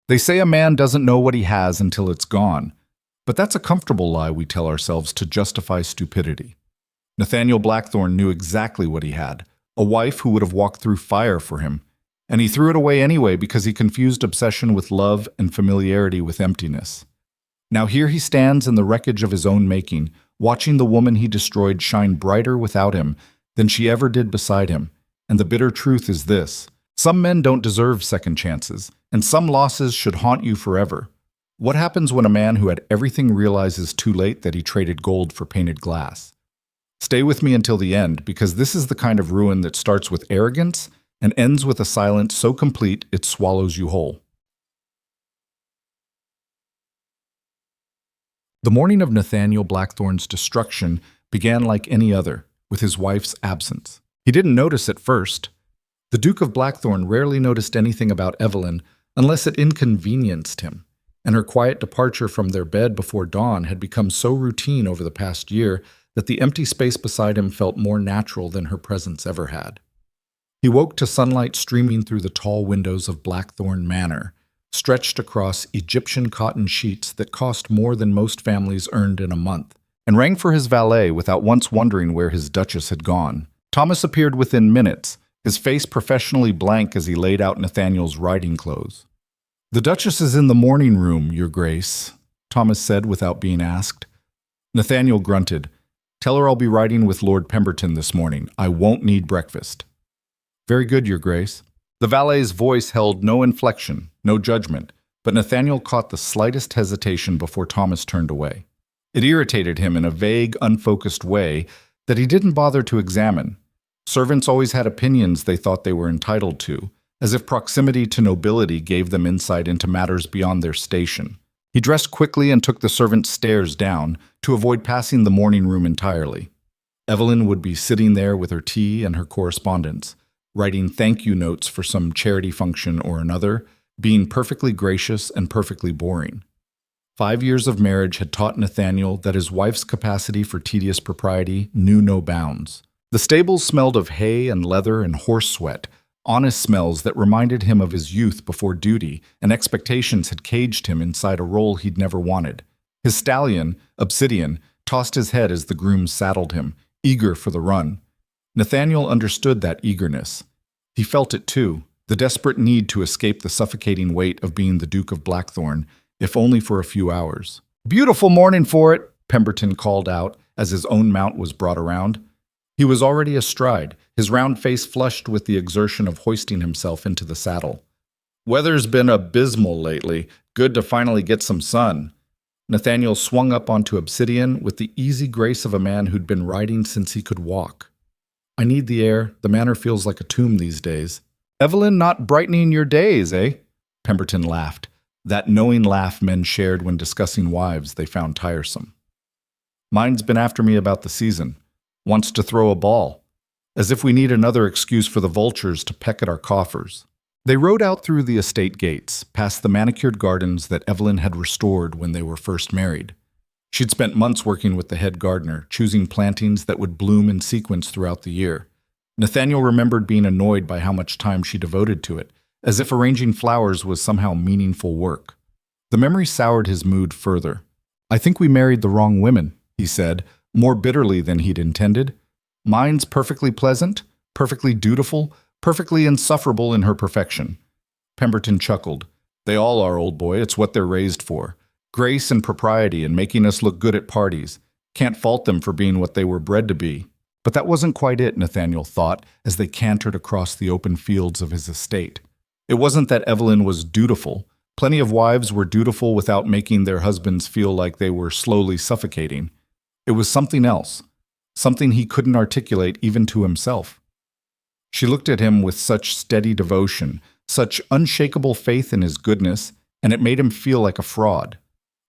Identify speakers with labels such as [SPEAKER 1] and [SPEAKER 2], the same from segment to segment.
[SPEAKER 1] They say a man doesn't know what he has until it's gone, but that's a comfortable lie we tell ourselves to justify stupidity. Nathaniel Blackthorne knew exactly what he had, a wife who would have walked through fire for him, and he threw it away anyway because he confused obsession with love and familiarity with emptiness. Now here he stands in the wreckage of his own making, watching the woman he destroyed shine brighter without him than she ever did beside him. And the bitter truth is this: some men don't deserve second chances, and some losses should haunt you forever. What happens when a man who had everything realizes too late that he traded gold for painted glass? Stay with me until the end, because this is the kind of ruin that starts with arrogance and ends with a silence so complete it swallows you whole. The morning of Nathaniel Blackthorne's destruction began like any other, with his wife's absence. He didn't notice at first. The Duke of Blackthorne rarely noticed anything about Evelyn unless it inconvenienced him, and her quiet departure from their bed before dawn had become so routine over the past year that the empty space beside him felt more natural than her presence ever had. He woke to sunlight streaming through the tall windows of Blackthorne Manor, stretched across Egyptian cotton sheets that cost more than most families earned in a month, and rang for his valet without once wondering where his Duchess had gone. Thomas appeared within minutes, his face professionally blank as he laid out Nathaniel's riding clothes. "The Duchess is in the morning room, Your Grace," Thomas said without being asked. Nathaniel grunted. "Tell her I'll be riding with Lord Pemberton this morning. I won't need breakfast." "Very good, Your Grace." The valet's voice held no inflection, no judgment, but Nathaniel caught the slightest hesitation before Thomas turned away. It irritated him in a vague, unfocused way that he didn't bother to examine. Servants always had opinions they thought they were entitled to, as if proximity to nobility gave them insight into matters beyond their station. He dressed quickly and took the servant's stairs down to avoid passing the morning room entirely. Evelyn would be sitting there with her tea and her correspondence, writing thank you notes for some charity function or another, being perfectly gracious and perfectly boring. 5 years of marriage had taught Nathaniel that his wife's capacity for tedious propriety knew no bounds. The stables smelled of hay and leather and horse sweat, honest smells that reminded him of his youth before duty, and expectations had caged him inside a role he'd never wanted. His stallion, Obsidian, tossed his head as the grooms saddled him, eager for the run. Nathaniel understood that eagerness. He felt it too, the desperate need to escape the suffocating weight of being the Duke of Blackthorne, if only for a few hours. "Beautiful morning for it," Pemberton called out as his own mount was brought around. He was already astride, his round face flushed with the exertion of hoisting himself into the saddle. "Weather's been abysmal lately. Good to finally get some sun." Nathaniel swung up onto Obsidian with the easy grace of a man who'd been riding since he could walk. "I need the air. The manor feels like a tomb these days." "Evelyn not brightening your days, eh?" Pemberton laughed, that knowing laugh men shared when discussing wives they found tiresome. "Mine's been after me about the season. Wants to throw a ball. As if we need another excuse for the vultures to peck at our coffers." They rode out through the estate gates, past the manicured gardens that Evelyn had restored when they were first married. She'd spent months working with the head gardener, choosing plantings that would bloom in sequence throughout the year. Nathaniel remembered being annoyed by how much time she devoted to it, as if arranging flowers was somehow meaningful work. The memory soured his mood further. "I think we married the wrong women," he said, more bitterly than he'd intended. "Mine's perfectly pleasant, perfectly dutiful, perfectly insufferable in her perfection." Pemberton chuckled. "They all are, old boy. It's what they're raised for. Grace and propriety and making us look good at parties. Can't fault them for being what they were bred to be." But that wasn't quite it, Nathaniel thought, as they cantered across the open fields of his estate. It wasn't that Evelyn was dutiful. Plenty of wives were dutiful without making their husbands feel like they were slowly suffocating. It was something else, something he couldn't articulate even to himself. She looked at him with such steady devotion, such unshakable faith in his goodness, and it made him feel like a fraud.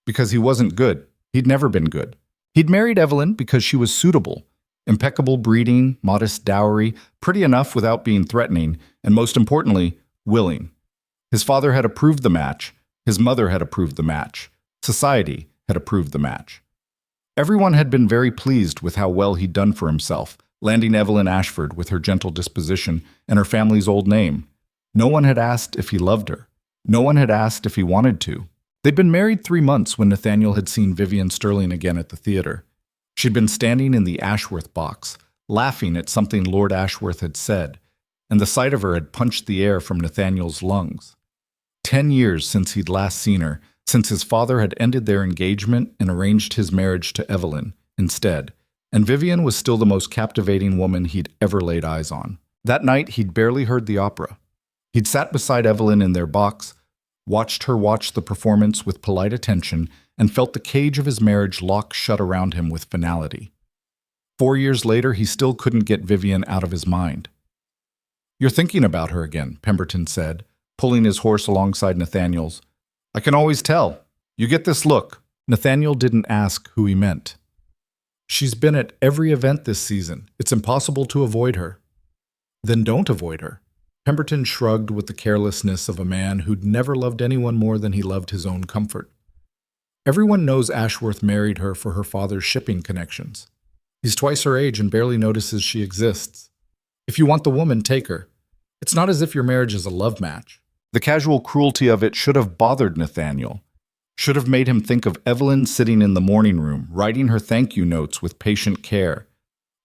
[SPEAKER 1] Because he wasn't good. He'd never been good. He'd married Evelyn because she was suitable. Impeccable breeding, modest dowry, pretty enough without being threatening, and most importantly, willing. His father had approved the match. His mother had approved the match. Society had approved the match. Everyone had been very pleased with how well he'd done for himself, landing Evelyn Ashford with her gentle disposition and her family's old name. No one had asked if he loved her. No one had asked if he wanted to. They'd been married 3 months when Nathaniel had seen Vivian Sterling again at the theater. She'd been standing in the Ashworth box, laughing at something Lord Ashworth had said, and the sight of her had punched the air from Nathaniel's lungs. 10 years since he'd last seen her, since his father had ended their engagement and arranged his marriage to Evelyn instead, and Vivian was still the most captivating woman he'd ever laid eyes on. That night, he'd barely heard the opera. He'd sat beside Evelyn in their box, watched her watch the performance with polite attention, and felt the cage of his marriage lock shut around him with finality. 4 years later, he still couldn't get Vivian out of his mind. "You're thinking about her again," Pemberton said, pulling his horse alongside Nathaniel's. "I can always tell. You get this look." Nathaniel didn't ask who he meant. "She's been at every event this season. It's impossible to avoid her." "Then don't avoid her." Pemberton shrugged with the carelessness of a man who'd never loved anyone more than he loved his own comfort. "Everyone knows Ashworth married her for her father's shipping connections. He's twice her age and barely notices she exists. If you want the woman, take her. It's not as if your marriage is a love match." The casual cruelty of it should have bothered Nathaniel, should have made him think of Evelyn sitting in the morning room, writing her thank you notes with patient care,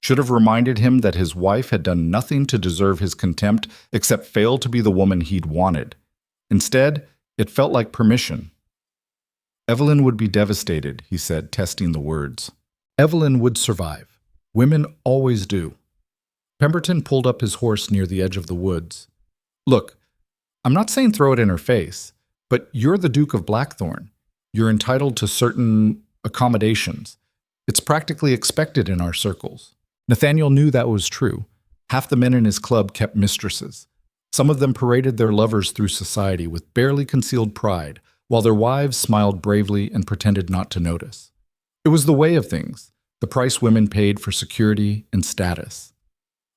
[SPEAKER 1] should have reminded him that his wife had done nothing to deserve his contempt except fail to be the woman he'd wanted. Instead, it felt like permission. "Evelyn would be devastated," he said, testing the words. "Evelyn would survive. Women always do." Pemberton pulled up his horse near the edge of the woods. "Look, I'm not saying throw it in her face, but you're the Duke of Blackthorn. You're entitled to certain accommodations. It's practically expected in our circles." Nathaniel knew that was true. Half the men in his club kept mistresses. Some of them paraded their lovers through society with barely concealed pride, while their wives smiled bravely and pretended not to notice. It was the way of things, the price women paid for security and status.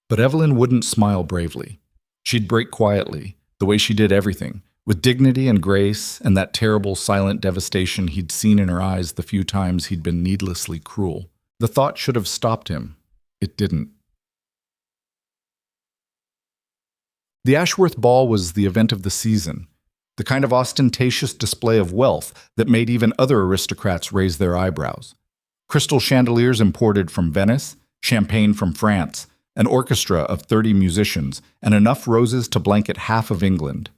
[SPEAKER 1] But Evelyn wouldn't smile bravely. She'd break quietly, the way she did everything, with dignity and grace and that terrible silent devastation he'd seen in her eyes the few times he'd been needlessly cruel. The thought should have stopped him. It didn't. The Ashworth Ball was the event of the season, the kind of ostentatious display of wealth that made even other aristocrats raise their eyebrows. Crystal chandeliers imported from Venice, champagne from France, an orchestra of 30 musicians, and enough roses to blanket half of England.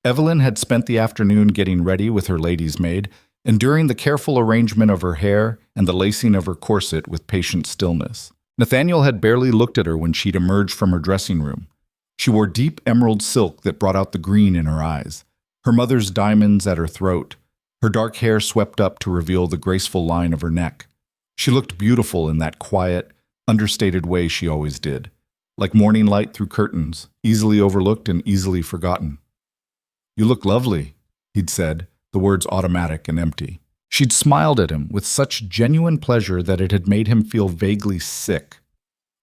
[SPEAKER 1] Evelyn had spent the afternoon getting ready with her lady's maid, enduring the careful arrangement of her hair and the lacing of her corset with patient stillness. Nathaniel had barely looked at her when she'd emerged from her dressing room. She wore deep emerald silk that brought out the green in her eyes, her mother's diamonds at her throat, her dark hair swept up to reveal the graceful line of her neck. She looked beautiful in that quiet, understated way she always did, like morning light through curtains, easily overlooked and easily forgotten. "You look lovely," he'd said, the words automatic and empty. She'd smiled at him with such genuine pleasure that it had made him feel vaguely sick.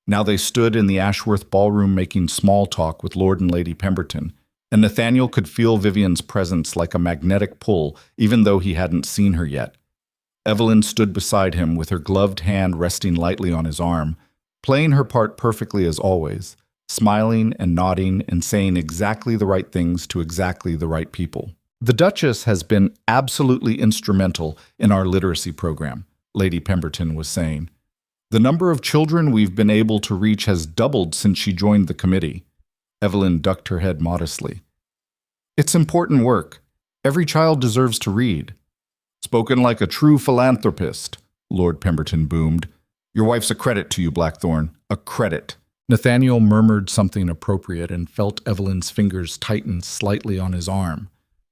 [SPEAKER 1] Now they stood in the Ashworth ballroom making small talk with Lord and Lady Pemberton, and Nathaniel could feel Vivian's presence like a magnetic pull, even though he hadn't seen her yet. Evelyn stood beside him with her gloved hand resting lightly on his arm, playing her part perfectly as always, smiling and nodding and saying exactly the right things to exactly the right people. "The Duchess has been absolutely instrumental in our literacy program," Lady Pemberton was saying. "The number of children we've been able to reach has doubled since she joined the committee." Evelyn ducked her head modestly. "It's important work. Every child deserves to read." "Spoken like a true philanthropist," Lord Pemberton boomed. "Your wife's a credit to you, Blackthorn. A credit." Nathaniel murmured something appropriate and felt Evelyn's fingers tighten slightly on his arm.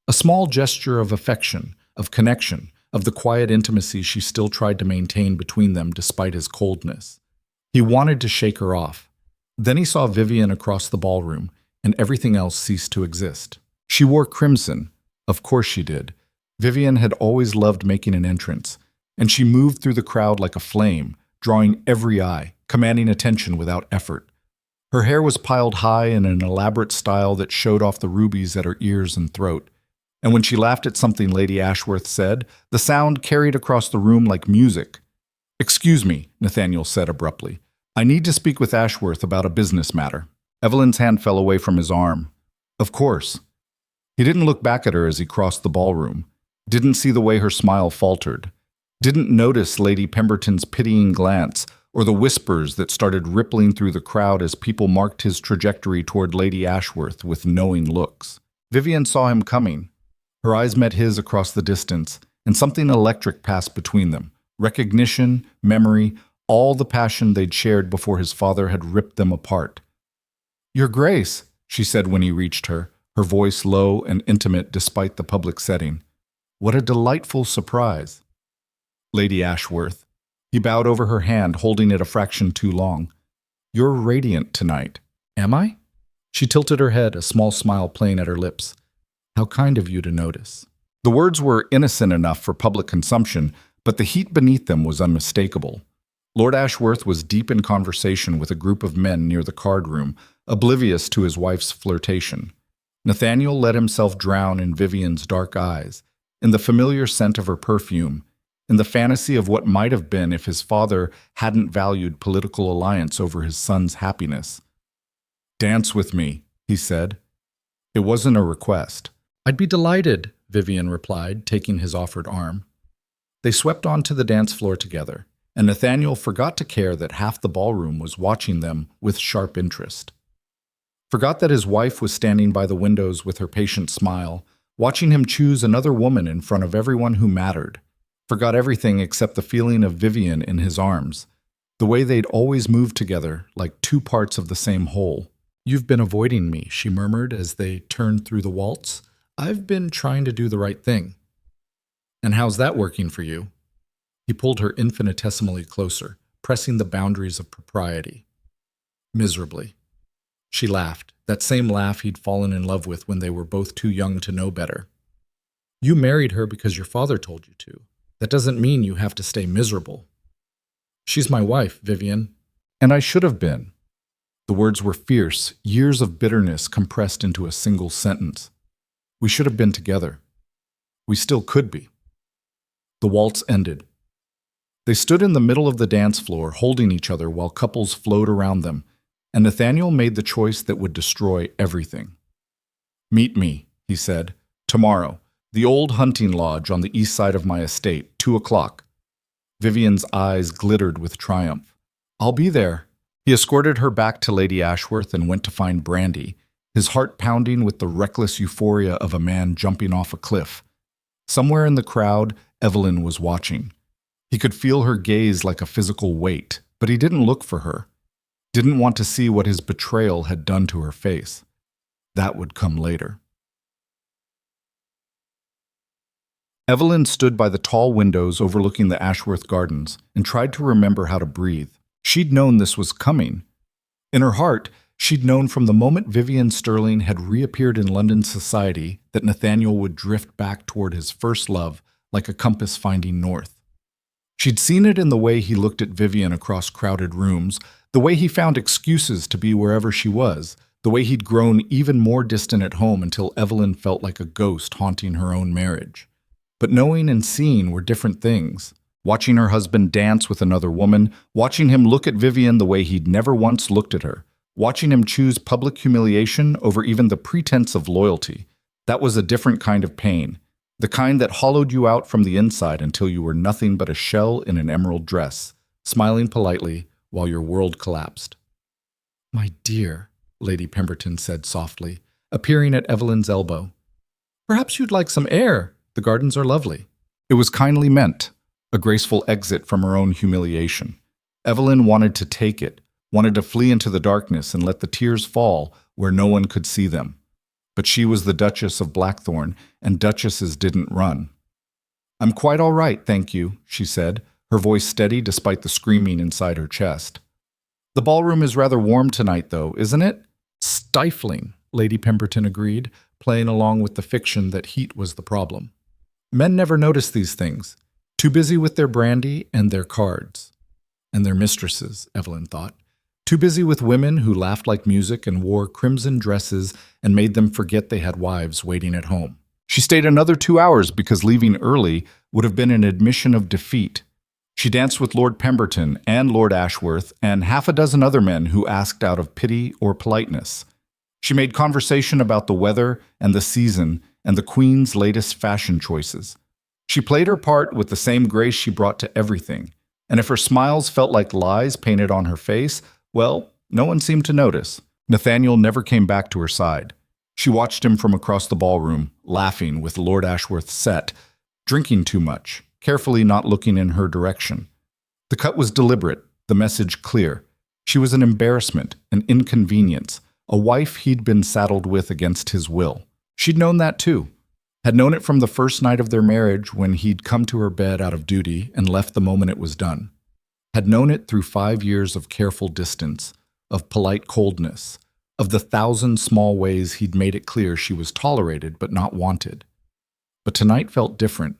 [SPEAKER 1] A small gesture of affection, of connection, of the quiet intimacy she still tried to maintain between them despite his coldness. He wanted to shake her off. Then he saw Vivian across the ballroom, and everything else ceased to exist. She wore crimson. Of course she did. Vivian had always loved making an entrance, and she moved through the crowd like a flame, drawing every eye, commanding attention without effort. Her hair was piled high in an elaborate style that showed off the rubies at her ears and throat. And when she laughed at something Lady Ashworth said, the sound carried across the room like music. "Excuse me," Nathaniel said abruptly. "I need to speak with Ashworth about a business matter." Evelyn's hand fell away from his arm. "Of course." He didn't look back at her as he crossed the ballroom, didn't see the way her smile faltered, didn't notice Lady Pemberton's pitying glance or the whispers that started rippling through the crowd as people marked his trajectory toward Lady Ashworth with knowing looks. Vivian saw him coming. Her eyes met his across the distance, and something electric passed between them. Recognition, memory, all the passion they'd shared before his father had ripped them apart. "Your Grace," she said when he reached her, her voice low and intimate despite the public setting. "What a delightful surprise." "Lady Ashworth." He bowed over her hand, holding it a fraction too long. "You're radiant tonight." "Am I?" She tilted her head, a small smile playing at her lips. "How kind of you to notice." The words were innocent enough for public consumption, but the heat beneath them was unmistakable. Lord Ashworth was deep in conversation with a group of men near the card room, oblivious to his wife's flirtation. Nathaniel let himself drown in Vivian's dark eyes, in the familiar scent of her perfume, in the fantasy of what might have been if his father hadn't valued political alliance over his son's happiness. "Dance with me," he said. It wasn't a request. "I'd be delighted," Vivian replied, taking his offered arm. They swept onto the dance floor together, and Nathaniel forgot to care that half the ballroom was watching them with sharp interest. Forgot that his wife was standing by the windows with her patient smile, watching him choose another woman in front of everyone who mattered. Forgot everything except the feeling of Vivian in his arms, the way they'd always moved together like two parts of the same whole. "You've been avoiding me," she murmured as they turned through the waltz. "I've been trying to do the right thing." "And how's that working for you?" He pulled her infinitesimally closer, pressing the boundaries of propriety. "Miserably." She laughed, that same laugh he'd fallen in love with when they were both too young to know better. "You married her because your father told you to. That doesn't mean you have to stay miserable." "She's my wife, Vivian." "And I should have been." The words were fierce, years of bitterness compressed into a single sentence. "We should have been together. We still could be." The waltz ended. They stood in the middle of the dance floor, holding each other while couples flowed around them, and Nathaniel made the choice that would destroy everything. "Meet me," he said, "tomorrow. The old hunting lodge on the east side of my estate, 2:00. Vivian's eyes glittered with triumph. "I'll be there." He escorted her back to Lady Ashworth and went to find Brandy, his heart pounding with the reckless euphoria of a man jumping off a cliff. Somewhere in the crowd, Evelyn was watching. He could feel her gaze like a physical weight, but he didn't look for her. Didn't want to see what his betrayal had done to her face. That would come later. Evelyn stood by the tall windows overlooking the Ashworth Gardens and tried to remember how to breathe. She'd known this was coming. In her heart, she'd known from the moment Vivian Sterling had reappeared in London society that Nathaniel would drift back toward his first love like a compass finding north. She'd seen it in the way he looked at Vivian across crowded rooms, the way he found excuses to be wherever she was, the way he'd grown even more distant at home until Evelyn felt like a ghost haunting her own marriage. But knowing and seeing were different things. Watching her husband dance with another woman, watching him look at Vivian the way he'd never once looked at her, watching him choose public humiliation over even the pretense of loyalty. That was a different kind of pain, the kind that hollowed you out from the inside until you were nothing but a shell in an emerald dress, smiling politely while your world collapsed. "My dear," Lady Pemberton said softly, appearing at Evelyn's elbow. "Perhaps you'd like some air. The gardens are lovely." It was kindly meant, a graceful exit from her own humiliation. Evelyn wanted to take it, wanted to flee into the darkness and let the tears fall where no one could see them. But she was the Duchess of Blackthorn, and duchesses didn't run. "I'm quite all right, thank you," she said, her voice steady despite the screaming inside her chest. "The ballroom is rather warm tonight, though, isn't it?" "Stifling," Lady Pemberton agreed, playing along with the fiction that heat was the problem. Men never notice these things. Too busy with their brandy and their cards. And their mistresses, Evelyn thought. Too busy with women who laughed like music and wore crimson dresses and made them forget they had wives waiting at home. She stayed another 2 hours because leaving early would have been an admission of defeat. She danced with Lord Pemberton and Lord Ashworth and half a dozen other men who asked out of pity or politeness. She made conversation about the weather and the season and the Queen's latest fashion choices. She played her part with the same grace she brought to everything, and if her smiles felt like lies painted on her face, well, no one seemed to notice. Nathaniel never came back to her side. She watched him from across the ballroom, laughing with Lord Ashworth's set, drinking too much, carefully not looking in her direction. The cut was deliberate, the message clear. She was an embarrassment, an inconvenience, a wife he'd been saddled with against his will. She'd known that too. Had known it from the first night of their marriage when he'd come to her bed out of duty and left the moment it was done. Had known it through 5 years of careful distance, of polite coldness, of the 1,000 small ways he'd made it clear she was tolerated but not wanted. But tonight felt different.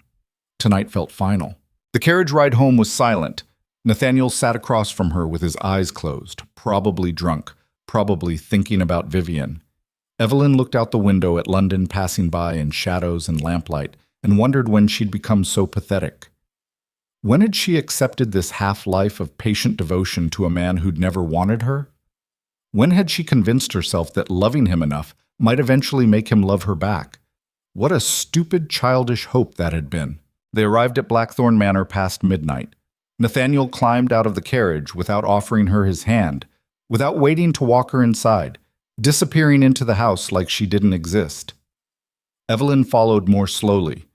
[SPEAKER 1] Tonight felt final. The carriage ride home was silent. Nathaniel sat across from her with his eyes closed, probably drunk, probably thinking about Vivian. Evelyn looked out the window at London passing by in shadows and lamplight and wondered when she'd become so pathetic. When had she accepted this half-life of patient devotion to a man who'd never wanted her? When had she convinced herself that loving him enough might eventually make him love her back? What a stupid, childish hope that had been. They arrived at Blackthorn Manor past midnight. Nathaniel climbed out of the carriage without offering her his hand, without waiting to walk her inside, disappearing into the house like she didn't exist. Evelyn followed more slowly,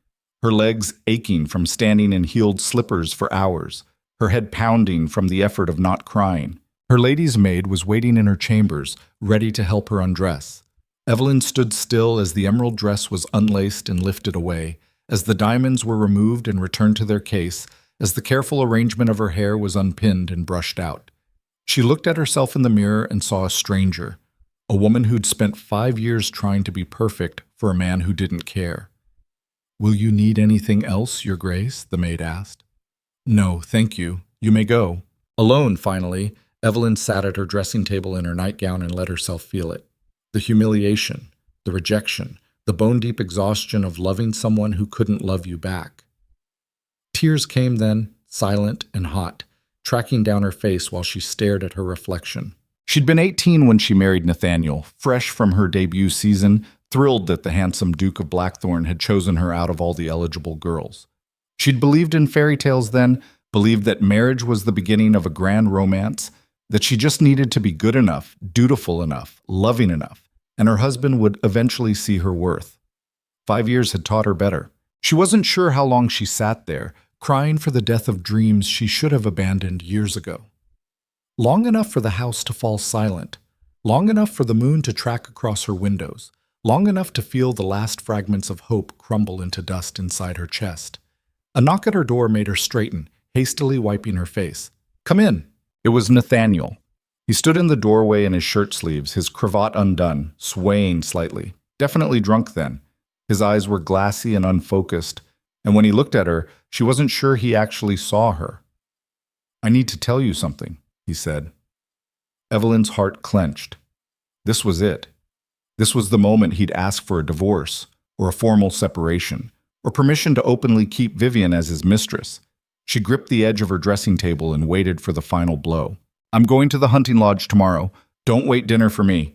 [SPEAKER 1] her legs aching from standing in heeled slippers for hours, her head pounding from the effort of not crying. Her lady's maid was waiting in her chambers, ready to help her undress. Evelyn stood still as the emerald dress was unlaced and lifted away, as the diamonds were removed and returned to their case, as the careful arrangement of her hair was unpinned and brushed out. She looked at herself in the mirror and saw a stranger, a woman who'd spent 5 years trying to be perfect for a man who didn't care. "Will you need anything else, Your Grace?" the maid asked. "No, thank you. You may go." Alone, finally, Evelyn sat at her dressing table in her nightgown and let herself feel it. The humiliation, the rejection, the bone-deep exhaustion of loving someone who couldn't love you back. Tears came then, silent and hot, tracking down her face while she stared at her reflection. She'd been 18 when she married Nathaniel, fresh from her debut season, thrilled that the handsome Duke of Blackthorn had chosen her out of all the eligible girls. She'd believed in fairy tales then, believed that marriage was the beginning of a grand romance, that she just needed to be good enough, dutiful enough, loving enough, and her husband would eventually see her worth. 5 years had taught her better. She wasn't sure how long she sat there, crying for the death of dreams she should have abandoned years ago. Long enough for the house to fall silent, long enough for the moon to track across her windows, long enough to feel the last fragments of hope crumble into dust inside her chest. A knock at her door made her straighten, hastily wiping her face. "Come in." It was Nathaniel. He stood in the doorway in his shirt sleeves, his cravat undone, swaying slightly. Definitely drunk then. His eyes were glassy and unfocused, and when he looked at her, she wasn't sure he actually saw her. "I need to tell you something," he said. Evelyn's heart clenched. This was it. This was the moment he'd ask for a divorce, or a formal separation, or permission to openly keep Vivian as his mistress. She gripped the edge of her dressing table and waited for the final blow. "I'm going to the hunting lodge tomorrow. Don't wait dinner for me."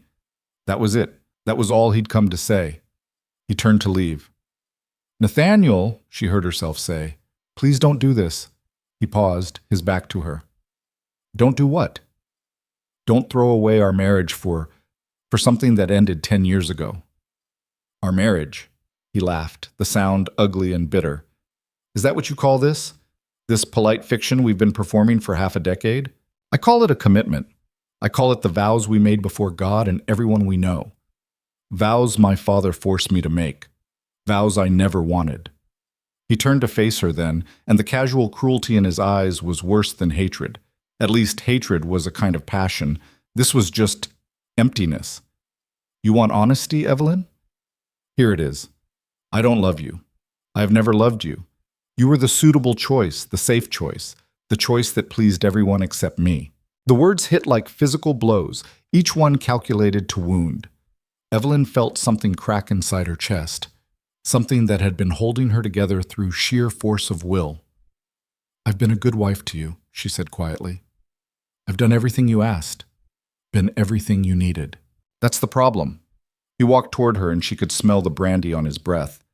[SPEAKER 1] That was it. That was all he'd come to say. He turned to leave. "Nathaniel," she heard herself say, "please don't do this." He paused, his back to her. "Don't do what?" "Don't throw away our marriage for something that ended 10 years ago." "Our marriage?" He laughed, the sound ugly and bitter. "Is that what you call this? This polite fiction we've been performing for half a decade? I call it a commitment. I call it the vows we made before God and everyone we know. Vows my father forced me to make. Vows I never wanted." He turned to face her then, and the casual cruelty in his eyes was worse than hatred. At least hatred was a kind of passion. This was just emptiness. "You want honesty, Evelyn? Here it is. I don't love you. I have never loved you. You were the suitable choice, the safe choice, the choice that pleased everyone except me." The words hit like physical blows, each one calculated to wound. Evelyn felt something crack inside her chest, something that had been holding her together through sheer force of will. "I've been a good wife to you," she said quietly. "I've done everything you asked, been everything you needed." That's the problem. He walked toward her and she could smell the brandy on his breath.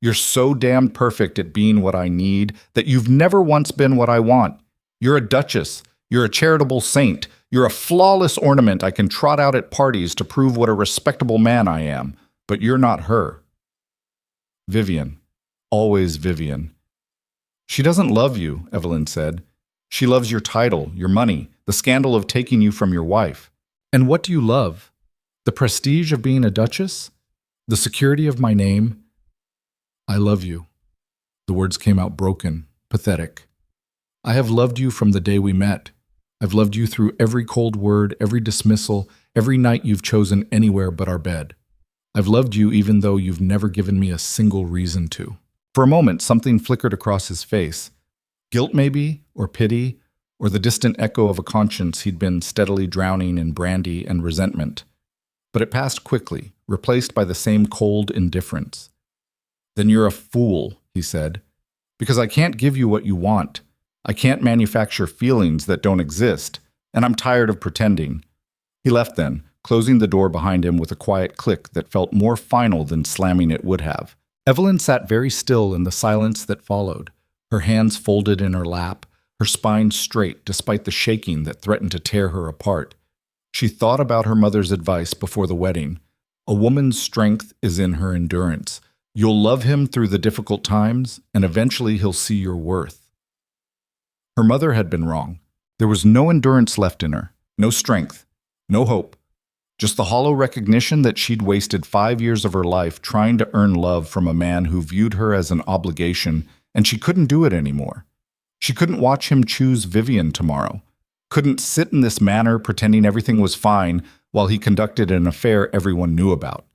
[SPEAKER 1] You're so damned perfect at being what I need that you've never once been what I want. You're a duchess. You're a charitable saint. You're a flawless ornament I can trot out at parties to prove what a respectable man I am. But you're not her. Vivian. Always Vivian. She doesn't love you, Evelyn said. She loves your title, your money, the scandal of taking you from your wife. And what do you love? The prestige of being a duchess? The security of my name? I love you. The words came out broken, pathetic. I have loved you from the day we met. I've loved you through every cold word, every dismissal, every night you've chosen anywhere but our bed. I've loved you even though you've never given me a single reason to. For a moment, something flickered across his face. Guilt maybe, or pity, or the distant echo of a conscience he'd been steadily drowning in brandy and resentment. But it passed quickly, replaced by the same cold indifference. Then you're a fool, he said, because I can't give you what you want. I can't manufacture feelings that don't exist, and I'm tired of pretending. He left then, closing the door behind him with a quiet click that felt more final than slamming it would have. Evelyn sat very still in the silence that followed, her hands folded in her lap, her spine straight despite the shaking that threatened to tear her apart. She thought about her mother's advice before the wedding. A woman's strength is in her endurance. You'll love him through the difficult times, and eventually he'll see your worth. Her mother had been wrong. There was no endurance left in her, no strength, no hope. Just the hollow recognition that she'd wasted 5 years of her life trying to earn love from a man who viewed her as an obligation, and she couldn't do it anymore. She couldn't watch him choose Vivian tomorrow, couldn't sit in this manner pretending everything was fine while he conducted an affair everyone knew about,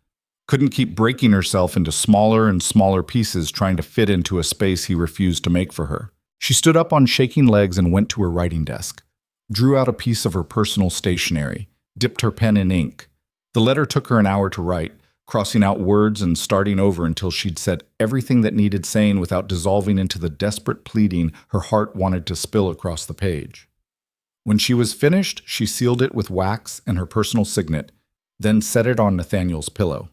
[SPEAKER 1] couldn't keep breaking herself into smaller and smaller pieces trying to fit into a space he refused to make for her. She stood up on shaking legs and went to her writing desk, drew out a piece of her personal stationery, dipped her pen in ink. The letter took her an hour to write, crossing out words and starting over until she'd said everything that needed saying without dissolving into the desperate pleading her heart wanted to spill across the page. When she was finished, she sealed it with wax and her personal signet, then set it on Nathaniel's pillow.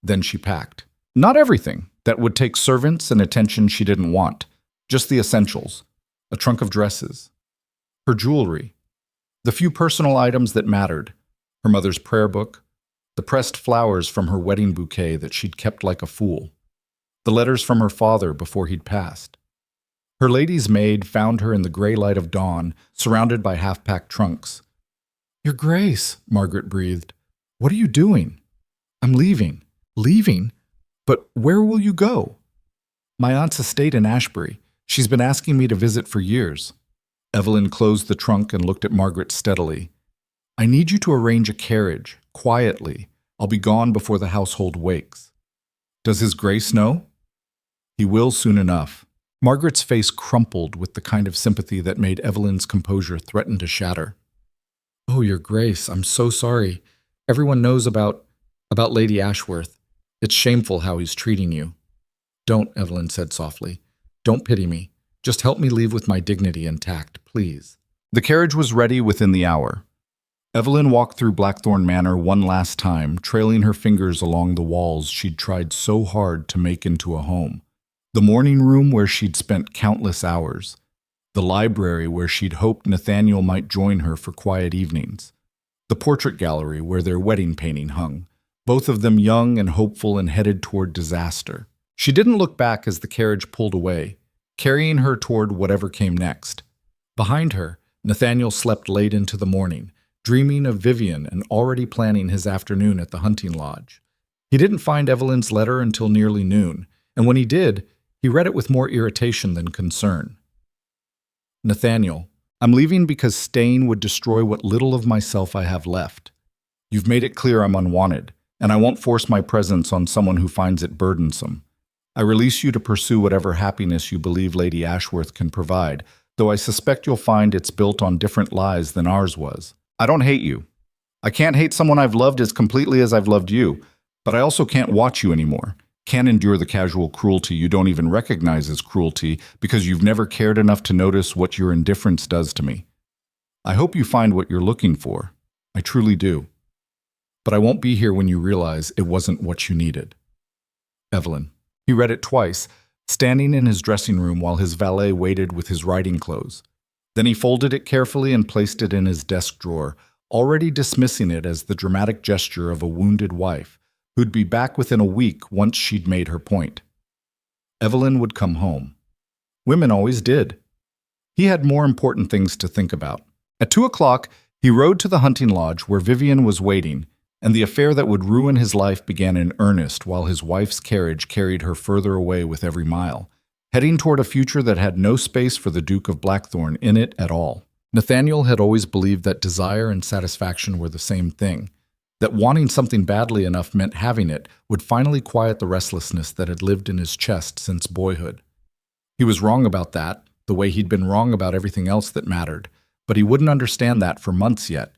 [SPEAKER 1] Then she packed. Not everything. That would take servants and attention she didn't want. Just the essentials. A trunk of dresses. Her jewelry. The few personal items that mattered. Her mother's prayer book. The pressed flowers from her wedding bouquet that she'd kept like a fool. The letters from her father before he'd passed. Her lady's maid found her in the gray light of dawn, surrounded by half-packed trunks. "Your Grace," Margaret breathed. "What are you doing?" "I'm leaving." "Leaving? But where will you go?" "My aunt's estate in Ashbury. She's been asking me to visit for years." Evelyn closed the trunk and looked at Margaret steadily. "I need you to arrange a carriage, quietly. I'll be gone before the household wakes." "Does His Grace know?" "He will soon enough." Margaret's face crumpled with the kind of sympathy that made Evelyn's composure threaten to shatter. "Oh, Your Grace, I'm so sorry. Everyone knows about Lady Ashworth. It's shameful how he's treating you." "Don't," Evelyn said softly. "Don't pity me. Just help me leave with my dignity intact, please." The carriage was ready within the hour. Evelyn walked through Blackthorn Manor one last time, trailing her fingers along the walls she'd tried so hard to make into a home. The morning room where she'd spent countless hours. The library where she'd hoped Nathaniel might join her for quiet evenings. The portrait gallery where their wedding painting hung, both of them young and hopeful and headed toward disaster. She didn't look back as the carriage pulled away, carrying her toward whatever came next. Behind her, Nathaniel slept late into the morning, dreaming of Vivian and already planning his afternoon at the hunting lodge. He didn't find Evelyn's letter until nearly noon, and when he did, he read it with more irritation than concern. "Nathaniel, I'm leaving because staying would destroy what little of myself I have left. You've made it clear I'm unwanted, and I won't force my presence on someone who finds it burdensome. I release you to pursue whatever happiness you believe Lady Ashworth can provide, though I suspect you'll find it's built on different lies than ours was. I don't hate you. I can't hate someone I've loved as completely as I've loved you, but I also can't watch you anymore. Can't endure the casual cruelty you don't even recognize as cruelty because you've never cared enough to notice what your indifference does to me. I hope you find what you're looking for. I truly do." but I won't be here when you realize it wasn't what you needed. Evelyn. He read it twice, standing in his dressing room while his valet waited with his riding clothes. Then he folded it carefully and placed it in his desk drawer, already dismissing it as the dramatic gesture of a wounded wife, who'd be back within a week once she'd made her point. Evelyn would come home. Women always did. He had more important things to think about. At 2 o'clock, he rode to the hunting lodge where Vivian was waiting, and the affair that would ruin his life began in earnest while his wife's carriage carried her further away with every mile, heading toward a future that had no space for the Duke of Blackthorn in it at all. Nathaniel had always believed that desire and satisfaction were the same thing, that wanting something badly enough meant having it would finally quiet the restlessness that had lived in his chest since boyhood. He was wrong about that, the way he'd been wrong about everything else that mattered, but he wouldn't understand that for months yet,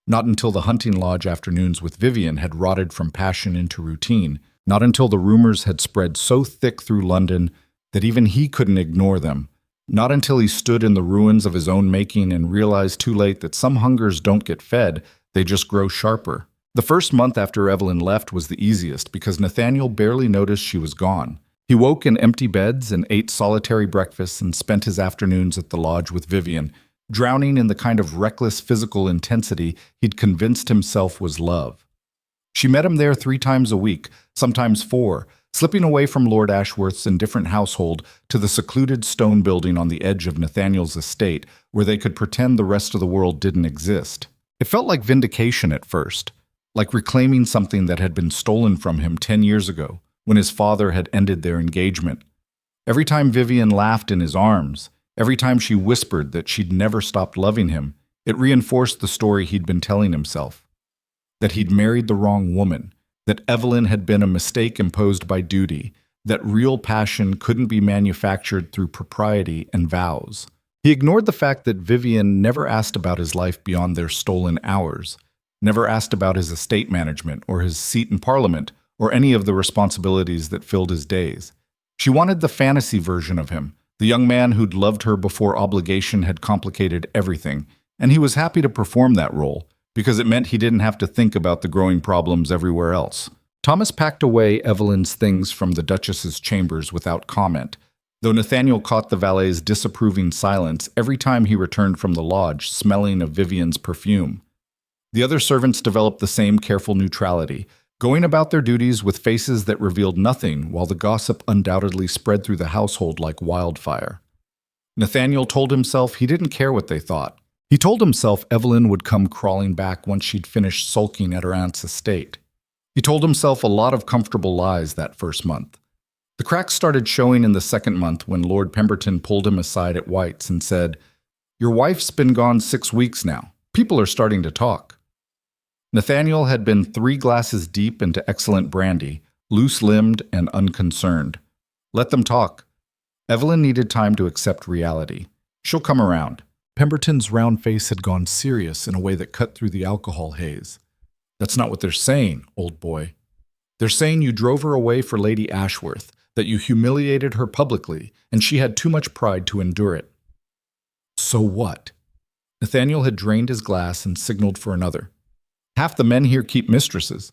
[SPEAKER 1] not until the hunting lodge afternoons with Vivian had rotted from passion into routine, not until the rumors had spread so thick through London that even he couldn't ignore them, not until he stood in the ruins of his own making and realized too late that some hungers don't get fed, they just grow sharper. The first month after Evelyn left was the easiest because Nathaniel barely noticed she was gone. He woke in empty beds and ate solitary breakfasts and spent his afternoons at the lodge with Vivian, drowning in the kind of reckless physical intensity he'd convinced himself was love. She met him there 3 times a week, sometimes 4, slipping away from Lord Ashworth's indifferent household to the secluded stone building on the edge of Nathaniel's estate where they could pretend the rest of the world didn't exist. It felt like vindication at first, like reclaiming something that had been stolen from him 10 years ago when his father had ended their engagement. Every time Vivian laughed in his arms, every time she whispered that she'd never stopped loving him, it reinforced the story he'd been telling himself. That he'd married the wrong woman, that Evelyn had been a mistake imposed by duty, that real passion couldn't be manufactured through propriety and vows. He ignored the fact that Vivian never asked about his life beyond their stolen hours, never asked about his estate management or his seat in Parliament or any of the responsibilities that filled his days. She wanted the fantasy version of him, the young man who'd loved her before obligation had complicated everything, and he was happy to perform that role, because it meant he didn't have to think about the growing problems everywhere else. Thomas packed away Evelyn's things from the Duchess's chambers without comment, though Nathaniel caught the valet's disapproving silence every time he returned from the lodge smelling of Vivian's perfume. The other servants developed the same careful neutrality, going about their duties with faces that revealed nothing while the gossip undoubtedly spread through the household like wildfire. Nathaniel told himself he didn't care what they thought. He told himself Evelyn would come crawling back once she'd finished sulking at her aunt's estate. He told himself a lot of comfortable lies that first month. The cracks started showing in the second month when Lord Pemberton pulled him aside at White's and said, "Your wife's been gone 6 weeks now. People are starting to talk." Nathaniel had been 3 glasses deep into excellent brandy, loose-limbed and unconcerned. Let them talk. Evelyn needed time to accept reality. She'll come around. Pemberton's round face had gone serious in a way that cut through the alcohol haze. "That's not what they're saying, old boy. They're saying you drove her away for Lady Ashworth, that you humiliated her publicly, and she had too much pride to endure it." "So what?" Nathaniel had drained his glass and signaled for another. "Half the men here keep mistresses.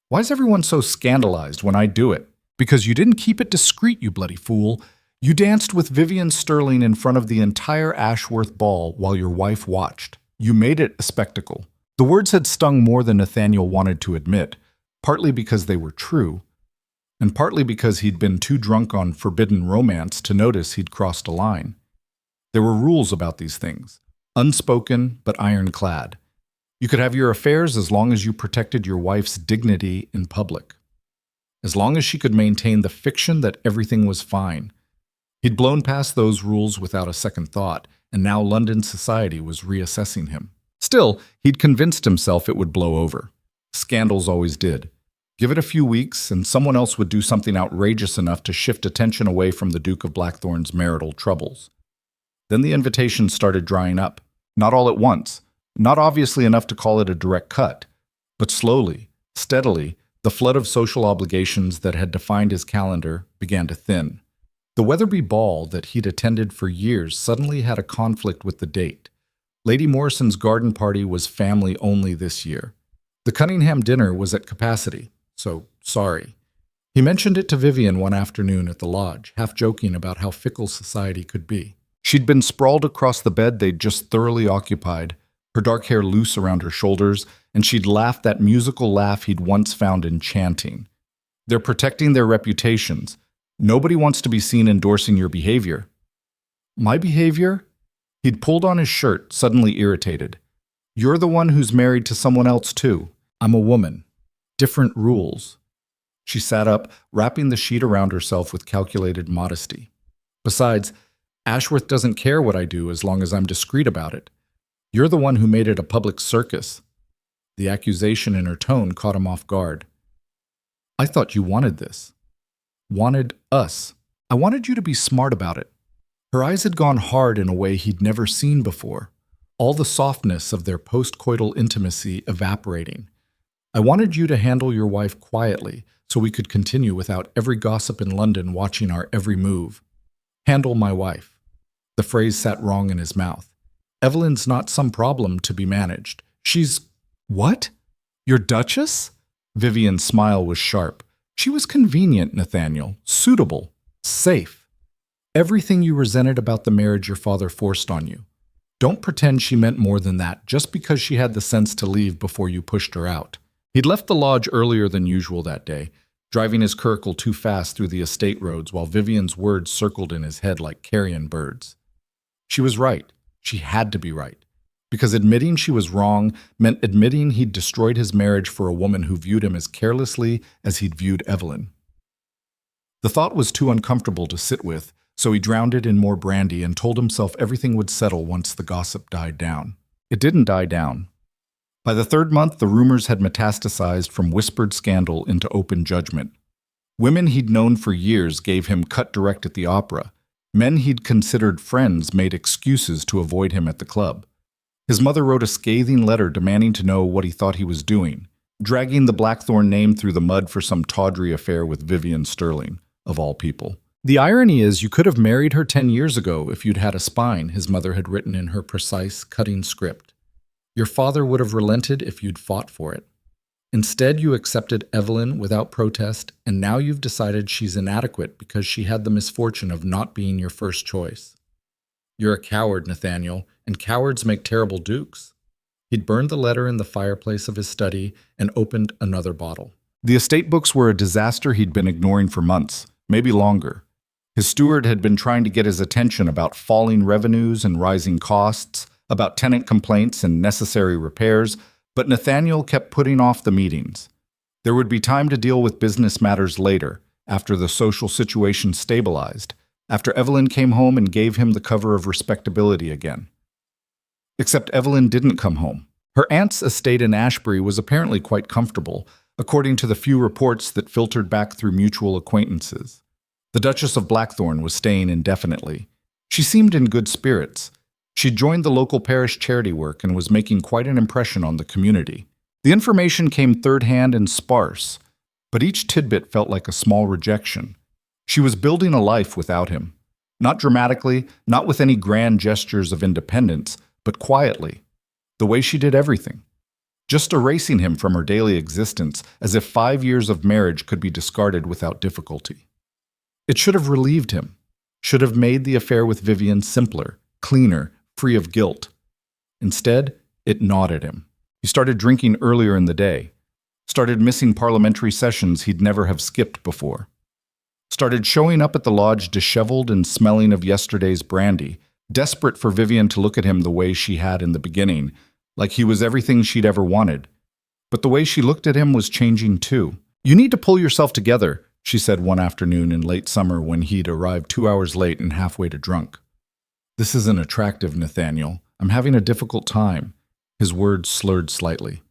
[SPEAKER 1] Why is everyone so scandalized when I do it? Because you didn't keep it discreet, you bloody fool. You danced with Vivian Sterling in front of the entire Ashworth ball while your wife watched. You made it a spectacle." The words had stung more than Nathaniel wanted to admit, partly because they were true, and partly because he'd been too drunk on forbidden romance to notice he'd crossed a line. There were rules about these things, unspoken but ironclad. You could have your affairs as long as you protected your wife's dignity in public, as long as she could maintain the fiction that everything was fine. He'd blown past those rules without a second thought, and now London society was reassessing him. Still, he'd convinced himself it would blow over. Scandals always did. Give it a few weeks, and someone else would do something outrageous enough to shift attention away from the Duke of Blackthorn's marital troubles. Then the invitations started drying up, not all at once, not obviously enough to call it a direct cut, but slowly, steadily, the flood of social obligations that had defined his calendar began to thin. The Weatherby ball that he'd attended for years suddenly had a conflict with the date. Lady Morrison's garden party was family only this year. The Cunningham dinner was at capacity, so sorry. He mentioned it to Vivian one afternoon at the lodge, half joking about how fickle society could be. She'd been sprawled across the bed they'd just thoroughly occupied, her dark hair loose around her shoulders, and she'd laughed that musical laugh he'd once found enchanting. They're protecting their reputations. Nobody wants to be seen endorsing your behavior. My behavior? He'd pulled on his shirt, suddenly irritated. You're the one who's married to someone else too. I'm a woman. Different rules. She sat up, wrapping the sheet around herself with calculated modesty. Besides, Ashworth doesn't care what I do as long as I'm discreet about it. You're the one who made it a public circus. The accusation in her tone caught him off guard. I thought you wanted this. Wanted us. I wanted you to be smart about it. Her eyes had gone hard in a way he'd never seen before, all the softness of their post-coital intimacy evaporating. I wanted you to handle your wife quietly so we could continue without every gossip in London watching our every move. Handle my wife. The phrase sat wrong in his mouth. Evelyn's not some problem to be managed. She's… What? Your Duchess? Vivian's smile was sharp. She was convenient, Nathaniel. Suitable. Safe. Everything you resented about the marriage your father forced on you. Don't pretend she meant more than that just because she had the sense to leave before you pushed her out. He'd left the lodge earlier than usual that day, driving his curricle too fast through the estate roads while Vivian's words circled in his head like carrion birds. She was right. She had to be right. Because admitting she was wrong meant admitting he'd destroyed his marriage for a woman who viewed him as carelessly as he'd viewed Evelyn. The thought was too uncomfortable to sit with, so he drowned it in more brandy and told himself everything would settle once the gossip died down. It didn't die down. By the third month, the rumors had metastasized from whispered scandal into open judgment. Women he'd known for years gave him cut direct at the opera. Men he'd considered friends made excuses to avoid him at the club. His mother wrote a scathing letter demanding to know what he thought he was doing, dragging the Blackthorne name through the mud for some tawdry affair with Vivian Sterling, of all people. The irony is you could have married her 10 years ago if you'd had a spine, his mother had written in her precise, cutting script. Your father would have relented if you'd fought for it. Instead, you accepted Evelyn without protest, and now you've decided she's inadequate because she had the misfortune of not being your first choice. You're a coward, Nathaniel, and cowards make terrible dukes. He'd burned the letter in the fireplace of his study and opened another bottle. The estate books were a disaster he'd been ignoring for months, maybe longer. His steward had been trying to get his attention about falling revenues and rising costs, about tenant complaints and necessary repairs, but Nathaniel kept putting off the meetings. There would be time to deal with business matters later, after the social situation stabilized, after Evelyn came home and gave him the cover of respectability again. Except Evelyn didn't come home. Her aunt's estate in Ashbury was apparently quite comfortable, according to the few reports that filtered back through mutual acquaintances. The Duchess of Blackthorne was staying indefinitely. She seemed in good spirits. She'd joined the local parish charity work and was making quite an impression on the community. The information came third-hand and sparse, but each tidbit felt like a small rejection. She was building a life without him. Not dramatically, not with any grand gestures of independence, but quietly. The way she did everything. Just erasing him from her daily existence as if 5 years of marriage could be discarded without difficulty. It should have relieved him, should have made the affair with Vivian simpler, cleaner, free of guilt. Instead, it gnawed at him. He started drinking earlier in the day, started missing parliamentary sessions he'd never have skipped before, started showing up at the lodge disheveled and smelling of yesterday's brandy, desperate for Vivian to look at him the way she had in the beginning, like he was everything she'd ever wanted. But the way she looked at him was changing too. You need to pull yourself together, she said one afternoon in late summer when he'd arrived 2 hours late and halfway to drunk. This isn't attractive, Nathaniel. I'm having a difficult time. His words slurred slightly.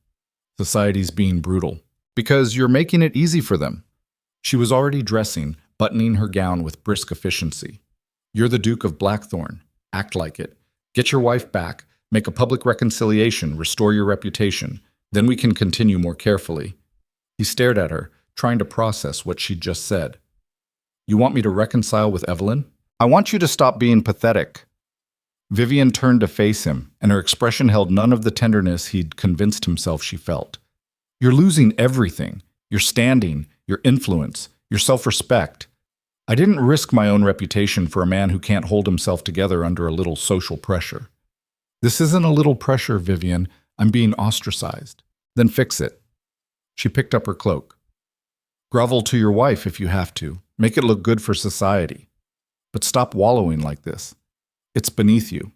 [SPEAKER 1] Society's being brutal. Because you're making it easy for them. She was already dressing, buttoning her gown with brisk efficiency. You're the Duke of Blackthorne. Act like it. Get your wife back. Make a public reconciliation. Restore your reputation. Then we can continue more carefully. He stared at her, trying to process what she'd just said. You want me to reconcile with Evelyn? I want you to stop being pathetic. Vivian turned to face him, and her expression held none of the tenderness he'd convinced himself she felt. You're losing everything. Your standing, your influence, your self-respect. I didn't risk my own reputation for a man who can't hold himself together under a little social pressure. This isn't a little pressure, Vivian. I'm being ostracized. Then fix it. She picked up her cloak. Grovel to your wife if you have to. Make it look good for society. But stop wallowing like this. It's beneath you.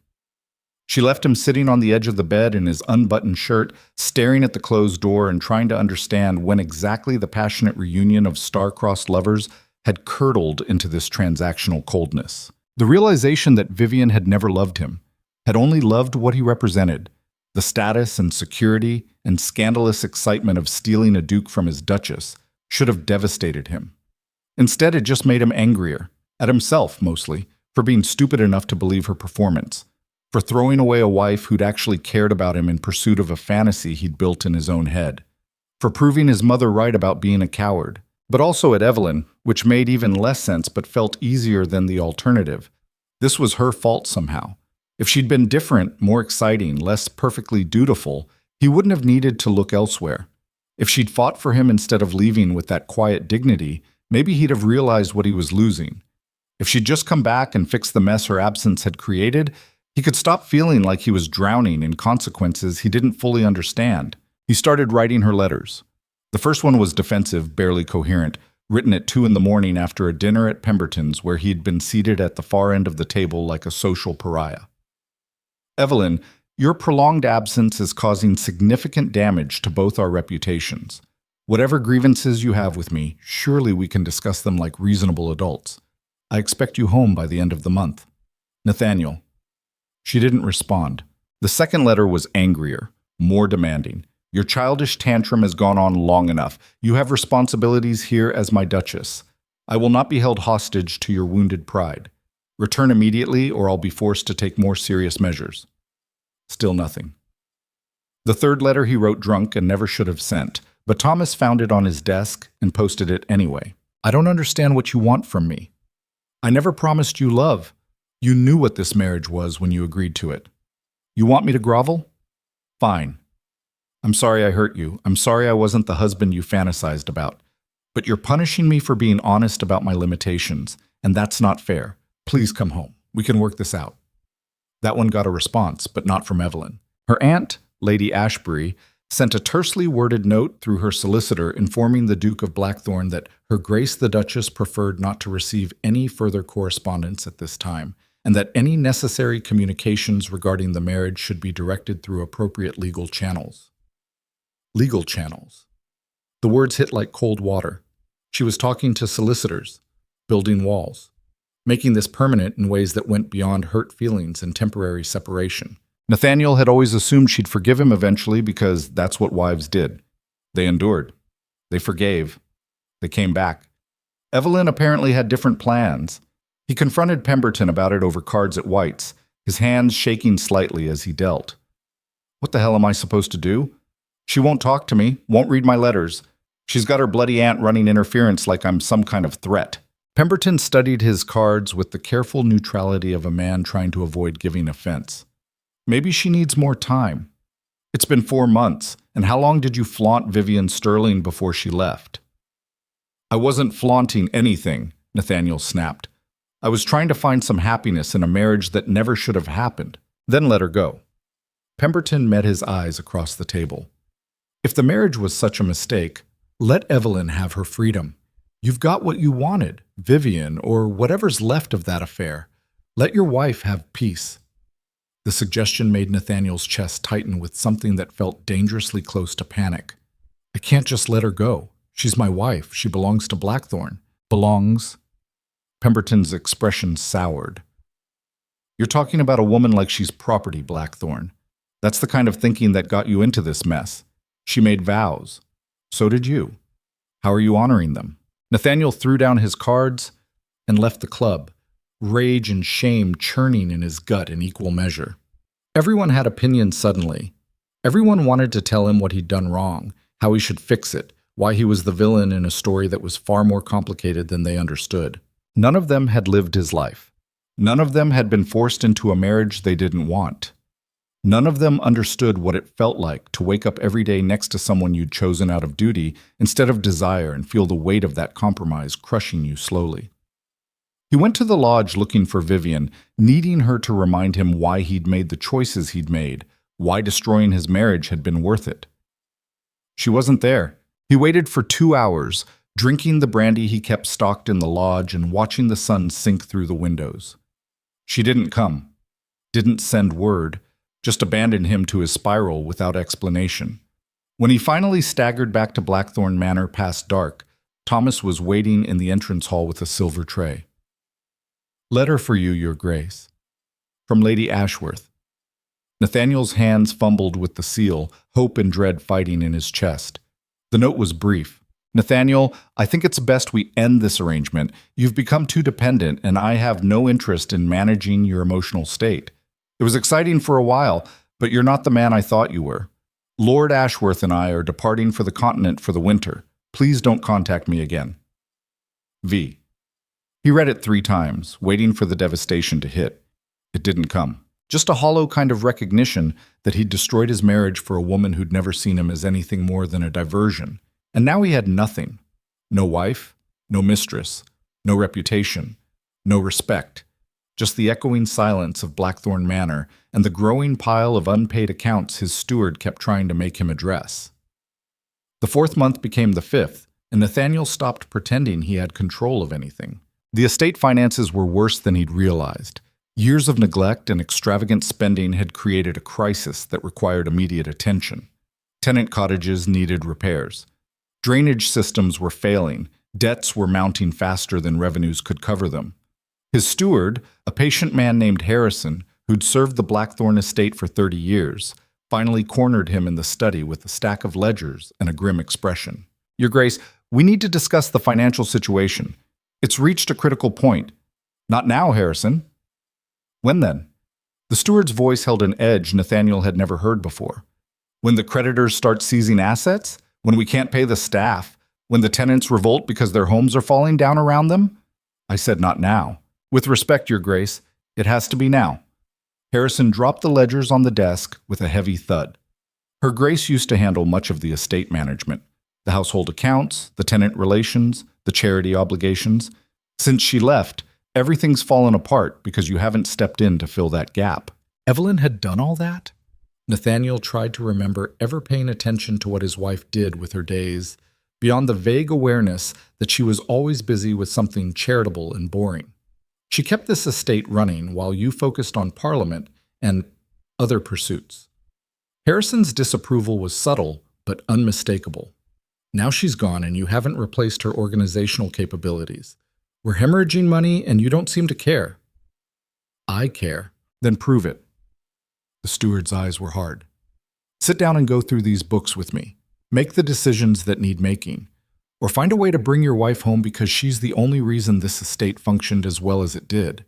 [SPEAKER 1] She left him sitting on the edge of the bed in his unbuttoned shirt, staring at the closed door and trying to understand when exactly the passionate reunion of star-crossed lovers had curdled into this transactional coldness. The realization that Vivian had never loved him, had only loved what he represented, the status and security and scandalous excitement of stealing a duke from his duchess, should have devastated him. Instead, it just made him angrier, at himself mostly, for being stupid enough to believe her performance, for throwing away a wife who'd actually cared about him in pursuit of a fantasy he'd built in his own head, for proving his mother right about being a coward, but also at Evelyn, which made even less sense but felt easier than the alternative. This was her fault somehow. If she'd been different, more exciting, less perfectly dutiful, he wouldn't have needed to look elsewhere. If she'd fought for him instead of leaving with that quiet dignity, maybe he'd have realized what he was losing. If she'd just come back and fixed the mess her absence had created, he could stop feeling like he was drowning in consequences he didn't fully understand. He started writing her letters. The first one was defensive, barely coherent, written at 2 a.m. after a dinner at Pemberton's where he'd been seated at the far end of the table like a social pariah. Evelyn, your prolonged absence is causing significant damage to both our reputations. Whatever grievances you have with me, surely we can discuss them like reasonable adults. I expect you home by the end of the month. Nathaniel. She didn't respond. The second letter was angrier, more demanding. Your childish tantrum has gone on long enough. You have responsibilities here as my duchess. I will not be held hostage to your wounded pride. Return immediately or I'll be forced to take more serious measures. Still nothing. The third letter he wrote drunk and never should have sent, but Thomas found it on his desk and posted it anyway. I don't understand what you want from me. I never promised you love. You knew what this marriage was when you agreed to it. You want me to grovel? Fine. I'm sorry I hurt you. I'm sorry I wasn't the husband you fantasized about. But you're punishing me for being honest about my limitations, and that's not fair. Please come home. We can work this out. That one got a response, but not from Evelyn. Her aunt, Lady Ashbury, sent a tersely worded note through her solicitor informing the Duke of Blackthorn that Her Grace the Duchess preferred not to receive any further correspondence at this time, and that any necessary communications regarding the marriage should be directed through appropriate legal channels. Legal channels. The words hit like cold water. She was talking to solicitors, building walls, making this permanent in ways that went beyond hurt feelings and temporary separation. Nathaniel had always assumed she'd forgive him eventually because that's what wives did. They endured. They forgave. They came back. Evelyn apparently had different plans. He confronted Pemberton about it over cards at White's, his hands shaking slightly as he dealt. What the hell am I supposed to do? She won't talk to me, won't read my letters. She's got her bloody aunt running interference like I'm some kind of threat. Pemberton studied his cards with the careful neutrality of a man trying to avoid giving offense. Maybe she needs more time. It's been 4 months, and how long did you flaunt Vivian Sterling before she left? I wasn't flaunting anything, Nathaniel snapped. I was trying to find some happiness in a marriage that never should have happened. Then let her go. Pemberton met his eyes across the table. If the marriage was such a mistake, let Evelyn have her freedom. You've got what you wanted, Vivian, or whatever's left of that affair. Let your wife have peace. The suggestion made Nathaniel's chest tighten with something that felt dangerously close to panic. I can't just let her go. She's my wife. She belongs to Blackthorn. Belongs? Pemberton's expression soured. You're talking about a woman like she's property, Blackthorn. That's the kind of thinking that got you into this mess. She made vows. So did you. How are you honoring them? Nathaniel threw down his cards and left the club, rage and shame churning in his gut in equal measure. Everyone had opinions suddenly. Everyone wanted to tell him what he'd done wrong, how he should fix it, why he was the villain in a story that was far more complicated than they understood. None of them had lived his life. None of them had been forced into a marriage they didn't want. None of them understood what it felt like to wake up every day next to someone you'd chosen out of duty instead of desire and feel the weight of that compromise crushing you slowly. He went to the lodge looking for Vivian, needing her to remind him why he'd made the choices he'd made, why destroying his marriage had been worth it. She wasn't there. He waited for 2 hours, drinking the brandy he kept stocked in the lodge and watching the sun sink through the windows. She didn't come, didn't send word, just abandoned him to his spiral without explanation. When he finally staggered back to Blackthorn Manor past dark, Thomas was waiting in the entrance hall with a silver tray. "Letter for you, Your Grace. From Lady Ashworth." Nathaniel's hands fumbled with the seal, hope and dread fighting in his chest. The note was brief. "Nathaniel, I think it's best we end this arrangement. You've become too dependent, and I have no interest in managing your emotional state. It was exciting for a while, but you're not the man I thought you were. Lord Ashworth and I are departing for the continent for the winter. Please don't contact me again. V." He read it 3 times, waiting for the devastation to hit. It didn't come. Just a hollow kind of recognition that he'd destroyed his marriage for a woman who'd never seen him as anything more than a diversion. And now he had nothing. No wife, no mistress, no reputation, no respect. Just the echoing silence of Blackthorn Manor and the growing pile of unpaid accounts his steward kept trying to make him address. The 4th month became the 5th, and Nathaniel stopped pretending he had control of anything. The estate finances were worse than he'd realized. Years of neglect and extravagant spending had created a crisis that required immediate attention. Tenant cottages needed repairs. Drainage systems were failing. Debts were mounting faster than revenues could cover them. His steward, a patient man named Harrison, who'd served the Blackthorn estate for 30 years, finally cornered him in the study with a stack of ledgers and a grim expression. "Your Grace, we need to discuss the financial situation. It's reached a critical point." "Not now, Harrison." "When then?" The steward's voice held an edge Nathaniel had never heard before. "When the creditors start seizing assets? When we can't pay the staff? When the tenants revolt because their homes are falling down around them?" I said not now. "With respect, Your Grace, it has to be now." Harrison dropped the ledgers on the desk with a heavy thud. Her Grace used to handle much of the estate management, the household accounts, the tenant relations, the charity obligations. Since she left, everything's fallen apart because you haven't stepped in to fill that gap. Evelyn had done all that? Nathaniel tried to remember ever paying attention to what his wife did with her days, beyond the vague awareness that she was always busy with something charitable and boring. She kept this estate running while you focused on Parliament and other pursuits. Harrison's disapproval was subtle but unmistakable. Now she's gone and you haven't replaced her organizational capabilities. We're hemorrhaging money and you don't seem to care. I care. Then prove it. The steward's eyes were hard. Sit down and go through these books with me. Make the decisions that need making. Or find a way to bring your wife home because she's the only reason this estate functioned as well as it did.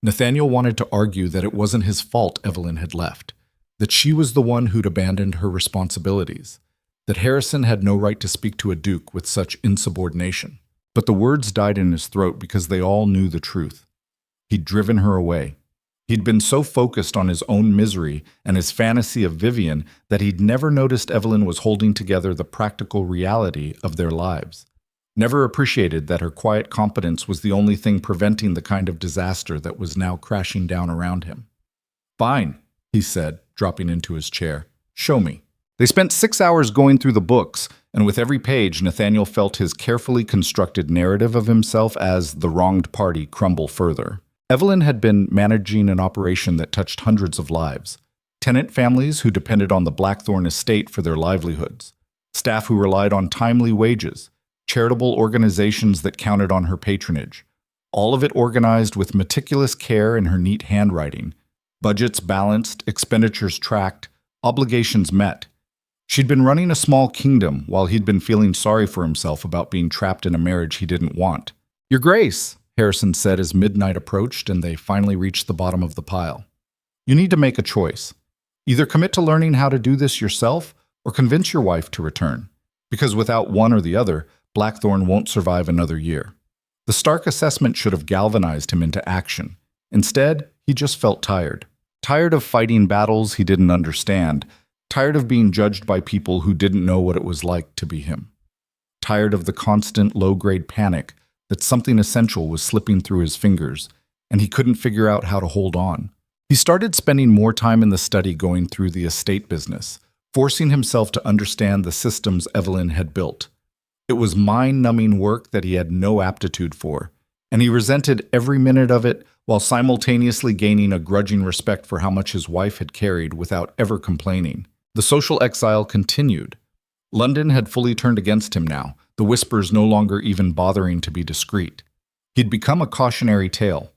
[SPEAKER 1] Nathaniel wanted to argue that it wasn't his fault Evelyn had left, that she was the one who'd abandoned her responsibilities, that Harrison had no right to speak to a duke with such insubordination. But the words died in his throat because they all knew the truth. He'd driven her away. He'd been so focused on his own misery and his fantasy of Vivian that he'd never noticed Evelyn was holding together the practical reality of their lives. Never appreciated that her quiet competence was the only thing preventing the kind of disaster that was now crashing down around him. "Fine," he said, dropping into his chair. "Show me." They spent 6 hours going through the books, and with every page, Nathaniel felt his carefully constructed narrative of himself as the wronged party crumble further. Evelyn had been managing an operation that touched hundreds of lives. Tenant families who depended on the Blackthorn estate for their livelihoods. Staff who relied on timely wages. Charitable organizations that counted on her patronage. All of it organized with meticulous care in her neat handwriting. Budgets balanced, expenditures tracked, obligations met. She'd been running a small kingdom while he'd been feeling sorry for himself about being trapped in a marriage he didn't want. "Your Grace," Harrison said as midnight approached and they finally reached the bottom of the pile. "You need to make a choice. Either commit to learning how to do this yourself or convince your wife to return. Because without one or the other, Blackthorn won't survive another year." The stark assessment should have galvanized him into action. Instead, he just felt tired Tired of fighting battles he didn't understand. Tired of being judged by people who didn't know what it was like to be him. Tired of the constant low-grade panic that something essential was slipping through his fingers, and he couldn't figure out how to hold on. He started spending more time in the study going through the estate business, forcing himself to understand the systems Evelyn had built. It was mind-numbing work that he had no aptitude for, and he resented every minute of it while simultaneously gaining a grudging respect for how much his wife had carried without ever complaining. The social exile continued. London had fully turned against him now, the whispers no longer even bothering to be discreet. He'd become a cautionary tale.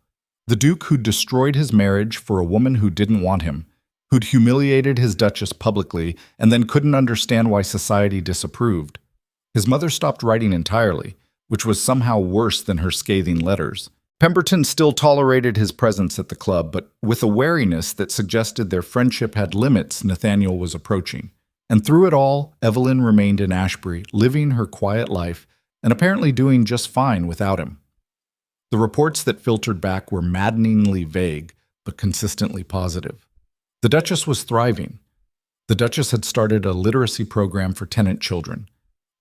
[SPEAKER 1] The Duke who'd destroyed his marriage for a woman who didn't want him, who'd humiliated his Duchess publicly and then couldn't understand why society disapproved. His mother stopped writing entirely, which was somehow worse than her scathing letters. Pemberton still tolerated his presence at the club, but with a wariness that suggested their friendship had limits Nathaniel was approaching. And through it all, Evelyn remained in Ashbury, living her quiet life and apparently doing just fine without him. The reports that filtered back were maddeningly vague, but consistently positive. The Duchess was thriving. The Duchess had started a literacy program for tenant children.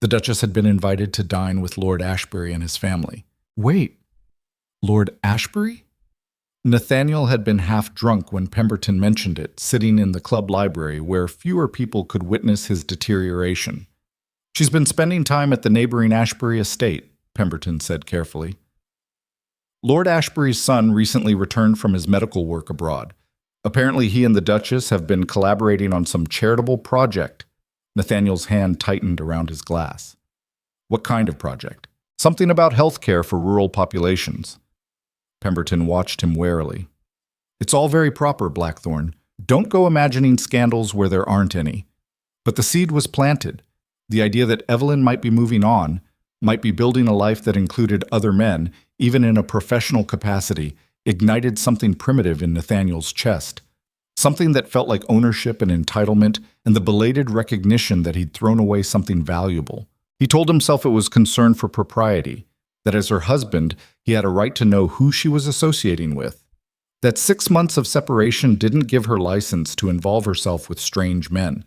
[SPEAKER 1] The Duchess had been invited to dine with Lord Ashbury and his family. Wait, Lord Ashbury? Nathaniel had been half drunk when Pemberton mentioned it, sitting in the club library where fewer people could witness his deterioration. She's been spending time at the neighboring Ashbury estate, Pemberton said carefully. Lord Ashbury's son recently returned from his medical work abroad. Apparently he and the Duchess have been collaborating on some charitable project. Nathaniel's hand tightened around his glass. What kind of project? Something about health care for rural populations. Pemberton watched him warily. It's all very proper, Blackthorne. Don't go imagining scandals where there aren't any. But the seed was planted. The idea that Evelyn might be moving on, might be building a life that included other men, even in a professional capacity, ignited something primitive in Nathaniel's chest. Something that felt like ownership and entitlement and the belated recognition that he'd thrown away something valuable. He told himself it was concern for propriety, that as her husband, he had a right to know who she was associating with. That 6 months of separation didn't give her license to involve herself with strange men.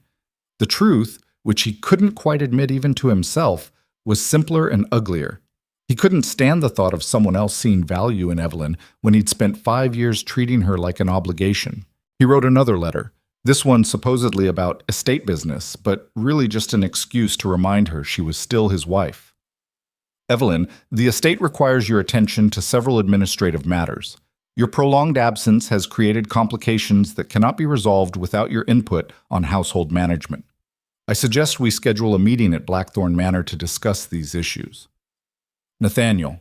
[SPEAKER 1] The truth, which he couldn't quite admit even to himself, was simpler and uglier. He couldn't stand the thought of someone else seeing value in Evelyn when he'd spent 5 years treating her like an obligation. He wrote another letter, this one supposedly about estate business, but really just an excuse to remind her she was still his wife. Evelyn, the estate requires your attention to several administrative matters. Your prolonged absence has created complications that cannot be resolved without your input on household management. I suggest we schedule a meeting at Blackthorne Manor to discuss these issues. Nathaniel.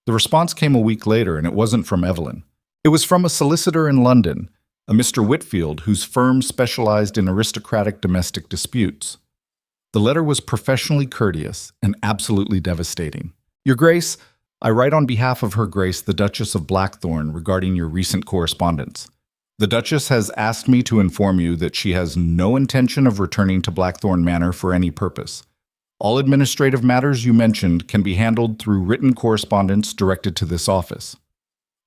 [SPEAKER 1] The response came a week later, and it wasn't from Evelyn. It was from a solicitor in London, a Mr. Whitfield, whose firm specialized in aristocratic domestic disputes. The letter was professionally courteous and absolutely devastating. Your Grace, I write on behalf of Her Grace the Duchess of Blackthorne regarding your recent correspondence. The Duchess has asked me to inform you that she has no intention of returning to Blackthorne Manor for any purpose. All administrative matters you mentioned can be handled through written correspondence directed to this office.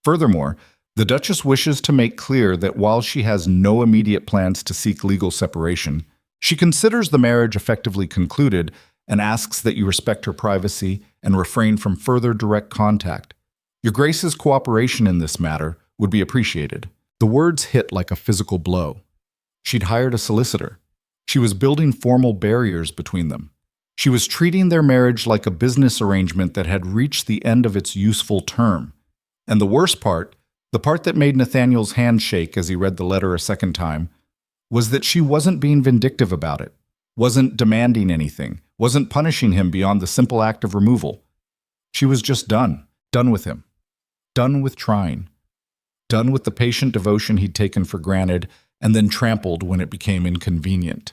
[SPEAKER 1] Furthermore, the Duchess wishes to make clear that while she has no immediate plans to seek legal separation, she considers the marriage effectively concluded and asks that you respect her privacy and refrain from further direct contact. Your Grace's cooperation in this matter would be appreciated. The words hit like a physical blow. She'd hired a solicitor. She was building formal barriers between them. She was treating their marriage like a business arrangement that had reached the end of its useful term. And the worst part, the part that made Nathaniel's hand shake as he read the letter a second time, was that she wasn't being vindictive about it, wasn't demanding anything, wasn't punishing him beyond the simple act of removal. She was just done with him, done with trying, done with the patient devotion he'd taken for granted and then trampled when it became inconvenient.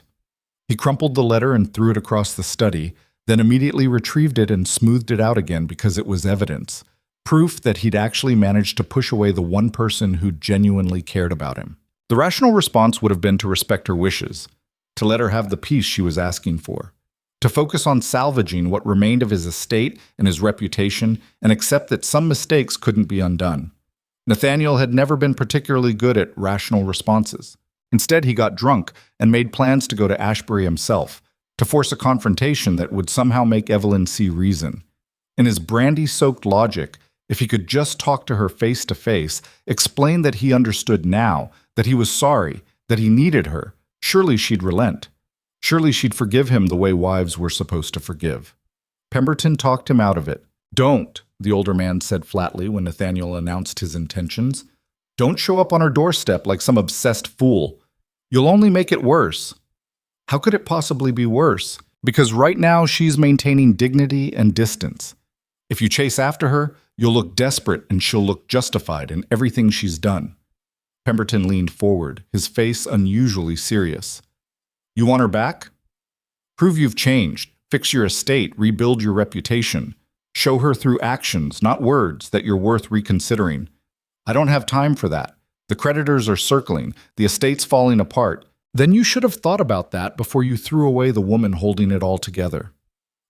[SPEAKER 1] He crumpled the letter and threw it across the study, then immediately retrieved it and smoothed it out again because it was evidence, proof that he'd actually managed to push away the one person who genuinely cared about him. The rational response would have been to respect her wishes, to let her have the peace she was asking for, to focus on salvaging what remained of his estate and his reputation and accept that some mistakes couldn't be undone. Nathaniel had never been particularly good at rational responses. Instead, he got drunk and made plans to go to Ashbury himself, to force a confrontation that would somehow make Evelyn see reason. In his brandy-soaked logic, if he could just talk to her face to face, explain that he understood now, that he was sorry, that he needed her, surely she'd relent. Surely she'd forgive him the way wives were supposed to forgive. Pemberton talked him out of it. "Don't," the older man said flatly when Nathaniel announced his intentions. "Don't show up on her doorstep like some obsessed fool. You'll only make it worse." How could it possibly be worse? Because right now she's maintaining dignity and distance. If you chase after her, you'll look desperate and she'll look justified in everything she's done. Pemberton leaned forward, his face unusually serious. "You want her back? Prove you've changed. Fix your estate, rebuild your reputation. Show her through actions, not words, that you're worth reconsidering. I don't have time for that. The creditors are circling, the estate's falling apart. Then you should have thought about that before you threw away the woman holding it all together."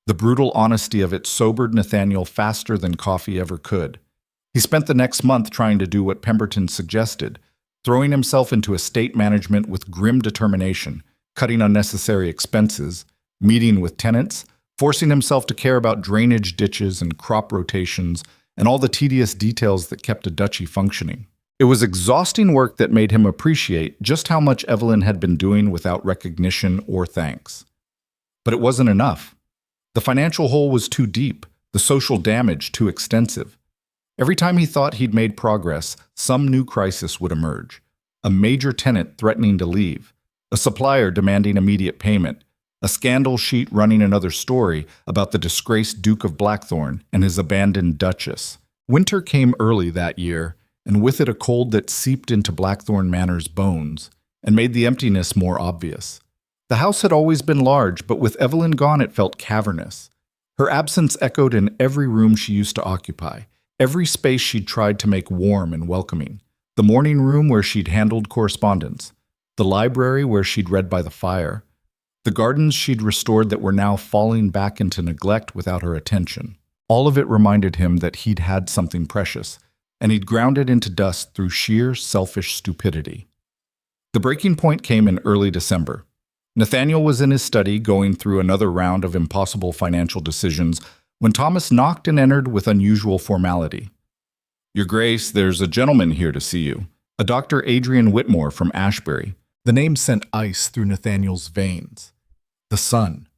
[SPEAKER 1] The brutal honesty of it sobered Nathaniel faster than coffee ever could. He spent the next month trying to do what Pemberton suggested, throwing himself into estate management with grim determination, cutting unnecessary expenses, meeting with tenants, forcing himself to care about drainage ditches and crop rotations, and all the tedious details that kept a duchy functioning. It was exhausting work that made him appreciate just how much Evelyn had been doing without recognition or thanks. But it wasn't enough. The financial hole was too deep, the social damage too extensive. Every time he thought he'd made progress, some new crisis would emerge. A major tenant threatening to leave, a supplier demanding immediate payment, a scandal sheet running another story about the disgraced Duke of Blackthorn and his abandoned Duchess. Winter came early that year, and with it a cold that seeped into Blackthorn Manor's bones and made the emptiness more obvious. The house had always been large, but with Evelyn gone it felt cavernous. Her absence echoed in every room she used to occupy, every space she'd tried to make warm and welcoming. The morning room where she'd handled correspondence, the library where she'd read by the fire, the gardens she'd restored that were now falling back into neglect without her attention. All of it reminded him that he'd had something precious, and he'd ground it into dust through sheer selfish stupidity. The breaking point came in early December. Nathaniel was in his study going through another round of impossible financial decisions when Thomas knocked and entered with unusual formality. "Your Grace, there's a gentleman here to see you. A Dr. Adrian Whitmore from Ashbury." The name sent ice through Nathaniel's veins. The son.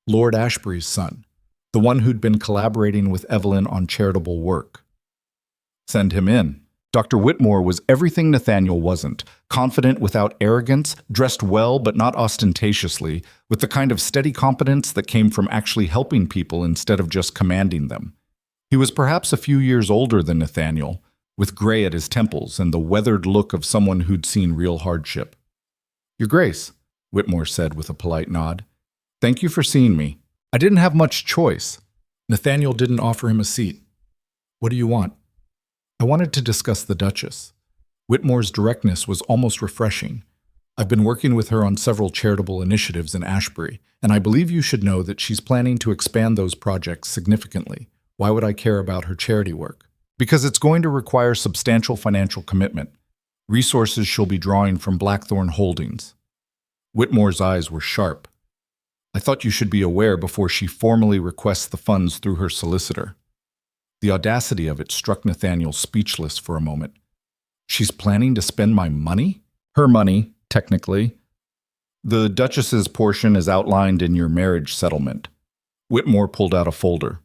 [SPEAKER 1] Lord Ashbury's son. The one who'd been collaborating with Evelyn on charitable work. "Send him in." Dr. Whitmore was everything Nathaniel wasn't, confident without arrogance, dressed well but not ostentatiously, with the kind of steady competence that came from actually helping people instead of just commanding them. He was perhaps a few years older than Nathaniel, with gray at his temples and the weathered look of someone who'd seen real hardship. "Your Grace," Whitmore said with a polite nod. "Thank you for seeing me. I didn't have much choice." Nathaniel didn't offer him a seat. "What do you want?" "I wanted to discuss the Duchess." Whitmore's directness was almost refreshing. "I've been working with her on several charitable initiatives in Ashbury, and I believe you should know that she's planning to expand those projects significantly. Why would I care about her charity work? Because it's going to require substantial financial commitment. Resources she'll be drawing from Blackthorn Holdings." Whitmore's eyes were sharp. "I thought you should be aware before she formally requests the funds through her solicitor." The audacity of it struck Nathaniel speechless for a moment. "She's planning to spend my money?" "Her money, technically. The Duchess's portion is outlined in your marriage settlement." Whitmore pulled out a folder.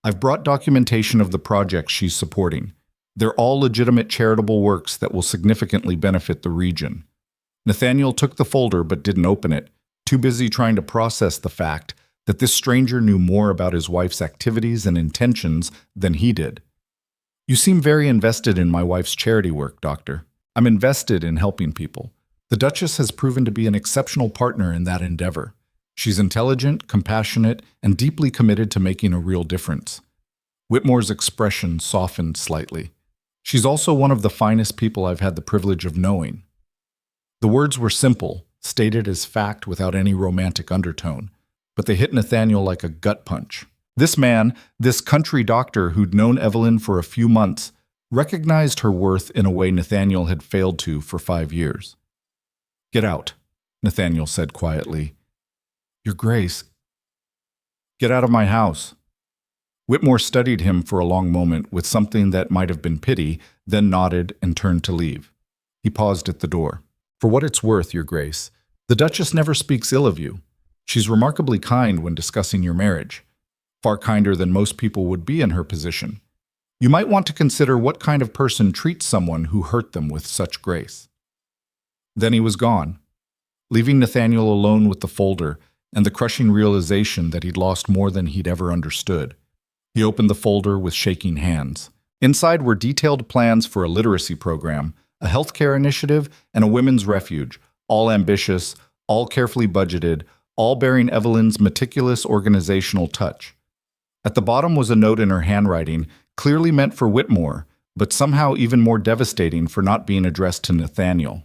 [SPEAKER 1] "I've brought documentation of the projects she's supporting. They're all legitimate charitable works that will significantly benefit the region." Nathaniel took the folder but didn't open it, too busy trying to process the fact that this stranger knew more about his wife's activities and intentions than he did. "You seem very invested in my wife's charity work, Doctor." "I'm invested in helping people. The Duchess has proven to be an exceptional partner in that endeavor. She's intelligent, compassionate, and deeply committed to making a real difference." Whitmore's expression softened slightly. "She's also one of the finest people I've had the privilege of knowing." The words were simple, stated as fact without any romantic undertone, but they hit Nathaniel like a gut punch. This man, this country doctor who'd known Evelyn for a few months, recognized her worth in a way Nathaniel had failed to for 5 years. "Get out," Nathaniel said quietly. "Your Grace." "Get out of my house." Whitmore studied him for a long moment with something that might have been pity, then nodded and turned to leave. He paused at the door. "For what it's worth, Your Grace, the Duchess never speaks ill of you. She's remarkably kind when discussing your marriage, far kinder than most people would be in her position. You might want to consider what kind of person treats someone who hurt them with such grace." Then he was gone, leaving Nathaniel alone with the folder and the crushing realization that he'd lost more than he'd ever understood. He opened the folder with shaking hands. Inside were detailed plans for a literacy program, a healthcare initiative, and a women's refuge, all ambitious, all carefully budgeted, all bearing Evelyn's meticulous organizational touch. At the bottom was a note in her handwriting, clearly meant for Whitmore, but somehow even more devastating for not being addressed to Nathaniel.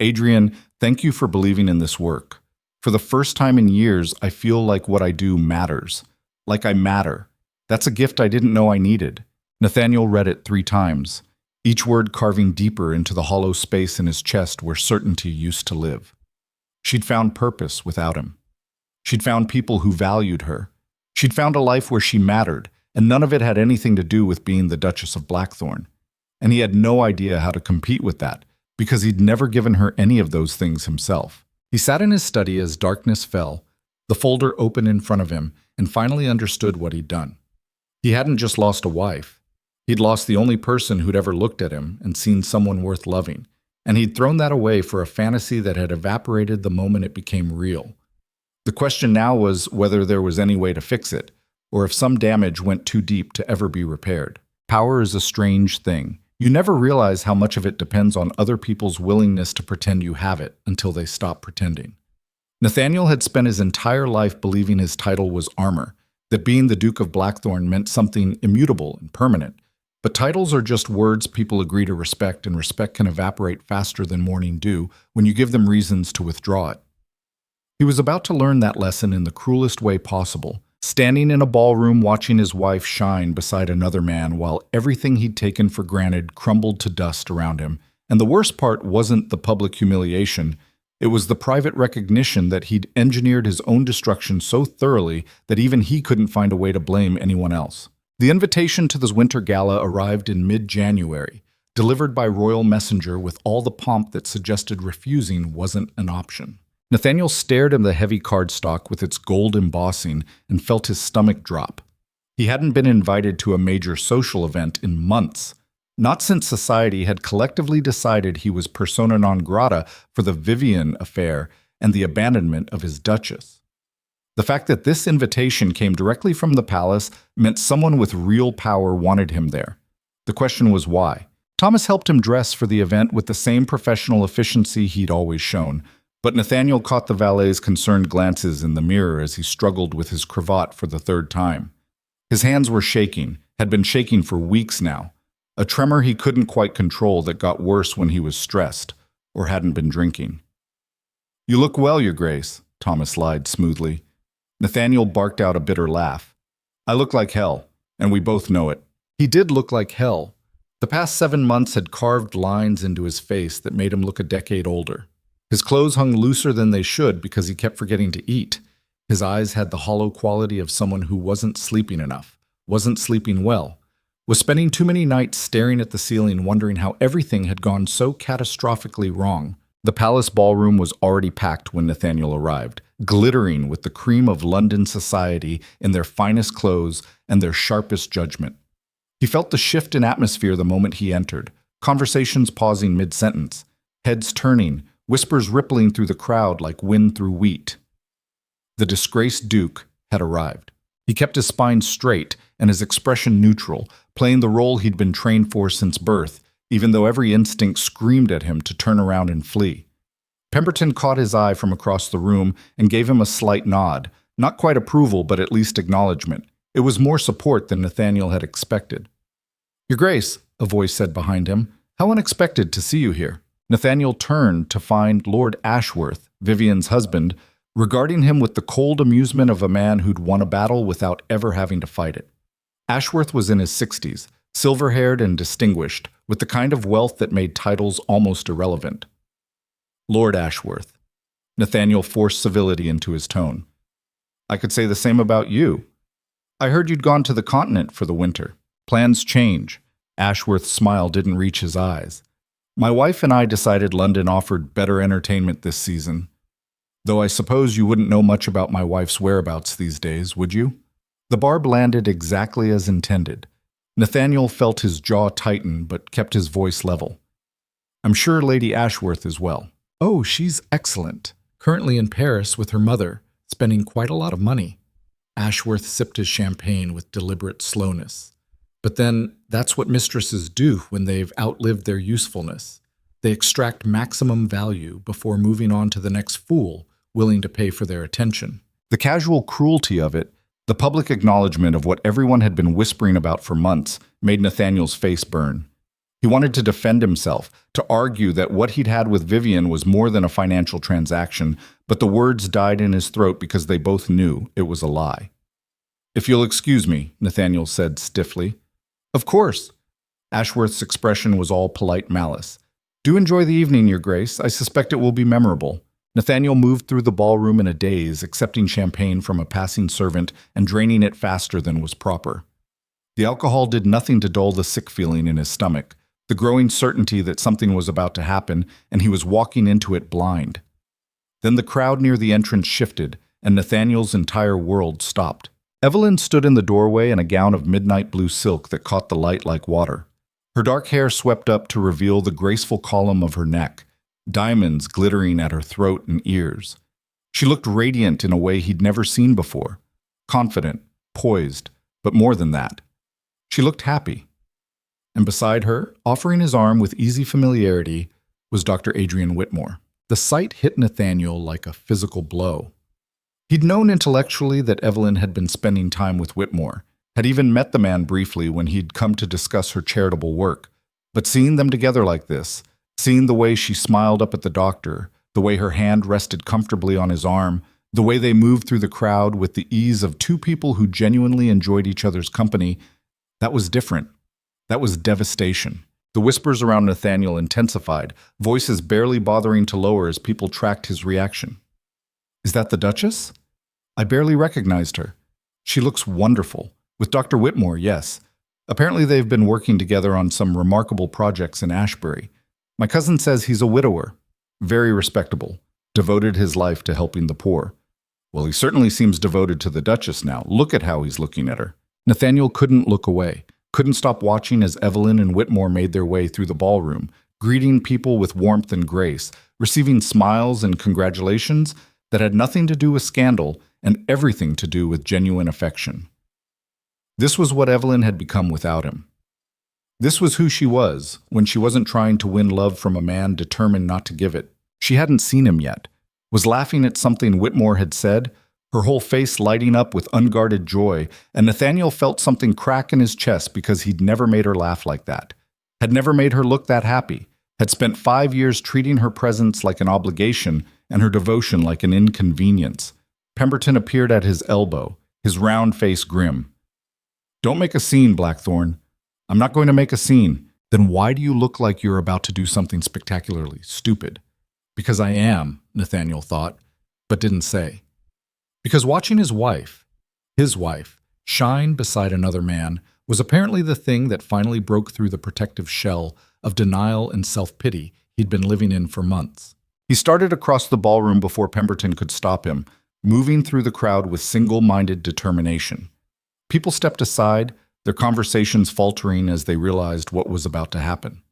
[SPEAKER 1] "Adrian, thank you for believing in this work. For the first time in years, I feel like what I do matters. Like I matter. That's a gift I didn't know I needed." Nathaniel read it 3 times, each word carving deeper into the hollow space in his chest where certainty used to live. She'd found purpose without him. She'd found people who valued her. She'd found a life where she mattered, and none of it had anything to do with being the Duchess of Blackthorn. And he had no idea how to compete with that, because he'd never given her any of those things himself. He sat in his study as darkness fell, the folder open in front of him, and finally understood what he'd done. He hadn't just lost a wife. He'd lost the only person who'd ever looked at him and seen someone worth loving, and he'd thrown that away for a fantasy that had evaporated the moment it became real. The question now was whether there was any way to fix it, or if some damage went too deep to ever be repaired. Power is a strange thing. You never realize how much of it depends on other people's willingness to pretend you have it until they stop pretending. Nathaniel had spent his entire life believing his title was armor, that being the Duke of Blackthorn meant something immutable and permanent. But titles are just words people agree to respect, and respect can evaporate faster than morning dew when you give them reasons to withdraw it. He was about to learn that lesson in the cruelest way possible, standing in a ballroom watching his wife shine beside another man while everything he'd taken for granted crumbled to dust around him. And the worst part wasn't the public humiliation. It was the private recognition that he'd engineered his own destruction so thoroughly that even he couldn't find a way to blame anyone else. The invitation to the winter gala arrived in mid-January, delivered by royal messenger with all the pomp that suggested refusing wasn't an option. Nathaniel stared at the heavy cardstock with its gold embossing and felt his stomach drop. He hadn't been invited to a major social event in months, not since society had collectively decided he was persona non grata for the Vivian affair and the abandonment of his duchess. The fact that this invitation came directly from the palace meant someone with real power wanted him there. The question was why. Thomas helped him dress for the event with the same professional efficiency he'd always shown, but Nathaniel caught the valet's concerned glances in the mirror as he struggled with his cravat for the 3rd time. His hands were shaking, had been shaking for weeks now, a tremor he couldn't quite control that got worse when he was stressed or hadn't been drinking. "You look well, Your Grace," Thomas lied smoothly. Nathaniel barked out a bitter laugh. "I look like hell, and we both know it." He did look like hell. The past 7 months had carved lines into his face that made him look a decade older. His clothes hung looser than they should because he kept forgetting to eat. His eyes had the hollow quality of someone who wasn't sleeping enough, wasn't sleeping well, was spending too many nights staring at the ceiling wondering how everything had gone so catastrophically wrong. The palace ballroom was already packed when Nathaniel arrived, glittering with the cream of London society in their finest clothes and their sharpest judgment. He felt the shift in atmosphere the moment he entered, conversations pausing mid-sentence, heads turning, whispers rippling through the crowd like wind through wheat. The disgraced Duke had arrived. He kept his spine straight and his expression neutral, playing the role he'd been trained for since birth, even though every instinct screamed at him to turn around and flee. Pemberton caught his eye from across the room and gave him a slight nod, not quite approval but at least acknowledgement. It was more support than Nathaniel had expected. "Your Grace," a voice said behind him, "how unexpected to see you here." Nathaniel turned to find Lord Ashworth, Vivian's husband, regarding him with the cold amusement of a man who'd won a battle without ever having to fight it. Ashworth was in his 60s, silver-haired and distinguished, with the kind of wealth that made titles almost irrelevant. Lord Ashworth. Nathaniel forced civility into his tone. I could say the same about you. I heard you'd gone to the continent for the winter. Plans change. Ashworth's smile didn't reach his eyes. My wife and I decided London offered better entertainment this season. Though I suppose you wouldn't know much about my wife's whereabouts these days, would you? The barb landed exactly as intended. Nathaniel felt his jaw tighten but kept his voice level. I'm sure Lady Ashworth is well. Oh, she's excellent. Currently in Paris with her mother, spending quite a lot of money. Ashworth sipped his champagne with deliberate slowness. But then, that's what mistresses do when they've outlived their usefulness. They extract maximum value before moving on to the next fool willing to pay for their attention. The casual cruelty of it, the public acknowledgement of what everyone had been whispering about for months, made Nathaniel's face burn. He wanted to defend himself, to argue that what he'd had with Vivian was more than a financial transaction, but the words died in his throat because they both knew it was a lie. If you'll excuse me, Nathaniel said stiffly. Of course. Ashworth's expression was all polite malice. Do enjoy the evening, Your Grace. I suspect it will be memorable. Nathaniel moved through the ballroom in a daze, accepting champagne from a passing servant and draining it faster than was proper. The alcohol did nothing to dull the sick feeling in his stomach, the growing certainty that something was about to happen, and he was walking into it blind. Then the crowd near the entrance shifted, and Nathaniel's entire world stopped. Evelyn stood in the doorway in a gown of midnight blue silk that caught the light like water. Her dark hair swept up to reveal the graceful column of her neck, diamonds glittering at her throat and ears. She looked radiant in a way he'd never seen before, confident, poised, but more than that. She looked happy. And beside her, offering his arm with easy familiarity, was Dr. Adrian Whitmore. The sight hit Nathaniel like a physical blow. He'd known intellectually that Evelyn had been spending time with Whitmore, had even met the man briefly when he'd come to discuss her charitable work. But seeing them together like this, seeing the way she smiled up at the doctor, the way her hand rested comfortably on his arm, the way they moved through the crowd with the ease of two people who genuinely enjoyed each other's company, that was different. That was devastation. The whispers around Nathaniel intensified, voices barely bothering to lower as people tracked his reaction. Is that the Duchess? I barely recognized her. She looks wonderful. With Dr. Whitmore, yes. Apparently they've been working together on some remarkable projects in Ashbury. My cousin says he's a widower. Very respectable. Devoted his life to helping the poor. Well, he certainly seems devoted to the Duchess now. Look at how he's looking at her. Nathaniel couldn't look away. Couldn't stop watching as Evelyn and Whitmore made their way through the ballroom, greeting people with warmth and grace, receiving smiles and congratulations that had nothing to do with scandal and everything to do with genuine affection. This was what Evelyn had become without him. This was who she was when she wasn't trying to win love from a man determined not to give it. She hadn't seen him yet, was laughing at something Whitmore had said, her whole face lighting up with unguarded joy, and Nathaniel felt something crack in his chest because he'd never made her laugh like that, had never made her look that happy, had spent 5 years treating her presence like an obligation and her devotion like an inconvenience. Pemberton appeared at his elbow, his round face grim. Don't make a scene, Blackthorne. I'm not going to make a scene. Then why do you look like you're about to do something spectacularly stupid? Because I am, Nathaniel thought, but didn't say. Because watching his wife, shine beside another man was apparently the thing that finally broke through the protective shell of denial and self-pity he'd been living in for months. He started across the ballroom before Pemberton could stop him, moving through the crowd with single-minded determination. People stepped aside, their conversations faltering as they realized what was about to happen.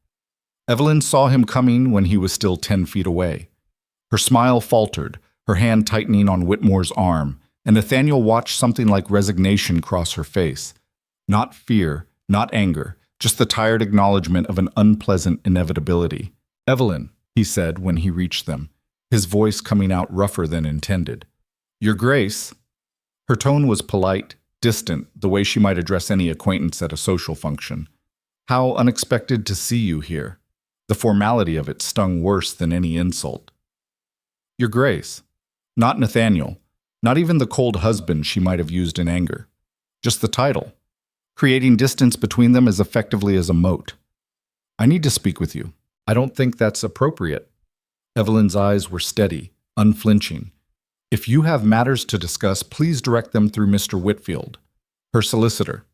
[SPEAKER 1] Evelyn saw him coming when he was still 10 feet away. Her smile faltered, her hand tightening on Whitmore's arm, and Nathaniel watched something like resignation cross her face. Not fear, not anger, just the tired acknowledgement of an unpleasant inevitability. Evelyn, he said when he reached them, his voice coming out rougher than intended. Your Grace. Her tone was polite, distant, the way she might address any acquaintance at a social function. How unexpected to see you here. The formality of it stung worse than any insult. Your Grace. Not Nathaniel. Not even the cold husband she might have used in anger. Just the title. creating distance between them as effectively as a moat. I need to speak with you. I don't think that's appropriate. Evelyn's eyes were steady, unflinching. If you have matters to discuss, please direct them through Mr. Whitfield, her solicitor.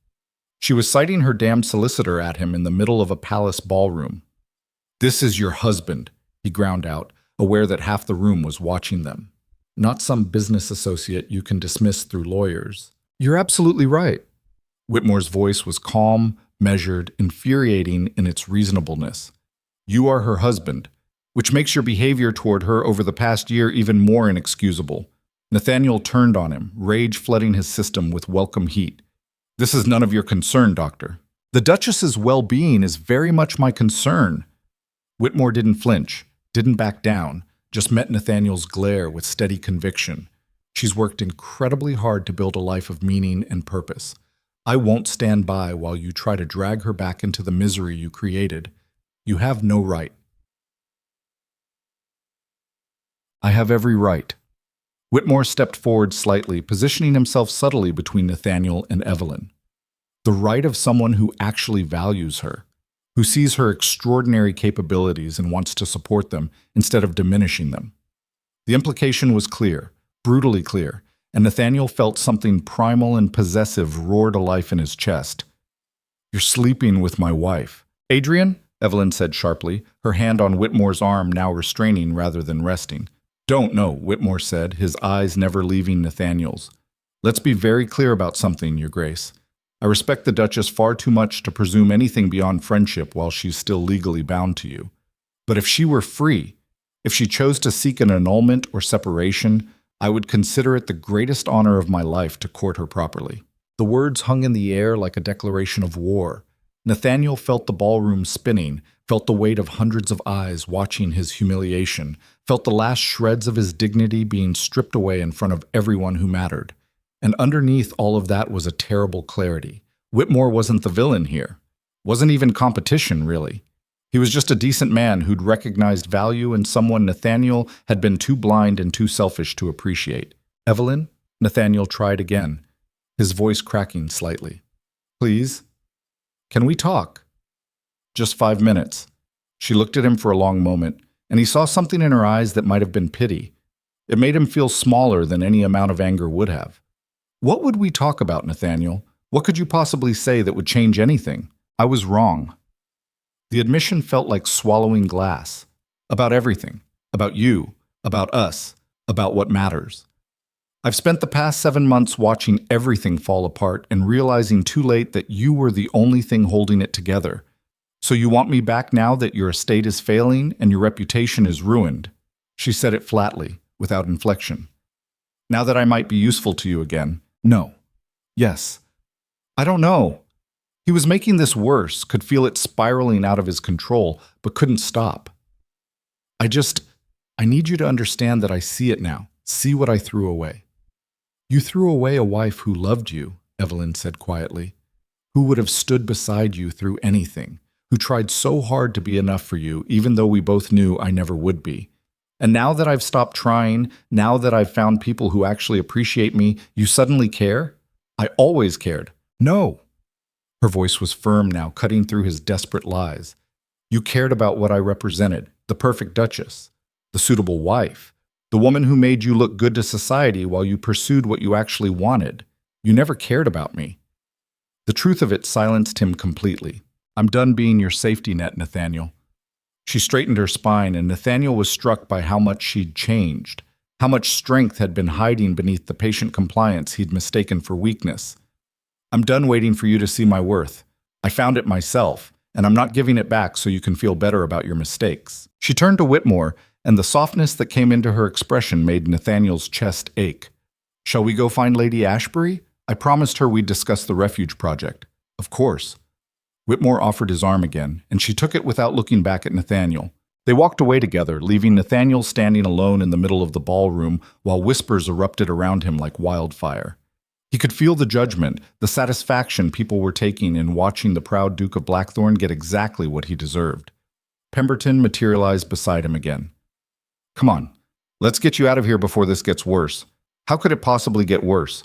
[SPEAKER 1] She was citing her damned solicitor at him in the middle of a palace ballroom. This is your husband, he ground out, aware that half the room was watching them. Not some business associate you can dismiss through lawyers. You're absolutely right. Whitmore's voice was calm, measured, infuriating in its reasonableness. You are her husband, which makes your behavior toward her over the past year even more inexcusable. Nathaniel turned on him, rage flooding his system with welcome heat. This is none of your concern, Doctor. The Duchess's well-being is very much my concern. Whitmore didn't flinch, didn't back down, just met Nathaniel's glare with steady conviction. She's worked incredibly hard to build a life of meaning and purpose. I won't stand by while you try to drag her back into the misery you created. You have no right. I have every right. Whitmore stepped forward slightly, positioning himself subtly between Nathaniel and Evelyn. The right of someone who actually values her, who sees her extraordinary capabilities and wants to support them instead of diminishing them. The implication was clear, brutally clear, and Nathaniel felt something primal and possessive roar to life in his chest. You're sleeping with my wife. Adrian, Evelyn said sharply, her hand on Whitmore's arm now restraining rather than resting. Don't know, Whitmore said, his eyes never leaving Nathaniel's. Let's be very clear about something, Your Grace. I respect the Duchess far too much to presume anything beyond friendship while she's still legally bound to you. But if she were free, if she chose to seek an annulment or separation, I would consider it the greatest honor of my life to court her properly. The words hung in the air like a declaration of war. Nathaniel felt the ballroom spinning, felt the weight of hundreds of eyes watching his humiliation, felt the last shreds of his dignity being stripped away in front of everyone who mattered. And underneath all of that was a terrible clarity. Whitmore wasn't the villain here. Wasn't even competition, really. He was just a decent man who'd recognized value in someone Nathaniel had been too blind and too selfish to appreciate. Evelyn? Nathaniel tried again, his voice cracking slightly. Please? Can we talk? Just 5 minutes. She looked at him for a long moment, and he saw something in her eyes that might have been pity. It made him feel smaller than any amount of anger would have. What would we talk about, Nathaniel? What could you possibly say that would change anything? I was wrong. The admission felt like swallowing glass. About everything. About you. About us. About what matters. I've spent the past 7 months watching everything fall apart and realizing too late that you were the only thing holding it together. So you want me back now that your estate is failing and your reputation is ruined? She said it flatly, without inflection. Now that I might be useful to you again? No. Yes. I don't know. He was making this worse, could feel it spiraling out of his control, but couldn't stop. I need you to understand that I see it now. See what I threw away. You threw away a wife who loved you, Evelyn said quietly, who would have stood beside you through anything, who tried so hard to be enough for you, even though we both knew I never would be. And now that I've stopped trying, now that I've found people who actually appreciate me, you suddenly care? I always cared. No. Her voice was firm now, cutting through his desperate lies. You cared about what I represented, the perfect Duchess, the suitable wife, the woman who made you look good to society while you pursued what you actually wanted. You never cared about me. The truth of it silenced him completely. I'm done being your safety net, Nathaniel. She straightened her spine, and Nathaniel was struck by how much she'd changed, how much strength had been hiding beneath the patient compliance he'd mistaken for weakness. I'm done waiting for you to see my worth. I found it myself, and I'm not giving it back so you can feel better about your mistakes. She turned to Whitmore, and the softness that came into her expression made Nathaniel's chest ache. Shall we go find Lady Ashbury? I promised her we'd discuss the refuge project. Of course. Whitmore offered his arm again, and she took it without looking back at Nathaniel. They walked away together, leaving Nathaniel standing alone in the middle of the ballroom while whispers erupted around him like wildfire. He could feel the judgment, the satisfaction people were taking in watching the proud Duke of Blackthorn get exactly what he deserved. Pemberton materialized beside him again. Come on, let's get you out of here before this gets worse. How could it possibly get worse?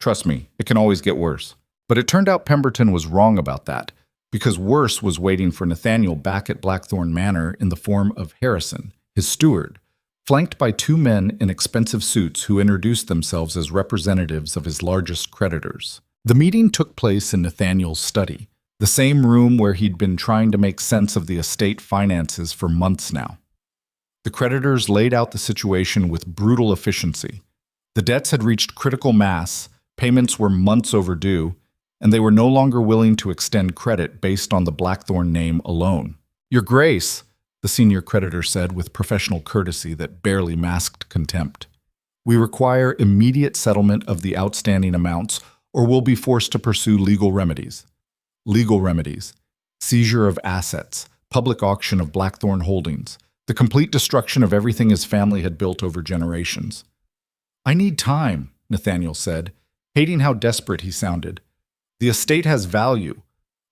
[SPEAKER 1] Trust me, it can always get worse. But it turned out Pemberton was wrong about that, because worse was waiting for Nathaniel back at Blackthorn Manor in the form of Harrison, his steward, flanked by two men in expensive suits who introduced themselves as representatives of his largest creditors. The meeting took place in Nathaniel's study, the same room where he'd been trying to make sense of the estate finances for months now. The creditors laid out the situation with brutal efficiency. The debts had reached critical mass, payments were months overdue, and they were no longer willing to extend credit based on the Blackthorn name alone. "Your Grace," the senior creditor said with professional courtesy that barely masked contempt, "we require immediate settlement of the outstanding amounts, or we'll be forced to pursue legal remedies." Legal remedies: seizure of assets, public auction of Blackthorn holdings, the complete destruction of everything his family had built over generations. "I need time," Nathaniel said, hating how desperate he sounded. "The estate has value.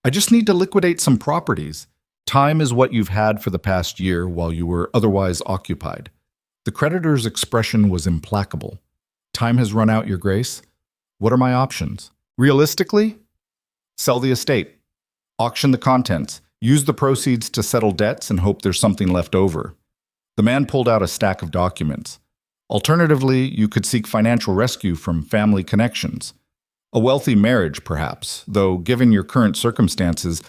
[SPEAKER 1] I just need to liquidate some properties. Time is what you've had for the past year while you were otherwise occupied." The creditor's expression was implacable. "Time has run out, Your Grace. What are my options?" "Realistically, sell the estate. Auction the contents. Use the proceeds to settle debts and hope there's something left over." The man pulled out a stack of documents. "Alternatively, you could seek financial rescue from family connections. A wealthy marriage, perhaps, though given your current circumstances,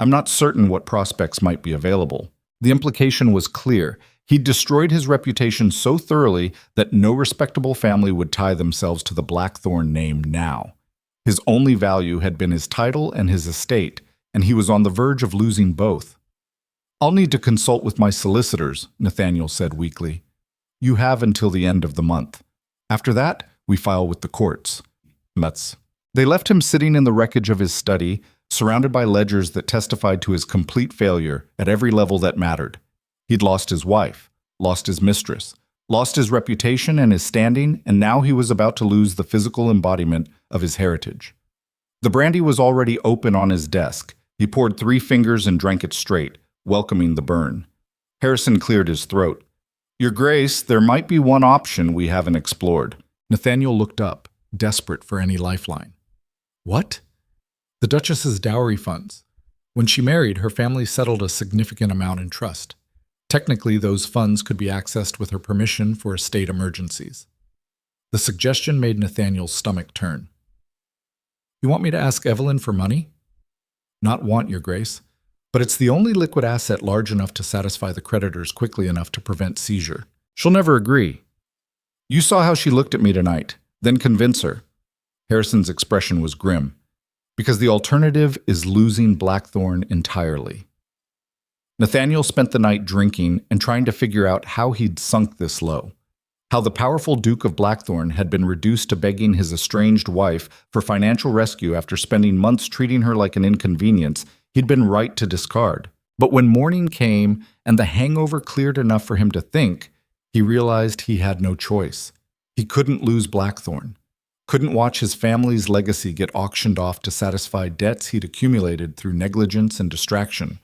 [SPEAKER 1] I'm not certain what prospects might be available." The implication was clear. He'd destroyed his reputation so thoroughly that no respectable family would tie themselves to the Blackthorn name now. His only value had been his title and his estate, and he was on the verge of losing both. "I'll need to consult with my solicitors," Nathaniel said weakly. "You have until the end of the month. After that, we file with the courts." They left him sitting in the wreckage of his study, surrounded by ledgers that testified to his complete failure at every level that mattered. He'd lost his wife, lost his mistress, lost his reputation and his standing, and now he was about to lose the physical embodiment of his heritage. The brandy was already open on his desk. He poured 3 fingers and drank it straight, welcoming the burn. Harrison cleared his throat. "Your Grace, there might be one option we haven't explored." Nathaniel looked up, desperate for any lifeline. "What?" "The Duchess's dowry funds. When she married, her family settled a significant amount in trust. Technically, those funds could be accessed with her permission for estate emergencies." The suggestion made Nathaniel's stomach turn. "You want me to ask Evelyn for money?" "Not want, Your Grace. But it's the only liquid asset large enough to satisfy the creditors quickly enough to prevent seizure. She'll never agree. You saw how she looked at me tonight. Then convince her." Harrison's expression was grim. "Because the alternative is losing Blackthorn entirely." Nathaniel spent the night drinking and trying to figure out how he'd sunk this low. How the powerful Duke of Blackthorn had been reduced to begging his estranged wife for financial rescue after spending months treating her like an inconvenience he'd been right to discard. But when morning came and the hangover cleared enough for him to think, he realized he had no choice. He couldn't lose Blackthorn. Couldn't watch his family's legacy get auctioned off to satisfy debts he'd accumulated through negligence and distraction.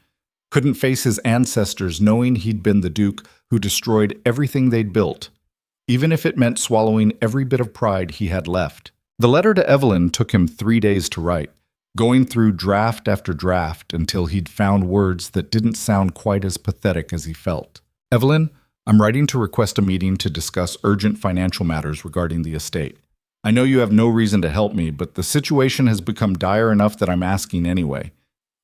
[SPEAKER 1] Couldn't face his ancestors knowing he'd been the Duke who destroyed everything they'd built, even if it meant swallowing every bit of pride he had left. The letter to Evelyn took him 3 days to write, going through draft after draft until he'd found words that didn't sound quite as pathetic as he felt. "Evelyn, I'm writing to request a meeting to discuss urgent financial matters regarding the estate. I know you have no reason to help me, but the situation has become dire enough that I'm asking anyway.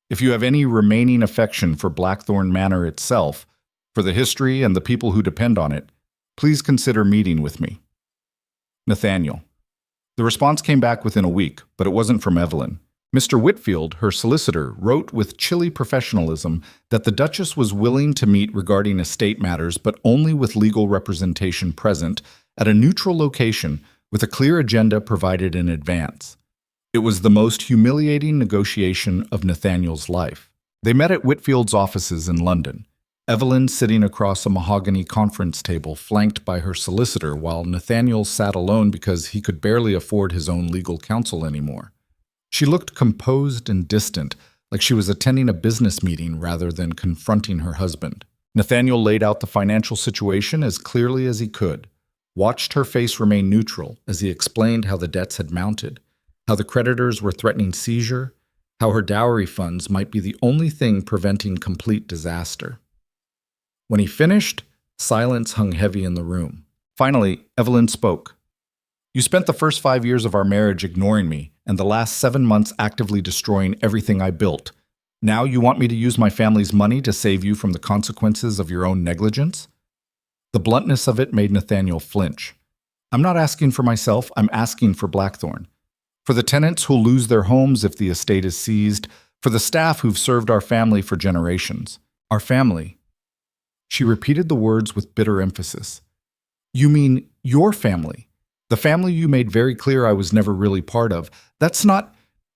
[SPEAKER 1] If you have any remaining affection for Blackthorn Manor itself, for the history and the people who depend on it, please consider meeting with me. Nathaniel." The response came back within a week, but it wasn't from Evelyn. Mr. Whitfield, her solicitor, wrote with chilly professionalism that the Duchess was willing to meet regarding estate matters, but only with legal representation present at a neutral location with a clear agenda provided in advance. It was the most humiliating negotiation of Nathaniel's life. They met at Whitfield's offices in London, Evelyn sitting across a mahogany conference table flanked by her solicitor, while Nathaniel sat alone because he could barely afford his own legal counsel anymore. She looked composed and distant, like she was attending a business meeting rather than confronting her husband. Nathaniel laid out the financial situation as clearly as he could, watched her face remain neutral as he explained how the debts had mounted, how the creditors were threatening seizure, how her dowry funds might be the only thing preventing complete disaster. When he finished, silence hung heavy in the room. Finally, Evelyn spoke. "You spent the first 5 years of our marriage ignoring me, and the last 7 months actively destroying everything I built. Now you want me to use my family's money to save you from the consequences of your own negligence?" The bluntness of it made Nathaniel flinch. "I'm not asking for myself, I'm asking for Blackthorn. For the tenants who'll lose their homes if the estate is seized, for the staff who've served our family for generations. Our family." She repeated the words with bitter emphasis. "You mean your family? The family you made very clear I was never really part of. That's not—"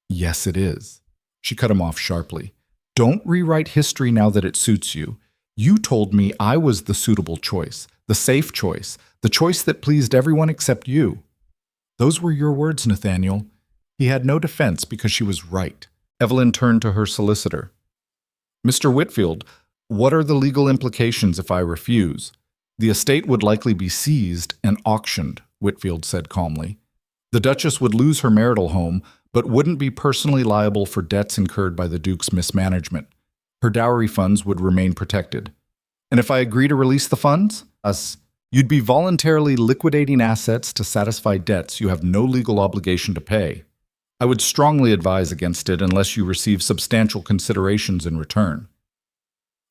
[SPEAKER 1] "Yes, it is." She cut him off sharply. "Don't rewrite history now that it suits you. You told me I was the suitable choice, the safe choice, the choice that pleased everyone except you." "Those were your words, Nathaniel." He had no defense because she was right. Evelyn turned to her solicitor. "Mr. Whitfield, what are the legal implications if I refuse?" "The estate would likely be seized and auctioned," Whitfield said calmly. "The Duchess would lose her marital home, but wouldn't be personally liable for debts incurred by the Duke's mismanagement. Her dowry funds would remain protected. And if I agree to release the funds, you'd be voluntarily liquidating assets to satisfy debts you have no legal obligation to pay. I would strongly advise against it unless you receive substantial considerations in return."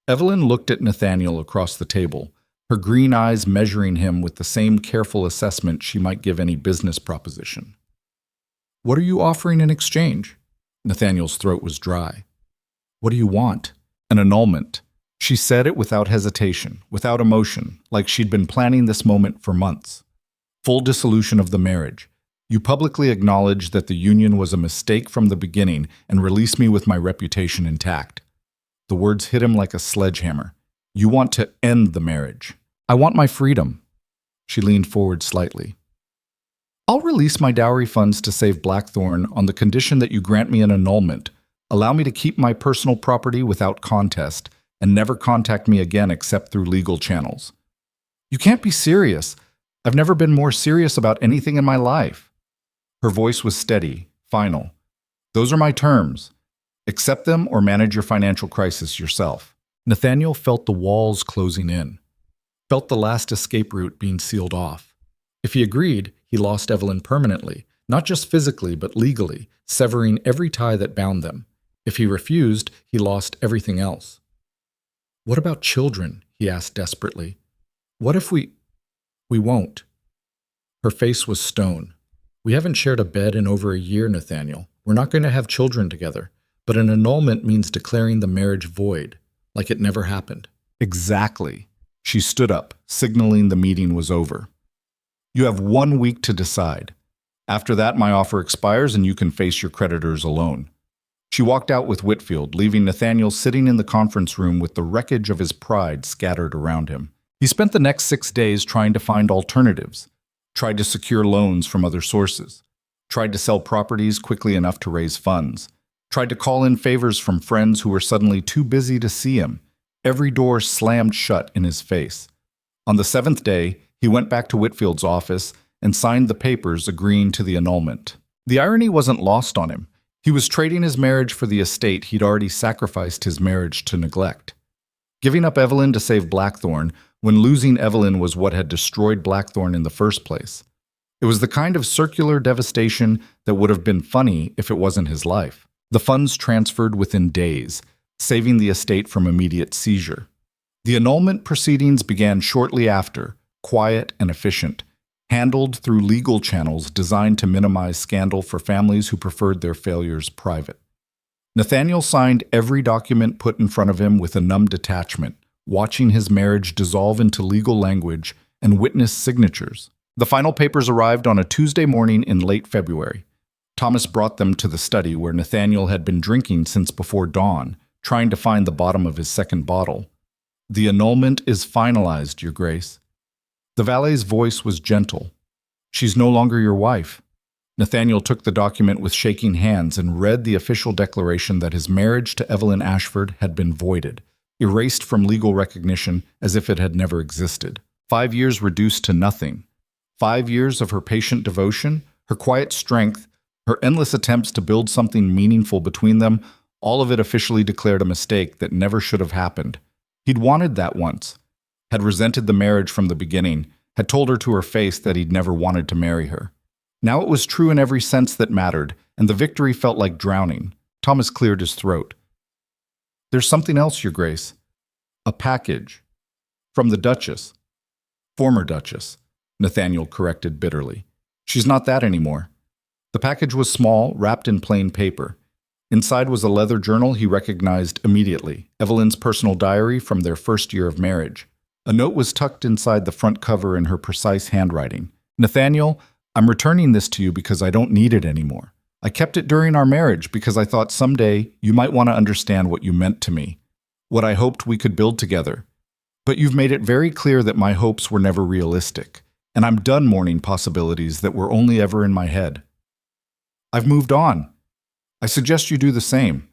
[SPEAKER 1] Evelyn looked at Nathaniel across the table, her green eyes measuring him with the same careful assessment she might give any business proposition. "What are you offering in exchange?" Nathaniel's throat was dry. "What do you want?" "An annulment." She said it without hesitation, without emotion, like she'd been planning this moment for months. "Full dissolution of the marriage. You publicly acknowledge that the union was a mistake from the beginning and release me with my reputation intact." The words hit him like a sledgehammer. "You want to end the marriage." "I want my freedom." She leaned forward slightly. "I'll release my dowry funds to save Blackthorn on the condition that you grant me an annulment, allow me to keep my personal property without contest, and never contact me again except through legal channels." "You can't be serious. I've never been more serious about anything in my life." Her voice was steady, final. "Those are my terms. Accept them or manage your financial crisis yourself." Nathaniel felt the walls closing in, felt the last escape route being sealed off. If he agreed, he lost Evelyn permanently, not just physically but legally, severing every tie that bound them. If he refused, he lost everything else. "What about children?" he asked desperately. "What if we won't?" Her face was stone. "We haven't shared a bed in over a year, Nathaniel. We're not going to have children together. But an annulment means declaring the marriage void, like it never happened." "Exactly." She stood up, signaling the meeting was over. "You have 1 week to decide. After that, my offer expires and you can face your creditors alone." She walked out with Whitfield, leaving Nathaniel sitting in the conference room with the wreckage of his pride scattered around him. He spent the next 6 days trying to find alternatives, tried to secure loans from other sources, tried to sell properties quickly enough to raise funds, tried to call in favors from friends who were suddenly too busy to see him. Every door slammed shut in his face. On the 7th day, he went back to Whitfield's office and signed the papers agreeing to the annulment. The irony wasn't lost on him. He was trading his marriage for the estate he'd already sacrificed his marriage to neglect. Giving up Evelyn to save Blackthorn, when losing Evelyn was what had destroyed Blackthorn in the first place. It was the kind of circular devastation that would have been funny if it wasn't his life. The funds transferred within days, saving the estate from immediate seizure. The annulment proceedings began shortly after, quiet and efficient, handled through legal channels designed to minimize scandal for families who preferred their failures private. Nathaniel signed every document put in front of him with a numb detachment, watching his marriage dissolve into legal language and witness signatures. The final papers arrived on a Tuesday morning in late February. Thomas brought them to the study where Nathaniel had been drinking since before dawn, trying to find the bottom of his second bottle. "The annulment is finalized, Your Grace." The valet's voice was gentle. "She's no longer your wife." Nathaniel took the document with shaking hands and read the official declaration that his marriage to Evelyn Ashford had been voided, erased from legal recognition as if it had never existed. 5 years reduced to nothing. 5 years of her patient devotion, her quiet strength, Her endless attempts to build something meaningful between them, all of it officially declared a mistake that never should have happened. He'd wanted that once, had resented the marriage from the beginning, had told her to her face that he'd never wanted to marry her. Now it was true in every sense that mattered, and the victory felt like drowning. Thomas cleared his throat. "There's something else, Your Grace. A package. From the Duchess." "Former Duchess," Nathaniel corrected bitterly. "She's not that anymore." The package was small, wrapped in plain paper. Inside was a leather journal he recognized immediately, Evelyn's personal diary from their first year of marriage. A note was tucked inside the front cover in her precise handwriting. "Nathaniel, I'm returning this to you because I don't need it anymore. I kept it during our marriage because I thought someday you might want to understand what you meant to me, what I hoped we could build together. But you've made it very clear that my hopes were never realistic, and I'm done mourning possibilities that were only ever in my head. I've moved on. I suggest you do the same.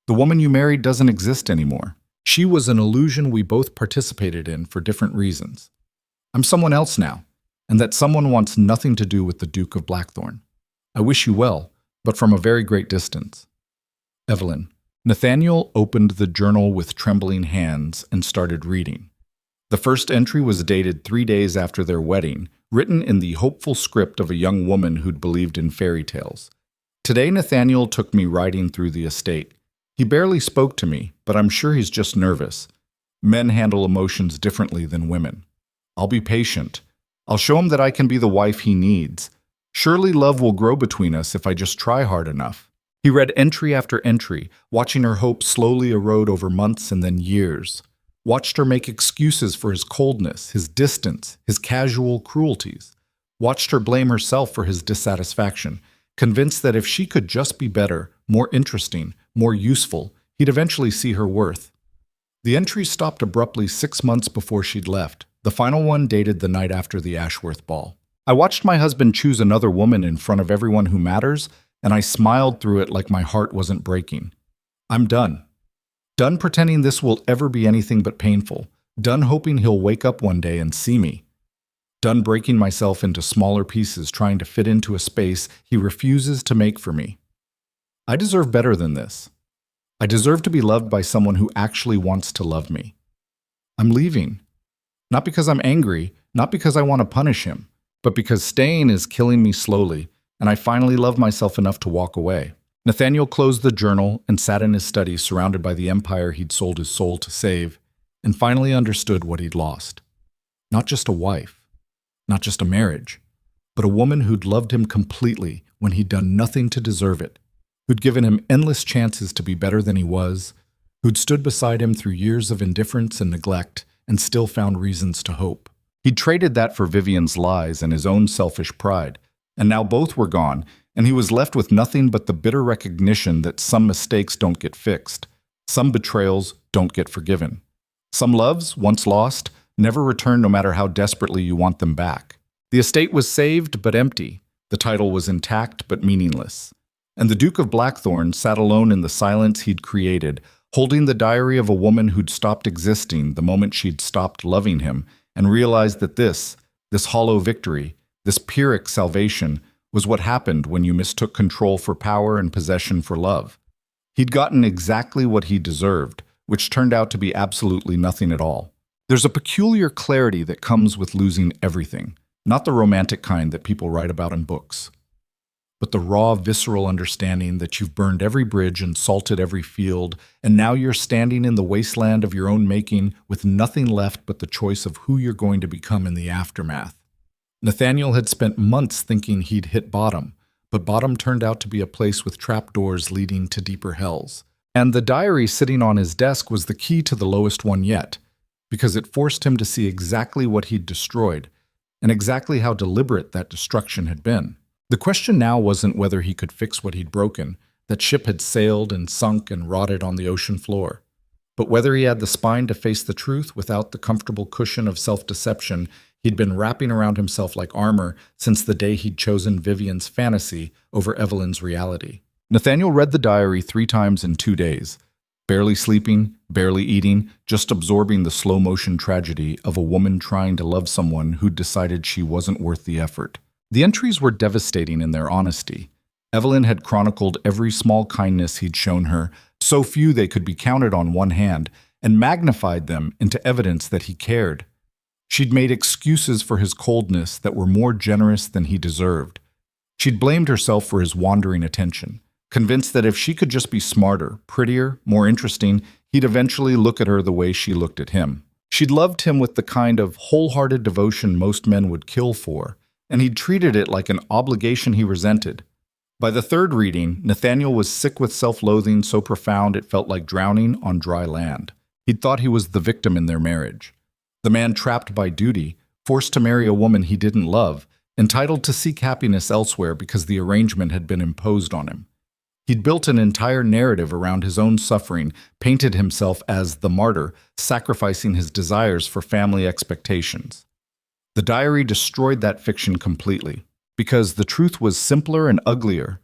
[SPEAKER 1] The woman you married doesn't exist anymore. She was an illusion we both participated in for different reasons. I'm someone else now, and that someone wants nothing to do with the Duke of Blackthorn. I wish you well, but from a very great distance. Evelyn." Nathaniel opened the journal with trembling hands and started reading. The first entry was dated 3 days after their wedding, written in the hopeful script of a young woman who'd believed in fairy tales. "Today Nathaniel took me riding through the estate. He barely spoke to me, but I'm sure he's just nervous. Men handle emotions differently than women. I'll be patient. I'll show him that I can be the wife he needs. Surely love will grow between us if I just try hard enough." He read entry after entry, watching her hope slowly erode over months and then years. Watched her make excuses for his coldness, his distance, his casual cruelties. Watched her blame herself for his dissatisfaction, convinced that if she could just be better, more interesting, more useful, he'd eventually see her worth. The entry stopped abruptly 6 months before she'd left, the final one dated the night after the Ashworth ball. "I watched my husband choose another woman in front of everyone who matters, and I smiled through it like my heart wasn't breaking. I'm done. Done pretending this will ever be anything but painful. Done hoping he'll wake up one day and see me. Done breaking myself into smaller pieces trying to fit into a space he refuses to make for me. I deserve better than this. I deserve to be loved by someone who actually wants to love me. I'm leaving. Not because I'm angry, not because I want to punish him, but because staying is killing me slowly, and I finally love myself enough to walk away." Nathaniel closed the journal and sat in his study surrounded by the empire he'd sold his soul to save, and finally understood what he'd lost. Not just a wife, not just a marriage, but a woman who'd loved him completely when he'd done nothing to deserve it, who'd given him endless chances to be better than he was, who'd stood beside him through years of indifference and neglect and still found reasons to hope. He'd traded that for Vivian's lies and his own selfish pride, and now both were gone, and he was left with nothing but the bitter recognition that some mistakes don't get fixed, some betrayals don't get forgiven. Some loves, once lost, never return no matter how desperately you want them back. The estate was saved but empty, the title was intact but meaningless, and the Duke of Blackthorn sat alone in the silence he'd created, holding the diary of a woman who'd stopped existing the moment she'd stopped loving him, and realized that this hollow victory, this Pyrrhic salvation, was what happened when you mistook control for power and possession for love. He'd gotten exactly what he deserved, which turned out to be absolutely nothing at all. There's a peculiar clarity that comes with losing everything, not the romantic kind that people write about in books, but the raw, visceral understanding that you've burned every bridge and salted every field, and now you're standing in the wasteland of your own making with nothing left but the choice of who you're going to become in the aftermath. Nathaniel had spent months thinking he'd hit bottom, but bottom turned out to be a place with trapdoors leading to deeper hells. And the diary sitting on his desk was the key to the lowest one yet, because it forced him to see exactly what he'd destroyed, and exactly how deliberate that destruction had been. The question now wasn't whether he could fix what he'd broken, that ship had sailed and sunk and rotted on the ocean floor, but whether he had the spine to face the truth without the comfortable cushion of self-deception he'd been wrapping around himself like armor since the day he'd chosen Vivian's fantasy over Evelyn's reality. Nathaniel read the diary 3 times in 2 days, barely sleeping, barely eating, just absorbing the slow-motion tragedy of a woman trying to love someone who'd decided she wasn't worth the effort. The entries were devastating in their honesty. Evelyn had chronicled every small kindness he'd shown her, so few they could be counted on one hand, and magnified them into evidence that he cared. She'd made excuses for his coldness that were more generous than he deserved. She'd blamed herself for his wandering attention, convinced that if she could just be smarter, prettier, more interesting, he'd eventually look at her the way she looked at him. She'd loved him with the kind of wholehearted devotion most men would kill for, and he'd treated it like an obligation he resented. By the third reading, Nathaniel was sick with self-loathing so profound it felt like drowning on dry land. He'd thought he was the victim in their marriage. The man trapped by duty, forced to marry a woman he didn't love, entitled to seek happiness elsewhere because the arrangement had been imposed on him. He'd built an entire narrative around his own suffering, painted himself as the martyr, sacrificing his desires for family expectations. The diary destroyed that fiction completely, because the truth was simpler and uglier.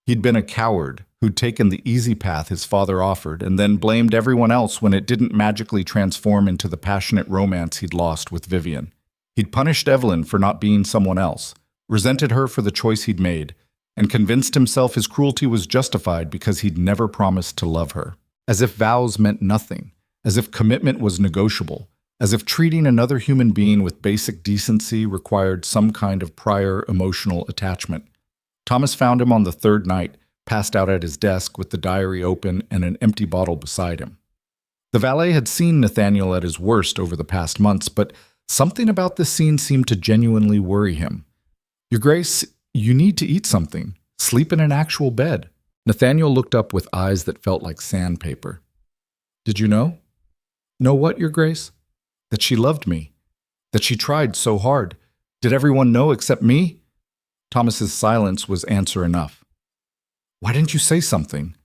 [SPEAKER 1] He'd been a coward who'd taken the easy path his father offered and then blamed everyone else when it didn't magically transform into the passionate romance he'd lost with Vivian. He'd punished Evelyn for not being someone else, resented her for the choice he'd made, and convinced himself his cruelty was justified because he'd never promised to love her. As if vows meant nothing, as if commitment was negotiable, as if treating another human being with basic decency required some kind of prior emotional attachment. Thomas found him on the third night, passed out at his desk with the diary open and an empty bottle beside him. The valet had seen Nathaniel at his worst over the past months, but something about this scene seemed to genuinely worry him. "Your Grace, you need to eat something. Sleep in an actual bed." Nathaniel looked up with eyes that felt like sandpaper. "Did you know?" "Know what, Your Grace?" "That she loved me. That she tried so hard. Did everyone know except me?" Thomas's silence was answer enough. "Why didn't you say something?"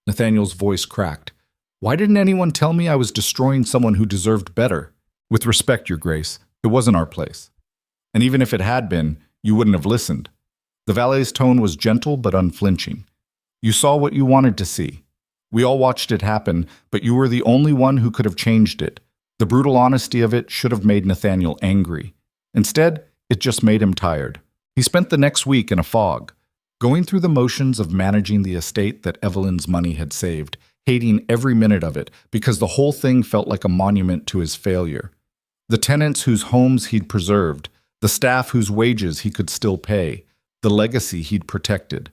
[SPEAKER 1] Nathaniel's voice cracked. "Why didn't anyone tell me I was destroying someone who deserved better? With respect, Your Grace, it wasn't our place. And even if it had been, you wouldn't have listened." The valet's tone was gentle but unflinching. "You saw what you wanted to see. We all watched it happen, but you were the only one who could have changed it. The brutal honesty of it should have made Nathaniel angry. Instead, it just made him tired. He spent the next week in a fog, going through the motions of managing the estate that Evelyn's money had saved, hating every minute of it because the whole thing felt like a monument to his failure. The tenants whose homes he'd preserved, the staff whose wages he could still pay, the legacy he'd protected.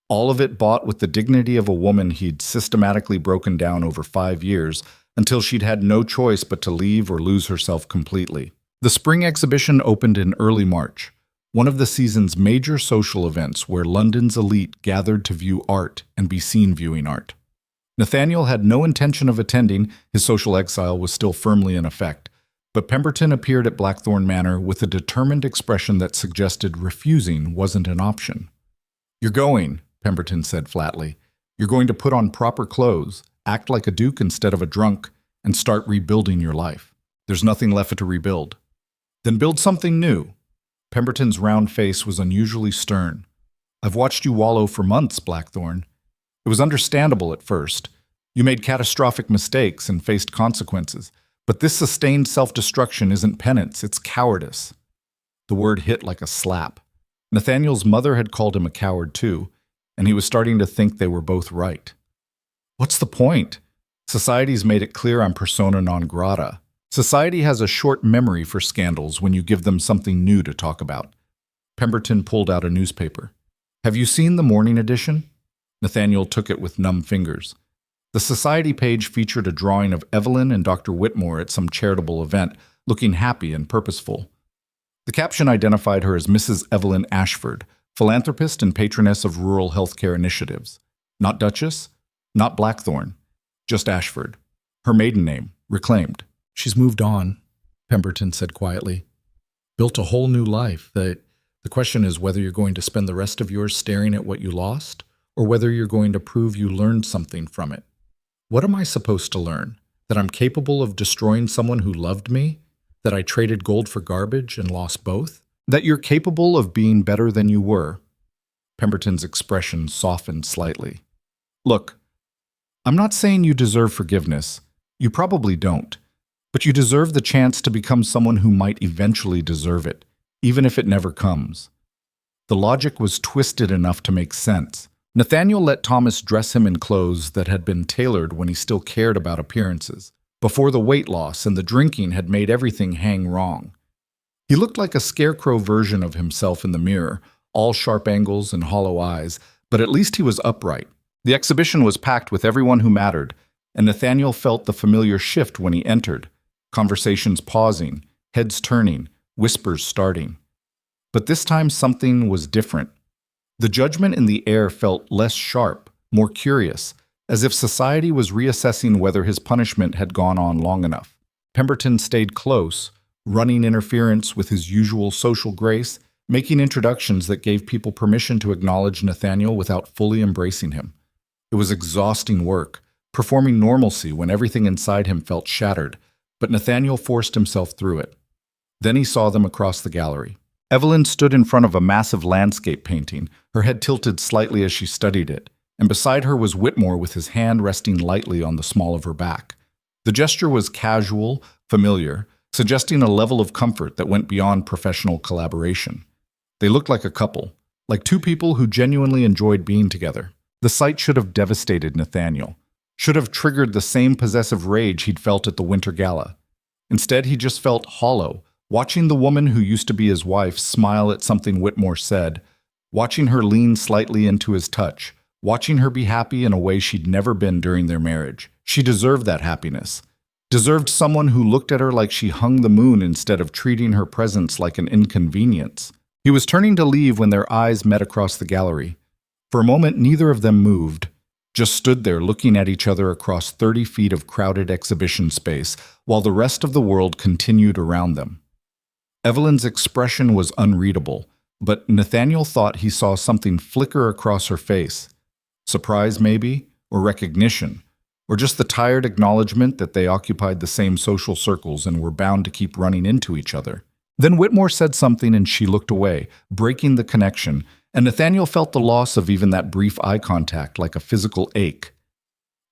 [SPEAKER 1] All of it bought with the dignity of a woman he'd systematically broken down over 5 years until she'd had no choice but to leave or lose herself completely. The spring exhibition opened in early March, one of the season's major social events where London's elite gathered to view art and be seen viewing art. Nathaniel had no intention of attending, his social exile was still firmly in effect, but Pemberton appeared at Blackthorn Manor with a determined expression that suggested refusing wasn't an option. "You're going," Pemberton said flatly. "You're going to put on proper clothes, act like a duke instead of a drunk, and start rebuilding your life. There's nothing left to rebuild." "Then build something new." Pemberton's round face was unusually stern. "I've watched you wallow for months, Blackthorn. It was understandable at first. You made catastrophic mistakes and faced consequences. But this sustained self-destruction isn't penance, it's cowardice." The word hit like a slap. Nathaniel's mother had called him a coward too, and he was starting to think they were both right. "What's the point? Society's made it clear I'm persona non grata. Society has a short memory for scandals when you give them something new to talk about." Pemberton pulled out a newspaper. "Have you seen the morning edition?" Nathaniel took it with numb fingers. The society page featured a drawing of Evelyn and Dr. Whitmore at some charitable event, looking happy and purposeful. The caption identified her as Mrs. Evelyn Ashford, philanthropist and patroness of rural healthcare initiatives. Not Duchess, not Blackthorn, just Ashford. Her maiden name, reclaimed. "She's moved on," Pemberton said quietly. "Built a whole new life. The question is whether you're going to spend the rest of yours staring at what you lost, or whether you're going to prove you learned something from it. What am I supposed to learn? That I'm capable of destroying someone who loved me? That I traded gold for garbage and lost both? That you're capable of being better than you were?" Pemberton's expression softened slightly. "Look, I'm not saying you deserve forgiveness. You probably don't. But you deserve the chance to become someone who might eventually deserve it, even if it never comes." The logic was twisted enough to make sense, Nathaniel let Thomas dress him in clothes that had been tailored when he still cared about appearances, before the weight loss and the drinking had made everything hang wrong. He looked like a scarecrow version of himself in the mirror, all sharp angles and hollow eyes, but at least he was upright. The exhibition was packed with everyone who mattered, and Nathaniel felt the familiar shift when he entered, conversations pausing, heads turning, whispers starting. But this time something was different. The judgment in the air felt less sharp, more curious, as if society was reassessing whether his punishment had gone on long enough. Pemberton stayed close, running interference with his usual social grace, making introductions that gave people permission to acknowledge Nathaniel without fully embracing him. It was exhausting work, performing normalcy when everything inside him felt shattered, but Nathaniel forced himself through it. Then he saw them across the gallery. Evelyn stood in front of a massive landscape painting, her head tilted slightly as she studied it, and beside her was Whitmore with his hand resting lightly on the small of her back. The gesture was casual, familiar, suggesting a level of comfort that went beyond professional collaboration. They looked like a couple, like two people who genuinely enjoyed being together. The sight should have devastated Nathaniel, should have triggered the same possessive rage he'd felt at the Winter Gala. Instead, he just felt hollow, watching the woman who used to be his wife smile at something Whitmore said, watching her lean slightly into his touch, watching her be happy in a way she'd never been during their marriage. She deserved that happiness. Deserved someone who looked at her like she hung the moon instead of treating her presence like an inconvenience. He was turning to leave when their eyes met across the gallery. For a moment, neither of them moved, just stood there looking at each other across 30 feet of crowded exhibition space, while the rest of the world continued around them. Evelyn's expression was unreadable, but Nathaniel thought he saw something flicker across her face. Surprise, maybe, or recognition, or just the tired acknowledgement that they occupied the same social circles and were bound to keep running into each other. Then Whitmore said something and she looked away, breaking the connection, and Nathaniel felt the loss of even that brief eye contact like a physical ache.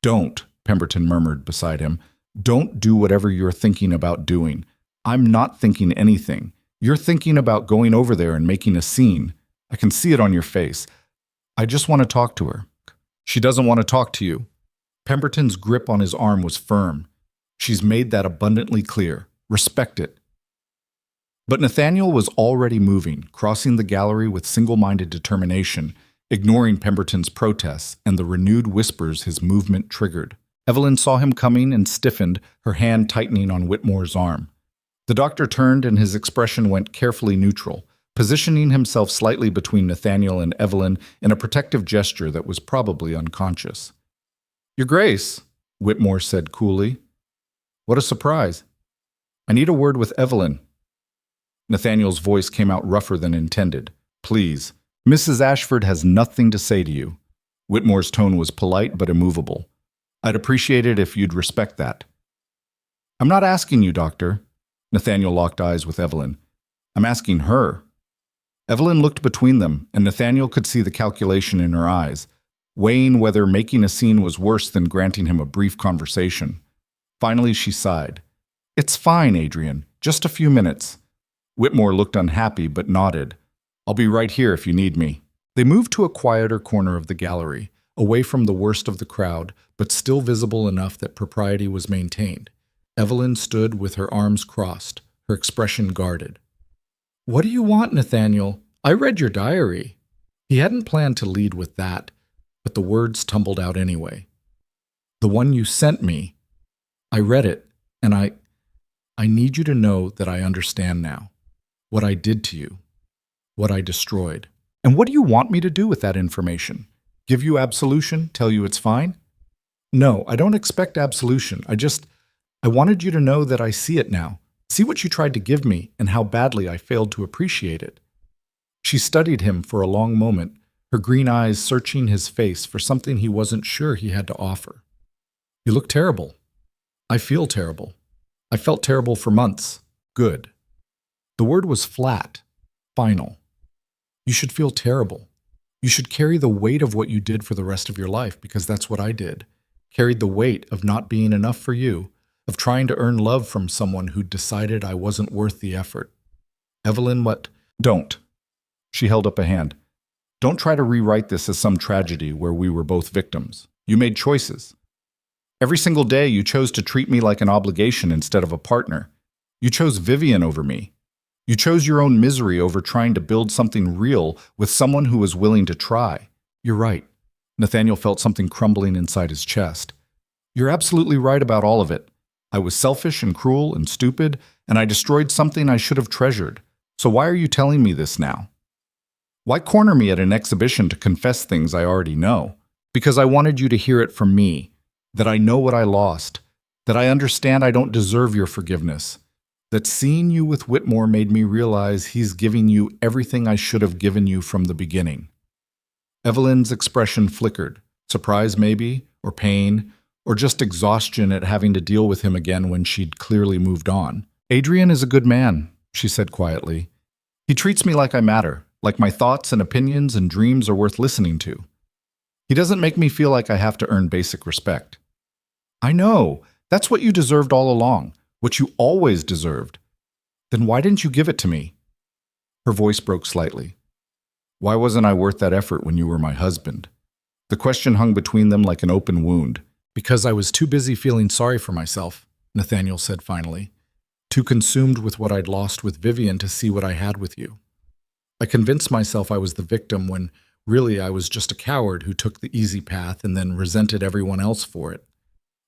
[SPEAKER 1] "Don't," Pemberton murmured beside him. "Don't do whatever you're thinking about doing. I'm not thinking anything. You're thinking about going over there and making a scene. I can see it on your face. I just want to talk to her." "She doesn't want to talk to you." Pemberton's grip on his arm was firm. "She's made that abundantly clear. Respect it." But Nathaniel was already moving, crossing the gallery with single-minded determination, ignoring Pemberton's protests and the renewed whispers his movement triggered. Evelyn saw him coming and stiffened, her hand tightening on Whitmore's arm. The doctor turned and his expression went carefully neutral, positioning himself slightly between Nathaniel and Evelyn in a protective gesture that was probably unconscious. "Your Grace," Whitmore said coolly. "What a surprise. I need a word with Evelyn." Nathaniel's voice came out rougher than intended. "Please, Mrs. Ashford has nothing to say to you." Whitmore's tone was polite but immovable. "I'd appreciate it if you'd respect that." "I'm not asking you, Doctor." Nathaniel locked eyes with Evelyn. "I'm asking her." Evelyn looked between them, and Nathaniel could see the calculation in her eyes, weighing whether making a scene was worse than granting him a brief conversation. Finally, she sighed. "It's fine, Adrian. Just a few minutes." Whitmore looked unhappy but nodded. "I'll be right here if you need me." They moved to a quieter corner of the gallery, away from the worst of the crowd, but still visible enough that propriety was maintained. Evelyn stood with her arms crossed, her expression guarded. "What do you want, Nathaniel? I read your diary." He hadn't planned to lead with that, but the words tumbled out anyway. "The one you sent me. I read it, and I need you to know that I understand now. What I did to you. What I destroyed. And what do you want me to do with that information? Give you absolution? Tell you it's fine?" "No, I don't expect absolution. I wanted you to know that I see it now. See what you tried to give me and how badly I failed to appreciate it." She studied him for a long moment, her green eyes searching his face for something he wasn't sure he had to offer. "You look terrible." "I feel terrible. I felt terrible for months." "Good." The word was flat, final. "You should feel terrible. You should carry the weight of what you did for the rest of your life, because that's what I did. Carried the weight of not being enough for you, of trying to earn love from someone who decided I wasn't worth the effort." "Evelyn, what?" "Don't." She held up a hand. Don't try to rewrite this as some tragedy where we were both victims. You made choices. Every single day you chose to treat me like an obligation instead of a partner. You chose Vivian over me. You chose your own misery over trying to build something real with someone who was willing to try. You're right. Nathaniel felt something crumbling inside his chest. You're absolutely right about all of it. I was selfish and cruel and stupid, and I destroyed something I should have treasured. So why are you telling me this now? Why corner me at an exhibition to confess things I already know? Because I wanted you to hear it from me, that I know what I lost, that I understand I don't deserve your forgiveness, that seeing you with Whitmore made me realize he's giving you everything I should have given you from the beginning. Evelyn's expression flickered, surprise maybe, or pain, or just exhaustion at having to deal with him again when she'd clearly moved on. Adrian is a good man, she said quietly. He treats me like I matter, like my thoughts and opinions and dreams are worth listening to. He doesn't make me feel like I have to earn basic respect. I know, that's what you deserved all along, what you always deserved. Then why didn't you give it to me? Her voice broke slightly. Why wasn't I worth that effort when you were my husband? The question hung between them like an open wound. Because I was too busy feeling sorry for myself, Nathaniel said finally. Too consumed with what I'd lost with Vivian to see what I had with you. I convinced myself I was the victim when really I was just a coward who took the easy path and then resented everyone else for it.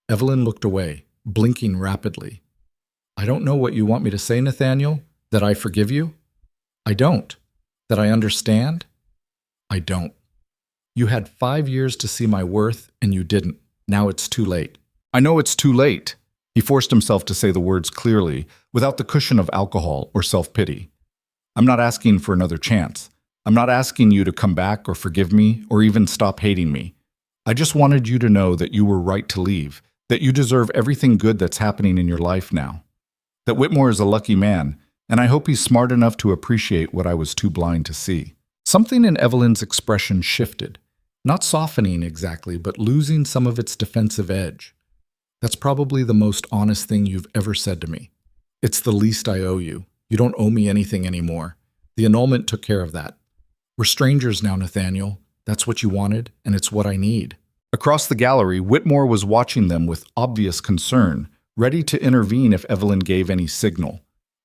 [SPEAKER 1] Evelyn looked away, blinking rapidly. I don't know what you want me to say, Nathaniel. That I forgive you? I don't. That I understand? I don't. You had 5 years to see my worth, and you didn't. Now it's too late. I know it's too late. He forced himself to say the words clearly, without the cushion of alcohol or self-pity. I'm not asking for another chance. I'm not asking you to come back or forgive me or even stop hating me. I just wanted you to know that you were right to leave, that you deserve everything good that's happening in your life now. That Whitmore is a lucky man, and I hope he's smart enough to appreciate what I was too blind to see. Something in Evelyn's expression shifted. Not softening exactly, but losing some of its defensive edge. That's probably the most honest thing you've ever said to me. It's the least I owe you. You don't owe me anything anymore. The annulment took care of that. We're strangers now, Nathaniel. That's what you wanted, and it's what I need. Across the gallery, Whitmore was watching them with obvious concern, ready to intervene if Evelyn gave any signal.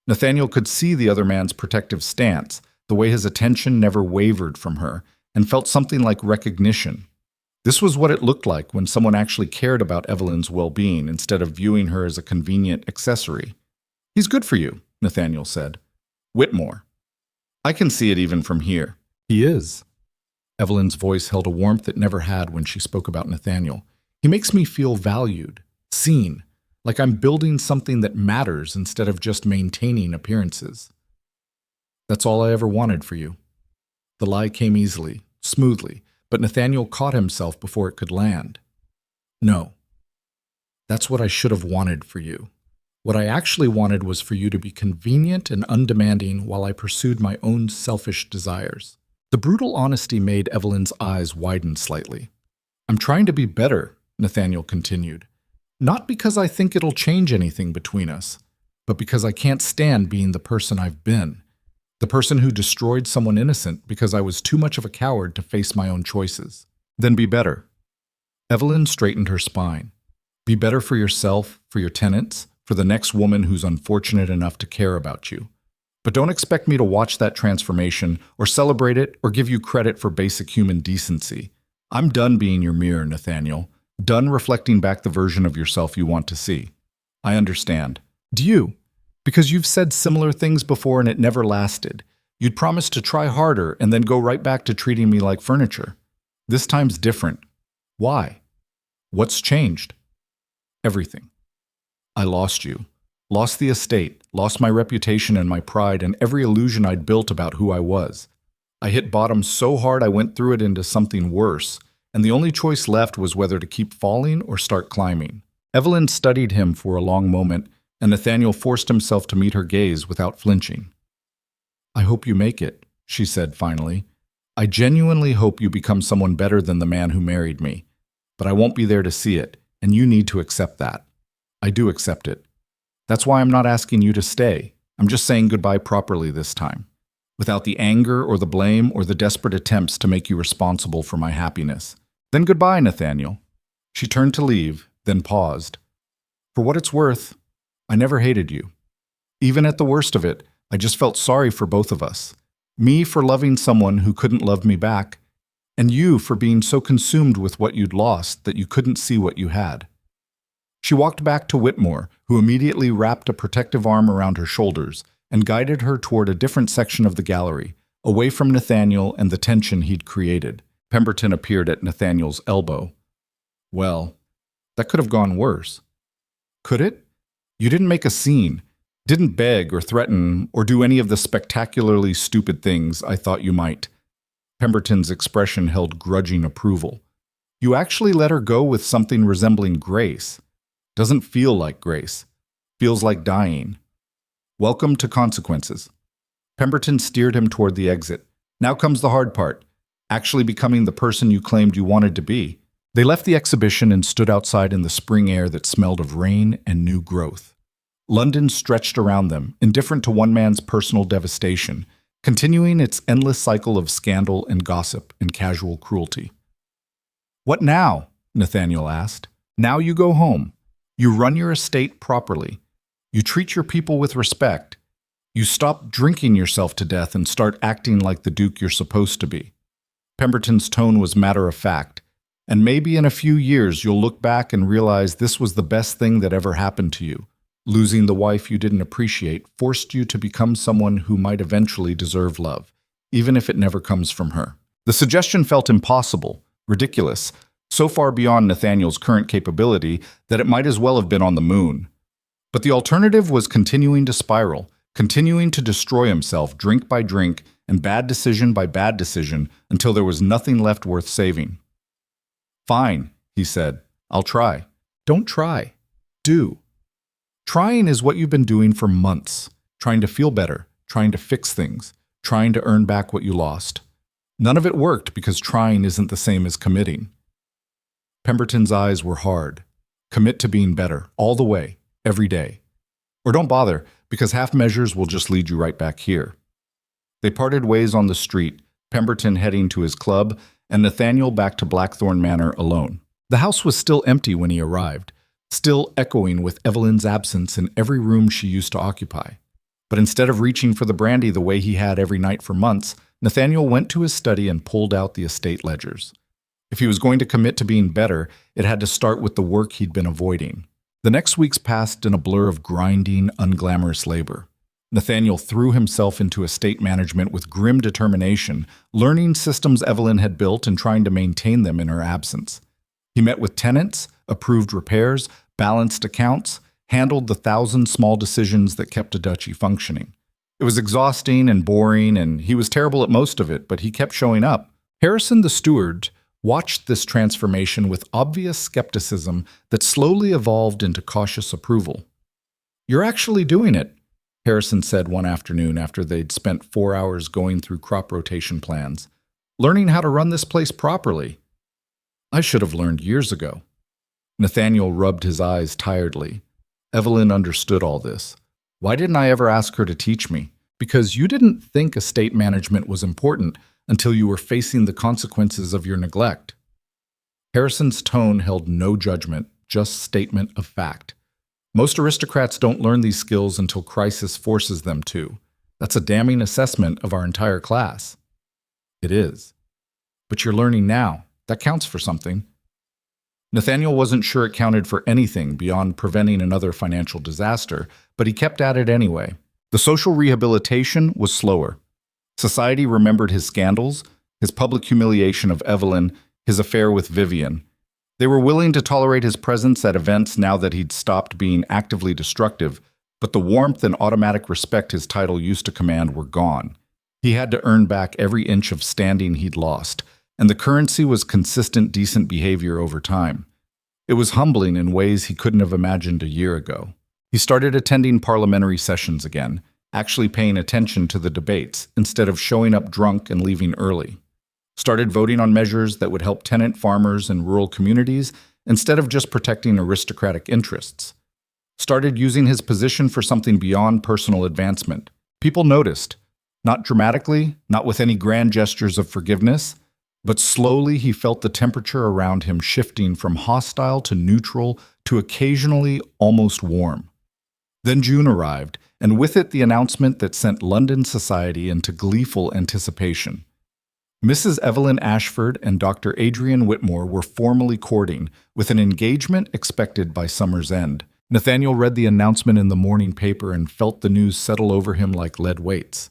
[SPEAKER 1] Nathaniel could see the other man's protective stance, the way his attention never wavered from her, and felt something like recognition. This was what it looked like when someone actually cared about Evelyn's well-being instead of viewing her as a convenient accessory. He's good for you, Nathaniel said. Whitmore. I can see it even from here. He is. Evelyn's voice held a warmth it never had when she spoke about Nathaniel. He makes me feel valued, seen, like I'm building something that matters instead of just maintaining appearances. That's all I ever wanted for you. The lie came easily, smoothly, but Nathaniel caught himself before it could land. No. That's what I should have wanted for you. What I actually wanted was for you to be convenient and undemanding while I pursued my own selfish desires. The brutal honesty made Evelyn's eyes widen slightly. I'm trying to be better, Nathaniel continued. Not because I think it'll change anything between us, but because I can't stand being the person I've been. The person who destroyed someone innocent because I was too much of a coward to face my own choices. Then be better. Evelyn straightened her spine. Be better for yourself, for your tenants, for the next woman who's unfortunate enough to care about you. But don't expect me to watch that transformation or celebrate it or give you credit for basic human decency. I'm done being your mirror, Nathaniel. Done reflecting back the version of yourself you want to see. I understand. Do you? Because you've said similar things before and it never lasted. You'd promised to try harder and then go right back to treating me like furniture. This time's different. Why? What's changed? Everything. I lost you. Lost the estate, lost my reputation and my pride and every illusion I'd built about who I was. I hit bottom so hard I went through it into something worse, and the only choice left was whether to keep falling or start climbing. Evelyn studied him for a long moment, and Nathaniel forced himself to meet her gaze without flinching. I hope you make it, she said finally. I genuinely hope you become someone better than the man who married me, but I won't be there to see it, and you need to accept that. I do accept it. That's why I'm not asking you to stay. I'm just saying goodbye properly this time. without the anger or the blame or the desperate attempts to make you responsible for my happiness. Then goodbye, Nathaniel. She turned to leave, then paused. For what it's worth, I never hated you. Even at the worst of it, I just felt sorry for both of us. Me for loving someone who couldn't love me back, and you for being so consumed with what you'd lost that you couldn't see what you had. She walked back to Whitmore, who immediately wrapped a protective arm around her shoulders and guided her toward a different section of the gallery, away from Nathaniel and the tension he'd created. Pemberton appeared at Nathaniel's elbow. Well, that could have gone worse. Could it? You didn't make a scene, didn't beg or threaten or do any of the spectacularly stupid things I thought you might. Pemberton's expression held grudging approval. You actually let her go with something resembling grace. Doesn't feel like grace. Feels like dying. Welcome to consequences. Pemberton steered him toward the exit. Now comes the hard part, actually becoming the person you claimed you wanted to be. They left the exhibition and stood outside in the spring air that smelled of rain and new growth. London stretched around them, indifferent to one man's personal devastation, continuing its endless cycle of scandal and gossip and casual cruelty. What now? Nathaniel asked. Now you go home. You run your estate properly. You treat your people with respect. You stop drinking yourself to death and start acting like the Duke you're supposed to be. Pemberton's tone was matter of fact, and maybe in a few years you'll look back and realize this was the best thing that ever happened to you. Losing the wife you didn't appreciate forced you to become someone who might eventually deserve love, even if it never comes from her. The suggestion felt impossible, ridiculous, so far beyond Nathaniel's current capability that it might as well have been on the moon. But the alternative was continuing to spiral, continuing to destroy himself drink by drink and bad decision by bad decision until there was nothing left worth saving. Fine, he said. I'll try. Don't try. Do. Trying is what you've been doing for months, trying to feel better, trying to fix things, trying to earn back what you lost. None of it worked because trying isn't the same as committing. Pemberton's eyes were hard. Commit to being better, all the way, every day. Or don't bother, because half measures will just lead you right back here. They parted ways on the street, Pemberton heading to his club, and Nathaniel back to Blackthorn Manor alone. The house was still empty when he arrived, still echoing with Evelyn's absence in every room she used to occupy. But instead of reaching for the brandy the way he had every night for months, Nathaniel went to his study and pulled out the estate ledgers. If he was going to commit to being better, it had to start with the work he'd been avoiding. The next weeks passed in a blur of grinding, unglamorous labor. Nathaniel threw himself into estate management with grim determination, learning systems Evelyn had built and trying to maintain them in her absence. He met with tenants, approved repairs, balanced accounts, handled the 1,000 small decisions that kept a duchy functioning. It was exhausting and boring, and he was terrible at most of it, but he kept showing up. Harrison, the steward, watched this transformation with obvious skepticism that slowly evolved into cautious approval. You're actually doing it, Harrison said one afternoon after they'd spent 4 hours going through crop rotation plans. Learning how to run this place properly. I should have learned years ago. Nathaniel rubbed his eyes tiredly. Evelyn understood all this. Why didn't I ever ask her to teach me? Because you didn't think estate management was important until you were facing the consequences of your neglect. Harrison's tone held no judgment, just statement of fact. Most aristocrats don't learn these skills until crisis forces them to. That's a damning assessment of our entire class. It is. But you're learning now. That counts for something. Nathaniel wasn't sure it counted for anything beyond preventing another financial disaster, but he kept at it anyway. The social rehabilitation was slower. Society remembered his scandals, his public humiliation of Evelyn, his affair with Vivian. They were willing to tolerate his presence at events now that he'd stopped being actively destructive, but the warmth and automatic respect his title used to command were gone. He had to earn back every inch of standing he'd lost, and the currency was consistent, decent behavior over time. It was humbling in ways he couldn't have imagined a year ago. He started attending parliamentary sessions again, actually paying attention to the debates instead of showing up drunk and leaving early. Started voting on measures that would help tenant farmers and rural communities instead of just protecting aristocratic interests. Started using his position for something beyond personal advancement. People noticed. Not dramatically, not with any grand gestures of forgiveness, but slowly he felt the temperature around him shifting from hostile to neutral to occasionally almost warm. Then June arrived, and with it the announcement that sent London society into gleeful anticipation. Mrs. Evelyn Ashford and Dr. Adrian Whitmore were formally courting, with an engagement expected by summer's end. Nathaniel read the announcement in the morning paper and felt the news settle over him like lead weights.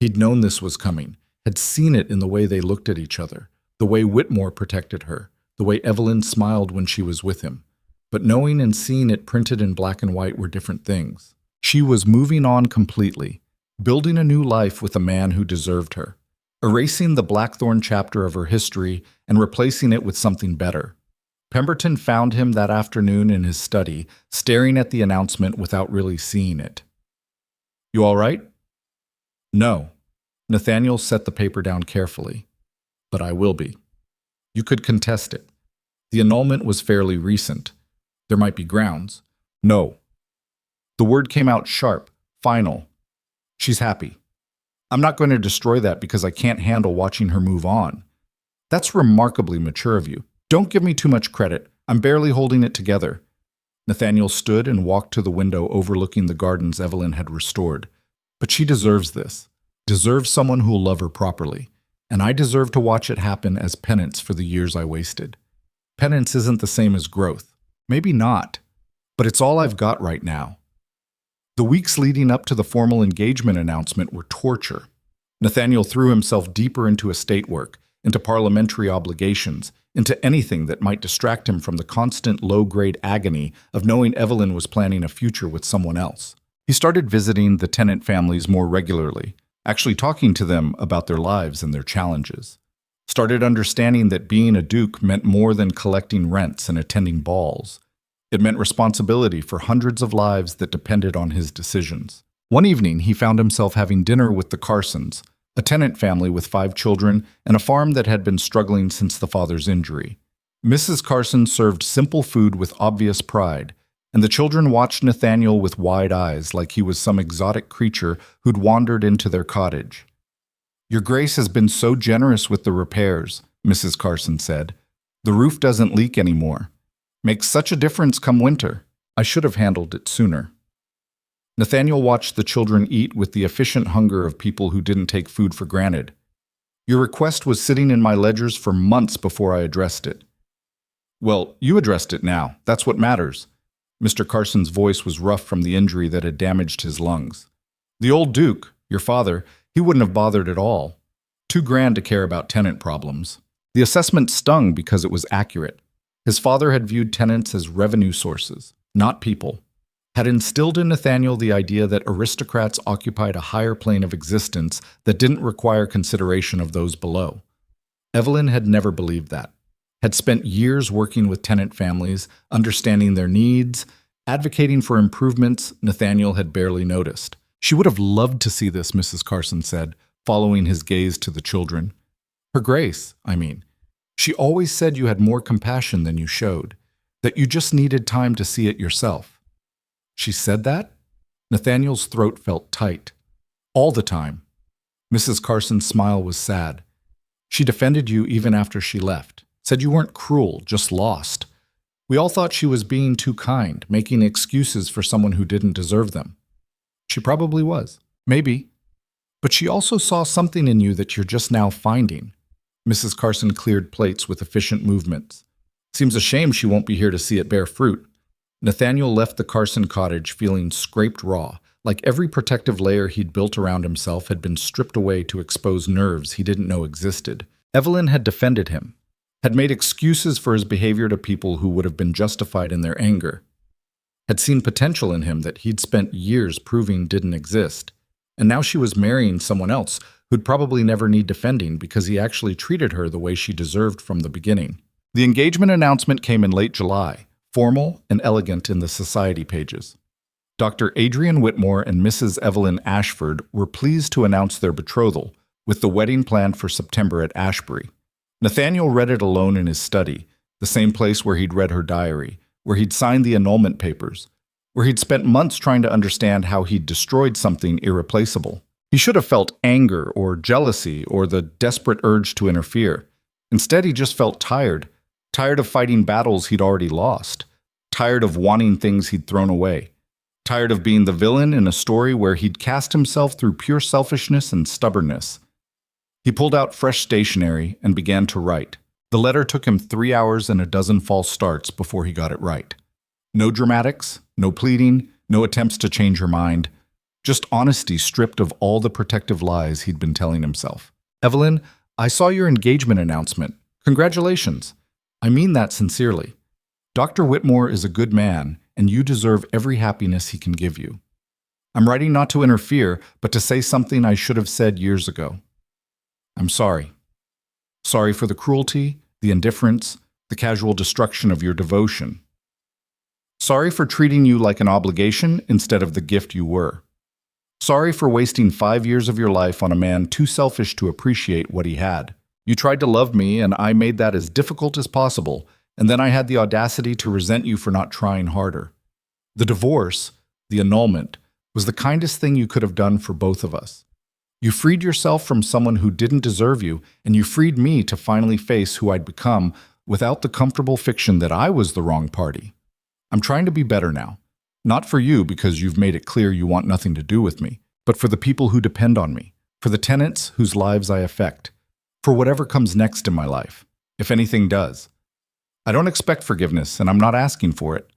[SPEAKER 1] He'd known this was coming, had seen it in the way they looked at each other, the way Whitmore protected her, the way Evelyn smiled when she was with him. But knowing and seeing it printed in black and white were different things. She was moving on completely, building a new life with a man who deserved her, erasing the Blackthorn chapter of her history and replacing it with something better. Pemberton found him that afternoon in his study, staring at the announcement without really seeing it. "You all right?" "No." Nathaniel set the paper down carefully. "But I will be. You could contest it. The annulment was fairly recent. There might be grounds." "No." The word came out sharp, final. "She's happy. I'm not going to destroy that because I can't handle watching her move on." "That's remarkably mature of you. Don't give me too much credit. I'm barely holding it together." Nathaniel stood and walked to the window overlooking the gardens Evelyn had restored. "But she deserves this. Deserves someone who'll love her properly. And I deserve to watch it happen as penance for the years I wasted. Penance isn't the same as growth. Maybe not. But it's all I've got right now." The weeks leading up to the formal engagement announcement were torture. Nathaniel threw himself deeper into estate work, into parliamentary obligations, into anything that might distract him from the constant low-grade agony of knowing Evelyn was planning a future with someone else. He started visiting the tenant families more regularly, actually talking to them about their lives and their challenges. Started understanding that being a duke meant more than collecting rents and attending balls. It meant responsibility for hundreds of lives that depended on his decisions. One evening, he found himself having dinner with the Carsons, a tenant family with 5 children and a farm that had been struggling since the father's injury. Mrs. Carson served simple food with obvious pride, and the children watched Nathaniel with wide eyes like he was some exotic creature who'd wandered into their cottage. "Your Grace has been so generous with the repairs," Mrs. Carson said. "The roof doesn't leak anymore. Makes such a difference come winter. I should have handled it sooner." Nathaniel watched the children eat with the efficient hunger of people who didn't take food for granted. "Your request was sitting in my ledgers for months before I addressed it." "Well, you addressed it now. That's what matters." Mr. Carson's voice was rough from the injury that had damaged his lungs. "The old Duke, your father, he wouldn't have bothered at all. Too grand to care about tenant problems." The assessment stung because it was accurate. His father had viewed tenants as revenue sources, not people. Had instilled in Nathaniel the idea that aristocrats occupied a higher plane of existence that didn't require consideration of those below. Evelyn had never believed that. Had spent years working with tenant families, understanding their needs, advocating for improvements Nathaniel had barely noticed. "She would have loved to see this," Mrs. Carson said, following his gaze to the children. "Her Grace, I mean. She always said you had more compassion than you showed, that you just needed time to see it yourself." "She said that?" Nathaniel's throat felt tight. "All the time." Mrs. Carson's smile was sad. "She defended you even after she left. Said you weren't cruel, just lost. We all thought she was being too kind, making excuses for someone who didn't deserve them. She probably was. Maybe. But she also saw something in you that you're just now finding." Mrs. Carson cleared plates with efficient movements. "Seems a shame she won't be here to see it bear fruit." Nathaniel left the Carson cottage feeling scraped raw, like every protective layer he'd built around himself had been stripped away to expose nerves he didn't know existed. Evelyn had defended him, had made excuses for his behavior to people who would have been justified in their anger, had seen potential in him that he'd spent years proving didn't exist, and now she was marrying someone else who'd probably never need defending because he actually treated her the way she deserved from the beginning. The engagement announcement came in late July, formal and elegant in the society pages. Dr. Adrian Whitmore and Mrs. Evelyn Ashford were pleased to announce their betrothal, with the wedding planned for September at Ashbury. Nathaniel read it alone in his study, the same place where he'd read her diary, where he'd signed the annulment papers, where he'd spent months trying to understand how he'd destroyed something irreplaceable. He should have felt anger or jealousy or the desperate urge to interfere. Instead, he just felt tired, tired of fighting battles he'd already lost, tired of wanting things he'd thrown away, tired of being the villain in a story where he'd cast himself through pure selfishness and stubbornness. He pulled out fresh stationery and began to write. The letter took him 3 hours and a dozen false starts before he got it right. No dramatics, no pleading, no attempts to change her mind. Just honesty stripped of all the protective lies he'd been telling himself. Evelyn, I saw your engagement announcement. Congratulations. I mean that sincerely. Dr. Whitmore is a good man, and you deserve every happiness he can give you. I'm writing not to interfere, but to say something I should have said years ago. I'm sorry. Sorry for the cruelty, the indifference, the casual destruction of your devotion. Sorry for treating you like an obligation instead of the gift you were. Sorry for wasting 5 years of your life on a man too selfish to appreciate what he had. You tried to love me, and I made that as difficult as possible, and then I had the audacity to resent you for not trying harder. The divorce, the annulment, was the kindest thing you could have done for both of us. You freed yourself from someone who didn't deserve you, and you freed me to finally face who I'd become without the comfortable fiction that I was the wrong party. I'm trying to be better now. Not for you because you've made it clear you want nothing to do with me, but for the people who depend on me, for the tenants whose lives I affect, for whatever comes next in my life, if anything does. I don't expect forgiveness, and I'm not asking for it.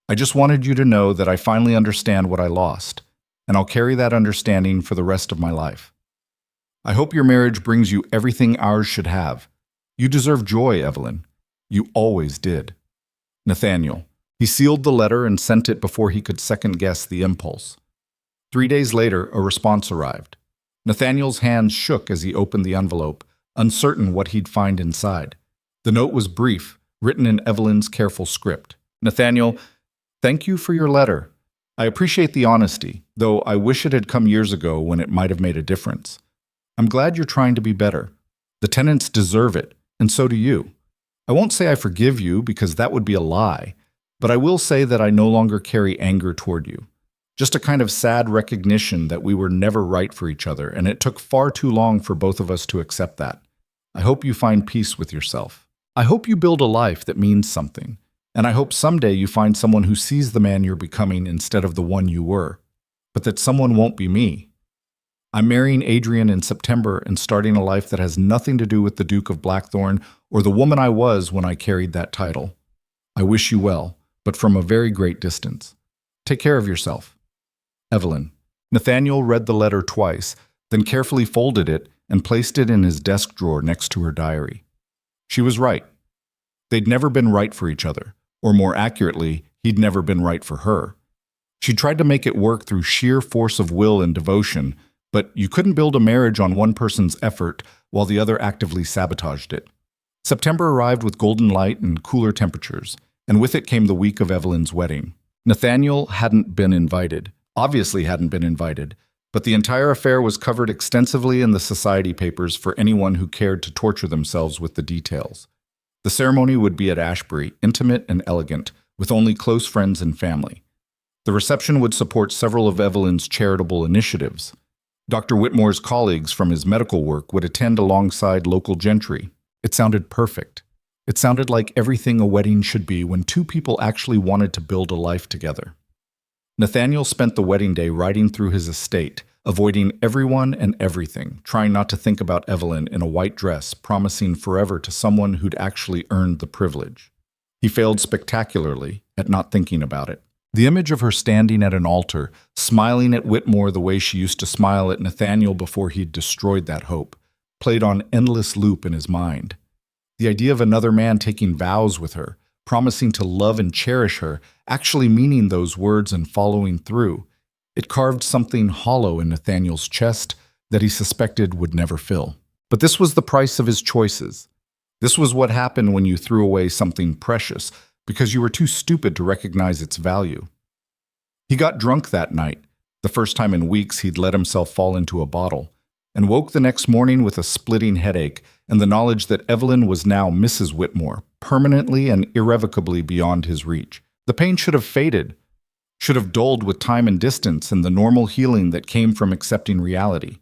[SPEAKER 1] I just wanted you to know that I finally understand what I lost, and I'll carry that understanding for the rest of my life. I hope your marriage brings you everything ours should have. You deserve joy, Evelyn. You always did. Nathaniel. He sealed the letter and sent it before he could second-guess the impulse. 3 days later, a response arrived. Nathaniel's hands shook as he opened the envelope, uncertain what he'd find inside. The note was brief, written in Evelyn's careful script. Nathaniel, thank you for your letter. I appreciate the honesty, though I wish it had come years ago when it might have made a difference. I'm glad you're trying to be better. The tenants deserve it, and so do you. I won't say I forgive you because that would be a lie, but I will say that I no longer carry anger toward you. Just a kind of sad recognition that we were never right for each other, and it took far too long for both of us to accept that. I hope you find peace with yourself. I hope you build a life that means something, and I hope someday you find someone who sees the man you're becoming instead of the one you were, but that someone won't be me. I'm marrying Adrian in September and starting a life that has nothing to do with the Duke of Blackthorn or the woman I was when I carried that title. I wish you well, but from a very great distance. Take care of yourself. Evelyn. Nathaniel read the letter twice, then carefully folded it and placed it in his desk drawer next to her diary. She was right. They'd never been right for each other, or more accurately, he'd never been right for her. She tried to make it work through sheer force of will and devotion, but you couldn't build a marriage on one person's effort while the other actively sabotaged it. September arrived with golden light and cooler temperatures, and with it came the week of Evelyn's wedding. Nathaniel hadn't been invited, obviously hadn't been invited, but the entire affair was covered extensively in the society papers for anyone who cared to torture themselves with the details. The ceremony would be at Ashbury, intimate and elegant, with only close friends and family. The reception would support several of Evelyn's charitable initiatives. Dr. Whitmore's colleagues from his medical work would attend alongside local gentry. It sounded perfect. It sounded like everything a wedding should be when two people actually wanted to build a life together. Nathaniel spent the wedding day riding through his estate, avoiding everyone and everything, trying not to think about Evelyn in a white dress, promising forever to someone who'd actually earned the privilege. He failed spectacularly at not thinking about it. The image of her standing at an altar, smiling at Whitmore the way she used to smile at Nathaniel before he'd destroyed that hope, played on endless loop in his mind. The idea of another man taking vows with her, promising to love and cherish her, actually meaning those words and following through, it carved something hollow in Nathaniel's chest that he suspected would never fill. But this was the price of his choices. This was what happened when you threw away something precious because you were too stupid to recognize its value. He got drunk that night, the first time in weeks he'd let himself fall into a bottle, and woke the next morning with a splitting headache and the knowledge that Evelyn was now Mrs. Whitmore, permanently and irrevocably beyond his reach. The pain should have faded. should have dulled with time and distance and the normal healing that came from accepting reality.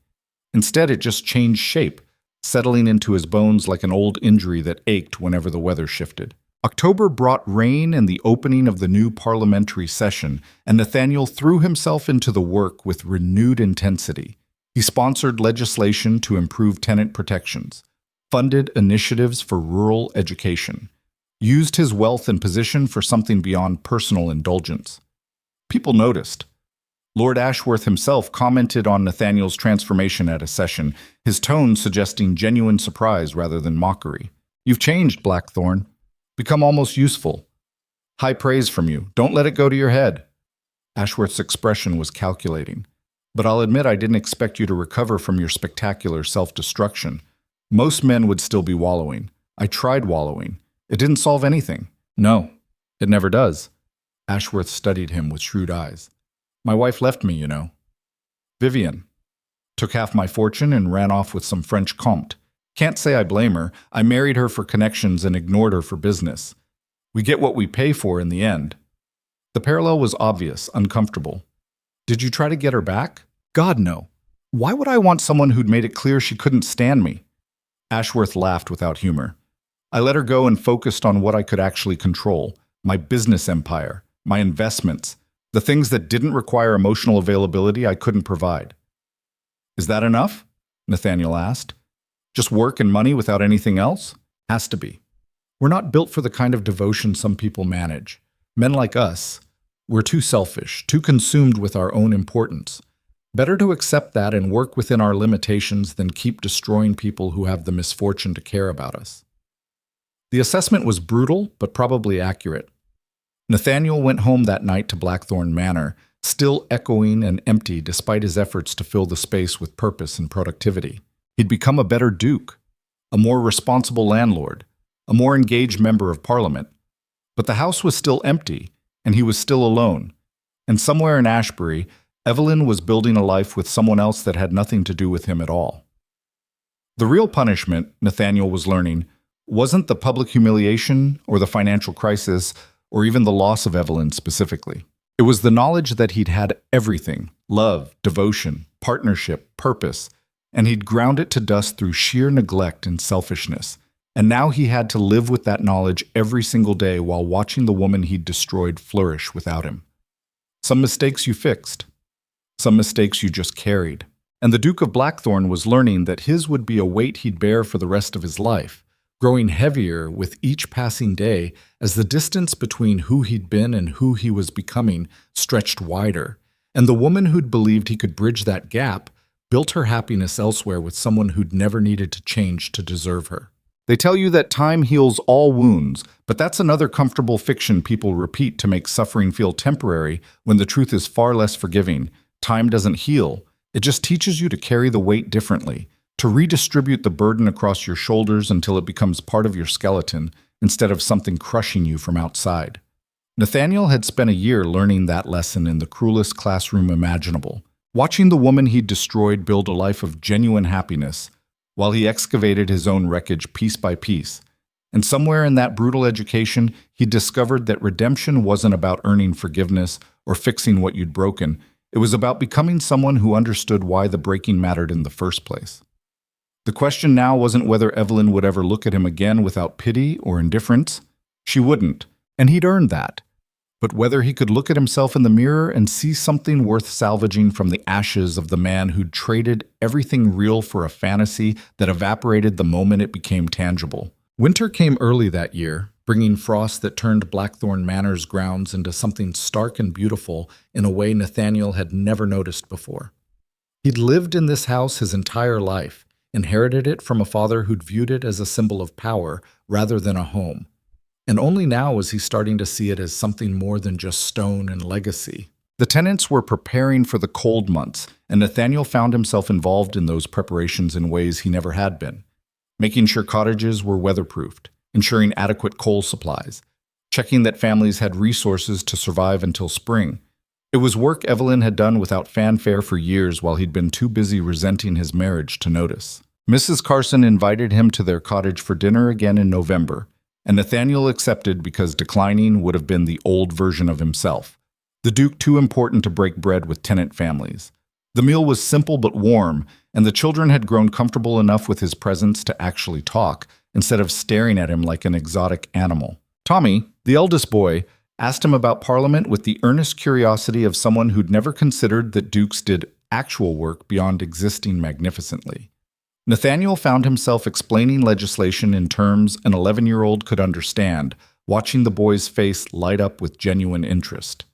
[SPEAKER 1] Instead, it just changed shape, settling into his bones like an old injury that ached whenever the weather shifted. October brought rain and the opening of the new parliamentary session, and Nathaniel threw himself into the work with renewed intensity. He sponsored legislation to improve tenant protections, funded initiatives for rural education, used his wealth and position for something beyond personal indulgence. People noticed. Lord Ashworth himself commented on Nathaniel's transformation at a session, his tone suggesting genuine surprise rather than mockery. "You've changed, Blackthorne. Become almost useful. High praise from you. Don't let it go to your head." Ashworth's expression was calculating. "But I'll admit I didn't expect you to recover from your spectacular self-destruction. Most men would still be wallowing. I tried wallowing. It didn't solve anything." "No, it never does." Ashworth studied him with shrewd eyes. "My wife left me, you know. Vivian. Took half my fortune and ran off with some French comte. Can't say I blame her. I married her for connections and ignored her for business. We get what we pay for in the end." The parallel was obvious, uncomfortable. "Did you try to get her back?" "God, no. Why would I want someone who'd made it clear she couldn't stand me?" Ashworth laughed without humor. "I let her go and focused on what I could actually control, my business empire, my investments, the things that didn't require emotional availability I couldn't provide." "Is that enough?" Nathaniel asked. "Just work and money without anything else?" "Has to be. We're not built for the kind of devotion some people manage. Men like us, we're too selfish, too consumed with our own importance. Better to accept that and work within our limitations than keep destroying people who have the misfortune to care about us." The assessment was brutal, but probably accurate. Nathaniel went home that night to Blackthorne Manor, still echoing and empty despite his efforts to fill the space with purpose and productivity. He'd become a better duke, a more responsible landlord, a more engaged member of Parliament. But the house was still empty, and he was still alone. And somewhere in Ashbury, Evelyn was building a life with someone else that had nothing to do with him at all. The real punishment, Nathaniel was learning, wasn't the public humiliation or the financial crisis or even the loss of Evelyn specifically. It was the knowledge that he'd had everything: love, devotion, partnership, purpose, and he'd ground it to dust through sheer neglect and selfishness. And now he had to live with that knowledge every single day while watching the woman he'd destroyed flourish without him. Some mistakes you fixed. Some mistakes you just carried. And the Duke of Blackthorne was learning that his would be a weight he'd bear for the rest of his life, growing heavier with each passing day as the distance between who he'd been and who he was becoming stretched wider. And the woman who'd believed he could bridge that gap built her happiness elsewhere with someone who'd never needed to change to deserve her. They tell you that time heals all wounds, but that's another comfortable fiction people repeat to make suffering feel temporary when the truth is far less forgiving. Time doesn't heal. It just teaches you to carry the weight differently, to redistribute the burden across your shoulders until it becomes part of your skeleton instead of something crushing you from outside. Nathaniel had spent a year learning that lesson in the cruelest classroom imaginable, watching the woman he'd destroyed build a life of genuine happiness, while he excavated his own wreckage piece by piece. And somewhere in that brutal education, he discovered that redemption wasn't about earning forgiveness or fixing what you'd broken. It was about becoming someone who understood why the breaking mattered in the first place. The question now wasn't whether Evelyn would ever look at him again without pity or indifference. She wouldn't, and he'd earned that. But whether he could look at himself in the mirror and see something worth salvaging from the ashes of the man who'd traded everything real for a fantasy that evaporated the moment it became tangible. Winter came early that year, bringing frost that turned Blackthorne Manor's grounds into something stark and beautiful in a way Nathaniel had never noticed before. He'd lived in this house his entire life, inherited it from a father who'd viewed it as a symbol of power rather than a home. And only now was he starting to see it as something more than just stone and legacy. The tenants were preparing for the cold months, and Nathaniel found himself involved in those preparations in ways he never had been, making sure cottages were weatherproofed, ensuring adequate coal supplies, checking that families had resources to survive until spring. It was work Evelyn had done without fanfare for years while he'd been too busy resenting his marriage to notice. Mrs. Carson invited him to their cottage for dinner again in November, and Nathaniel accepted because declining would have been the old version of himself, The Duke too important to break bread with tenant families. The meal was simple but warm, and the children had grown comfortable enough with his presence to actually talk, instead of staring at him like an exotic animal. Tommy, the eldest boy, asked him about Parliament with the earnest curiosity of someone who'd never considered that dukes did actual work beyond existing magnificently. Nathaniel found himself explaining legislation in terms an 11-year-old could understand, watching the boy's face light up with genuine interest.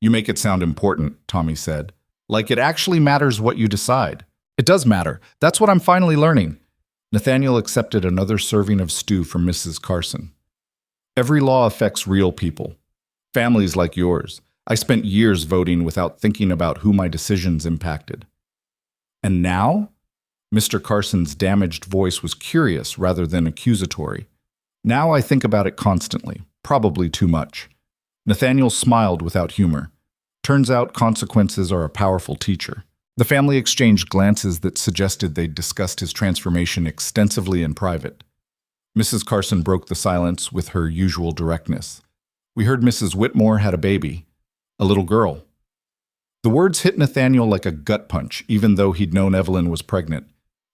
[SPEAKER 1] "You make it sound important," Tommy said. "Like it actually matters what you decide." "It does matter. That's what I'm finally learning." Nathaniel accepted another serving of stew from Mrs. Carson. "Every law affects real people. Families like yours. I spent years voting without thinking about who my decisions impacted." "And now?" Mr. Carson's damaged voice was curious rather than accusatory. "Now I think about it constantly, probably too much." Nathaniel smiled without humor. Turns out consequences are a powerful teacher. The family exchanged glances that suggested they'd discussed his transformation extensively in private. Mrs. Carson broke the silence with her usual directness. "We heard Mrs. Whitmore had a baby. A little girl." The words hit Nathaniel like a gut punch, even though he'd known Evelyn was pregnant.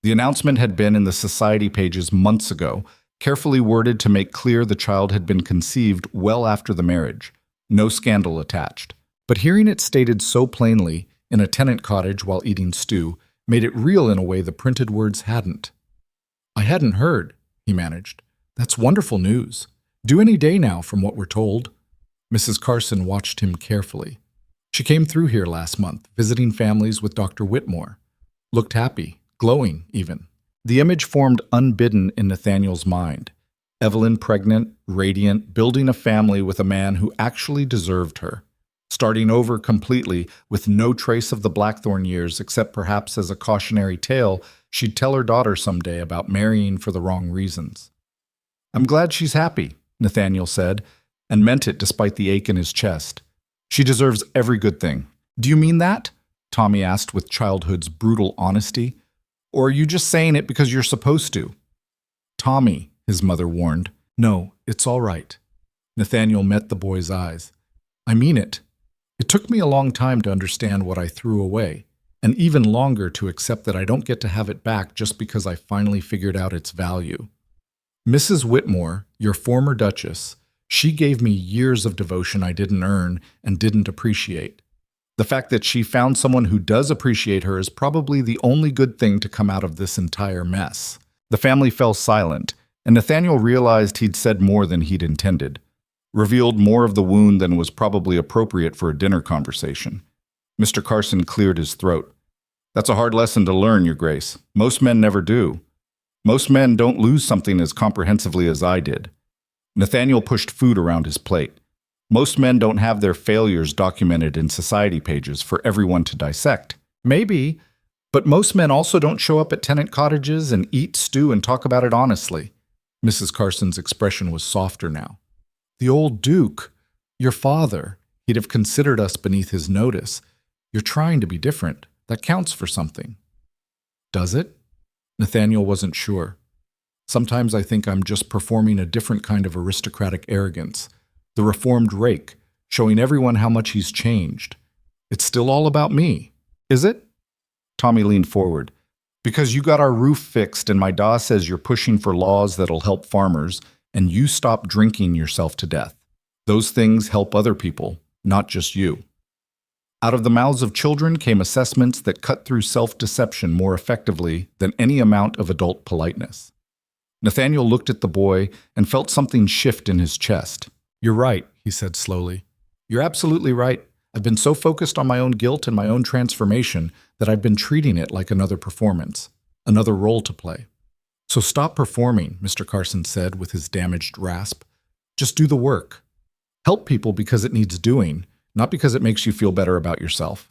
[SPEAKER 1] The announcement had been in the society pages months ago, carefully worded to make clear the child had been conceived well after the marriage. No scandal attached. But hearing it stated so plainly, in a tenant cottage while eating stew, made it real in a way the printed words hadn't. "I hadn't heard," he managed. "That's wonderful news. Due any day now, from what we're told." Mrs. Carson watched him carefully. "She came through here last month, visiting families with Dr. Whitmore. Looked happy, glowing even." The image formed unbidden in Nathaniel's mind. Evelyn pregnant, radiant, building a family with a man who actually deserved her. Starting over completely, with no trace of the Blackthorn years except perhaps as a cautionary tale she'd tell her daughter someday about marrying for the wrong reasons. "I'm glad she's happy," Nathaniel said, and meant it despite the ache in his chest. "She deserves every good thing." "Do you mean that?" Tommy asked with childhood's brutal honesty. "Or are you just saying it because you're supposed to?" "Tommy," his mother warned. "No, it's all right." Nathaniel met the boy's eyes. "I mean it. It took me a long time to understand what I threw away, and even longer to accept that I don't get to have it back just because I finally figured out its value. Mrs. Whitmore, your former Duchess, she gave me years of devotion I didn't earn and didn't appreciate. The fact that she found someone who does appreciate her is probably the only good thing to come out of this entire mess." The family fell silent, and Nathaniel realized he'd said more than he'd intended, revealed more of the wound than was probably appropriate for a dinner conversation. Mr. Carson cleared his throat. "That's a hard lesson to learn, Your Grace. Most men never do. Most men don't lose something as comprehensively as I did." Nathaniel pushed food around his plate. "Most men don't have their failures documented in society pages for everyone to dissect." "Maybe, but most men also don't show up at tenant cottages and eat stew and talk about it honestly." Mrs. Carson's expression was softer now. "The old Duke, your father, he'd have considered us beneath his notice. You're trying to be different. That counts for something." "Does it?" Nathaniel wasn't sure. "Sometimes I think I'm just performing a different kind of aristocratic arrogance. The reformed rake, showing everyone how much he's changed. It's still all about me. Is it?" Tommy leaned forward. "Because you got our roof fixed and my Da says you're pushing for laws that'll help farmers, and you stop drinking yourself to death. Those things help other people, not just you." Out of the mouths of children came assessments that cut through self-deception more effectively than any amount of adult politeness. Nathaniel looked at the boy and felt something shift in his chest. "You're right," he said slowly. "You're absolutely right. I've been so focused on my own guilt and my own transformation that I've been treating it like another performance, another role to play." "So stop performing," Mr. Carson said with his damaged rasp. "Just do the work. Help people because it needs doing, not because it makes you feel better about yourself."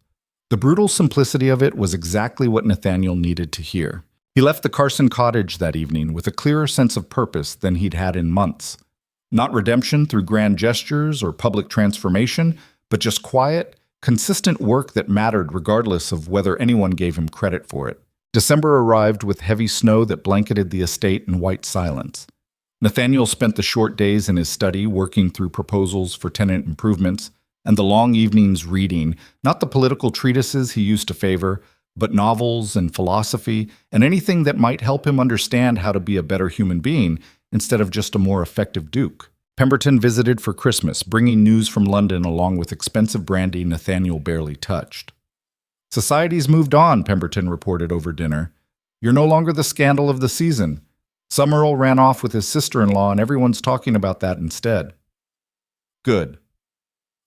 [SPEAKER 1] The brutal simplicity of it was exactly what Nathaniel needed to hear. He left the Carson cottage that evening with a clearer sense of purpose than he'd had in months. Not redemption through grand gestures or public transformation, but just quiet, consistent work that mattered regardless of whether anyone gave him credit for it. December arrived with heavy snow that blanketed the estate in white silence. Nathaniel spent the short days in his study working through proposals for tenant improvements, and the long evenings reading, not the political treatises he used to favor, but novels and philosophy and anything that might help him understand how to be a better human being instead of just a more effective duke. Pemberton visited for Christmas, bringing news from London along with expensive brandy Nathaniel barely touched. "Society's moved on," Pemberton reported over dinner. "You're no longer the scandal of the season. Some Earl ran off with his sister-in-law and everyone's talking about that instead." Good.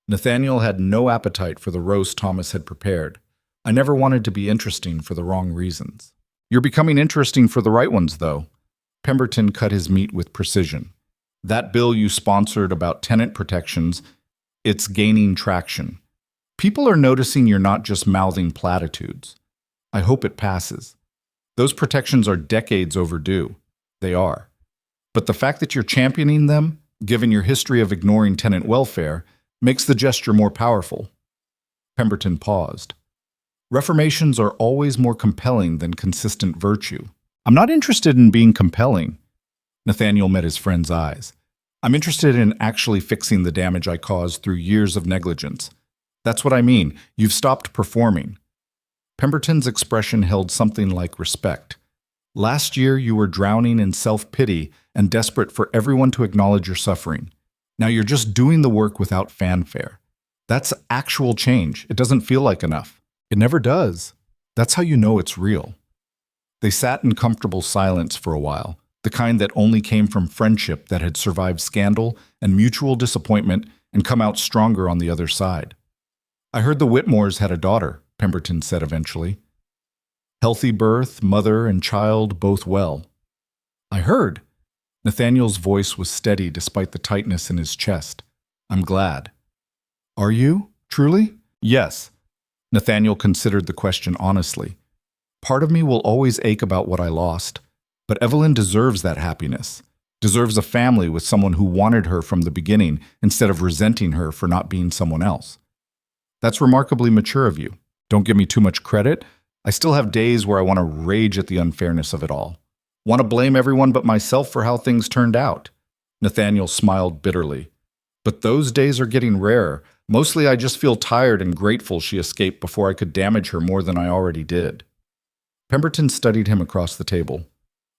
[SPEAKER 1] Nathaniel had no appetite for the roast Thomas had prepared. "I never wanted to be interesting for the wrong reasons." "You're becoming interesting for the right ones, though." Pemberton cut his meat with precision. "That bill you sponsored about tenant protections, it's gaining traction. People are noticing you're not just mouthing platitudes. I hope it passes. Those protections are decades overdue. They are. But the fact that you're championing them, given your history of ignoring tenant welfare, makes the gesture more powerful." Pemberton paused. "Reformations are always more compelling than consistent virtue." "I'm not interested in being compelling." Nathaniel met his friend's eyes. "I'm interested in actually fixing the damage I caused through years of negligence. That's what I mean. You've stopped performing." Pemberton's expression held something like respect. "Last year you were drowning in self-pity and desperate for everyone to acknowledge your suffering. Now you're just doing the work without fanfare. That's actual change. It doesn't feel like enough." "It never does. That's how you know it's real." They sat in comfortable silence for a while, the kind that only came from friendship that had survived scandal and mutual disappointment and come out stronger on the other side. "I heard the Whitmores had a daughter," Pemberton said eventually. "Healthy birth, mother and child both well." "I heard." Nathaniel's voice was steady despite the tightness in his chest. "I'm glad." "Are you? Truly?" "Yes." Nathaniel considered the question honestly. "Part of me will always ache about what I lost, but Evelyn deserves that happiness, deserves a family with someone who wanted her from the beginning instead of resenting her for not being someone else." "That's remarkably mature of you. Don't give me too much credit. I still have days where I want to rage at the unfairness of it all. Want to blame everyone but myself for how things turned out." Nathaniel smiled bitterly. "But those days are getting rarer. Mostly I just feel tired and grateful she escaped before I could damage her more than I already did." Pemberton studied him across the table.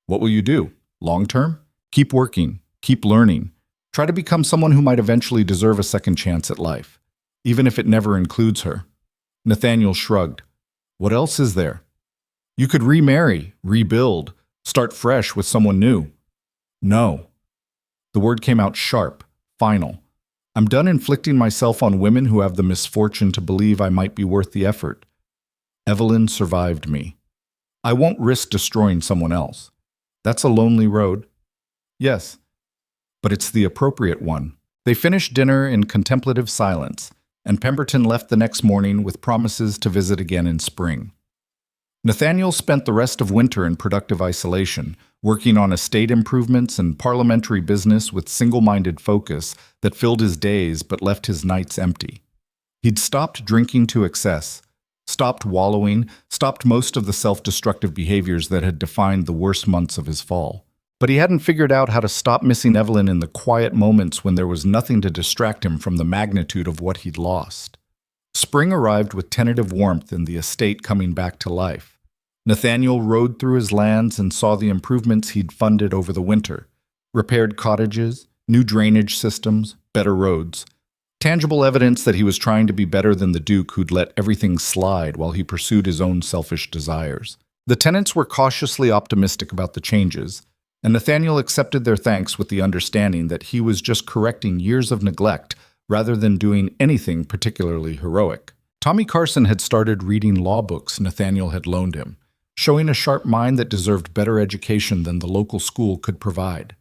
[SPEAKER 1] "What will you do? Long term? Keep working. Keep learning. Try to become someone who might eventually deserve a second chance at life, even if it never includes her." Nathaniel shrugged. "What else is there?" "You could remarry, rebuild, start fresh with someone new." "No." The word came out sharp, final. "I'm done inflicting myself on women who have the misfortune to believe I might be worth the effort. Evelyn survived me. I won't risk destroying someone else. That's a lonely road." "Yes, but it's the appropriate one." They finished dinner in contemplative silence, and Pemberton left the next morning with promises to visit again in spring. Nathaniel spent the rest of winter in productive isolation, working on estate improvements and parliamentary business with single-minded focus that filled his days but left his nights empty. He'd stopped drinking to excess, stopped wallowing, stopped most of the self-destructive behaviors that had defined the worst months of his fall. But he hadn't figured out how to stop missing Evelyn in the quiet moments when there was nothing to distract him from the magnitude of what he'd lost. Spring arrived with tentative warmth and the estate coming back to life. Nathaniel rode through his lands and saw the improvements he'd funded over the winter. Repaired cottages, new drainage systems, better roads. Tangible evidence that he was trying to be better than the Duke who'd let everything slide while he pursued his own selfish desires. The tenants were cautiously optimistic about the changes, and Nathaniel accepted their thanks with the understanding that he was just correcting years of neglect rather than doing anything particularly heroic. Tommy Carson had started reading law books Nathaniel had loaned him, showing a sharp mind that deserved better education than the local school could provide.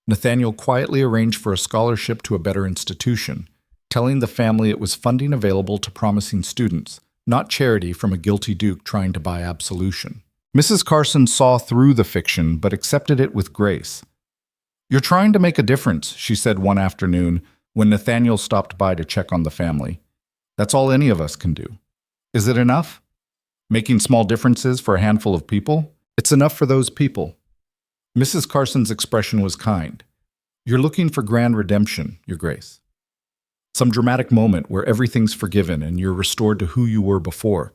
[SPEAKER 1] Nathaniel quietly arranged for a scholarship to a better institution, telling the family it was funding available to promising students, not charity from a guilty duke trying to buy absolution. Mrs. Carson saw through the fiction but accepted it with grace. "You're trying to make a difference," she said one afternoon when Nathaniel stopped by to check on the family. "That's all any of us can do." "Is it enough? Making small differences for a handful of people? It's enough for those people." Mrs. Carson's expression was kind. "You're looking for grand redemption, Your Grace." Some dramatic moment where everything's forgiven and you're restored to who you were before.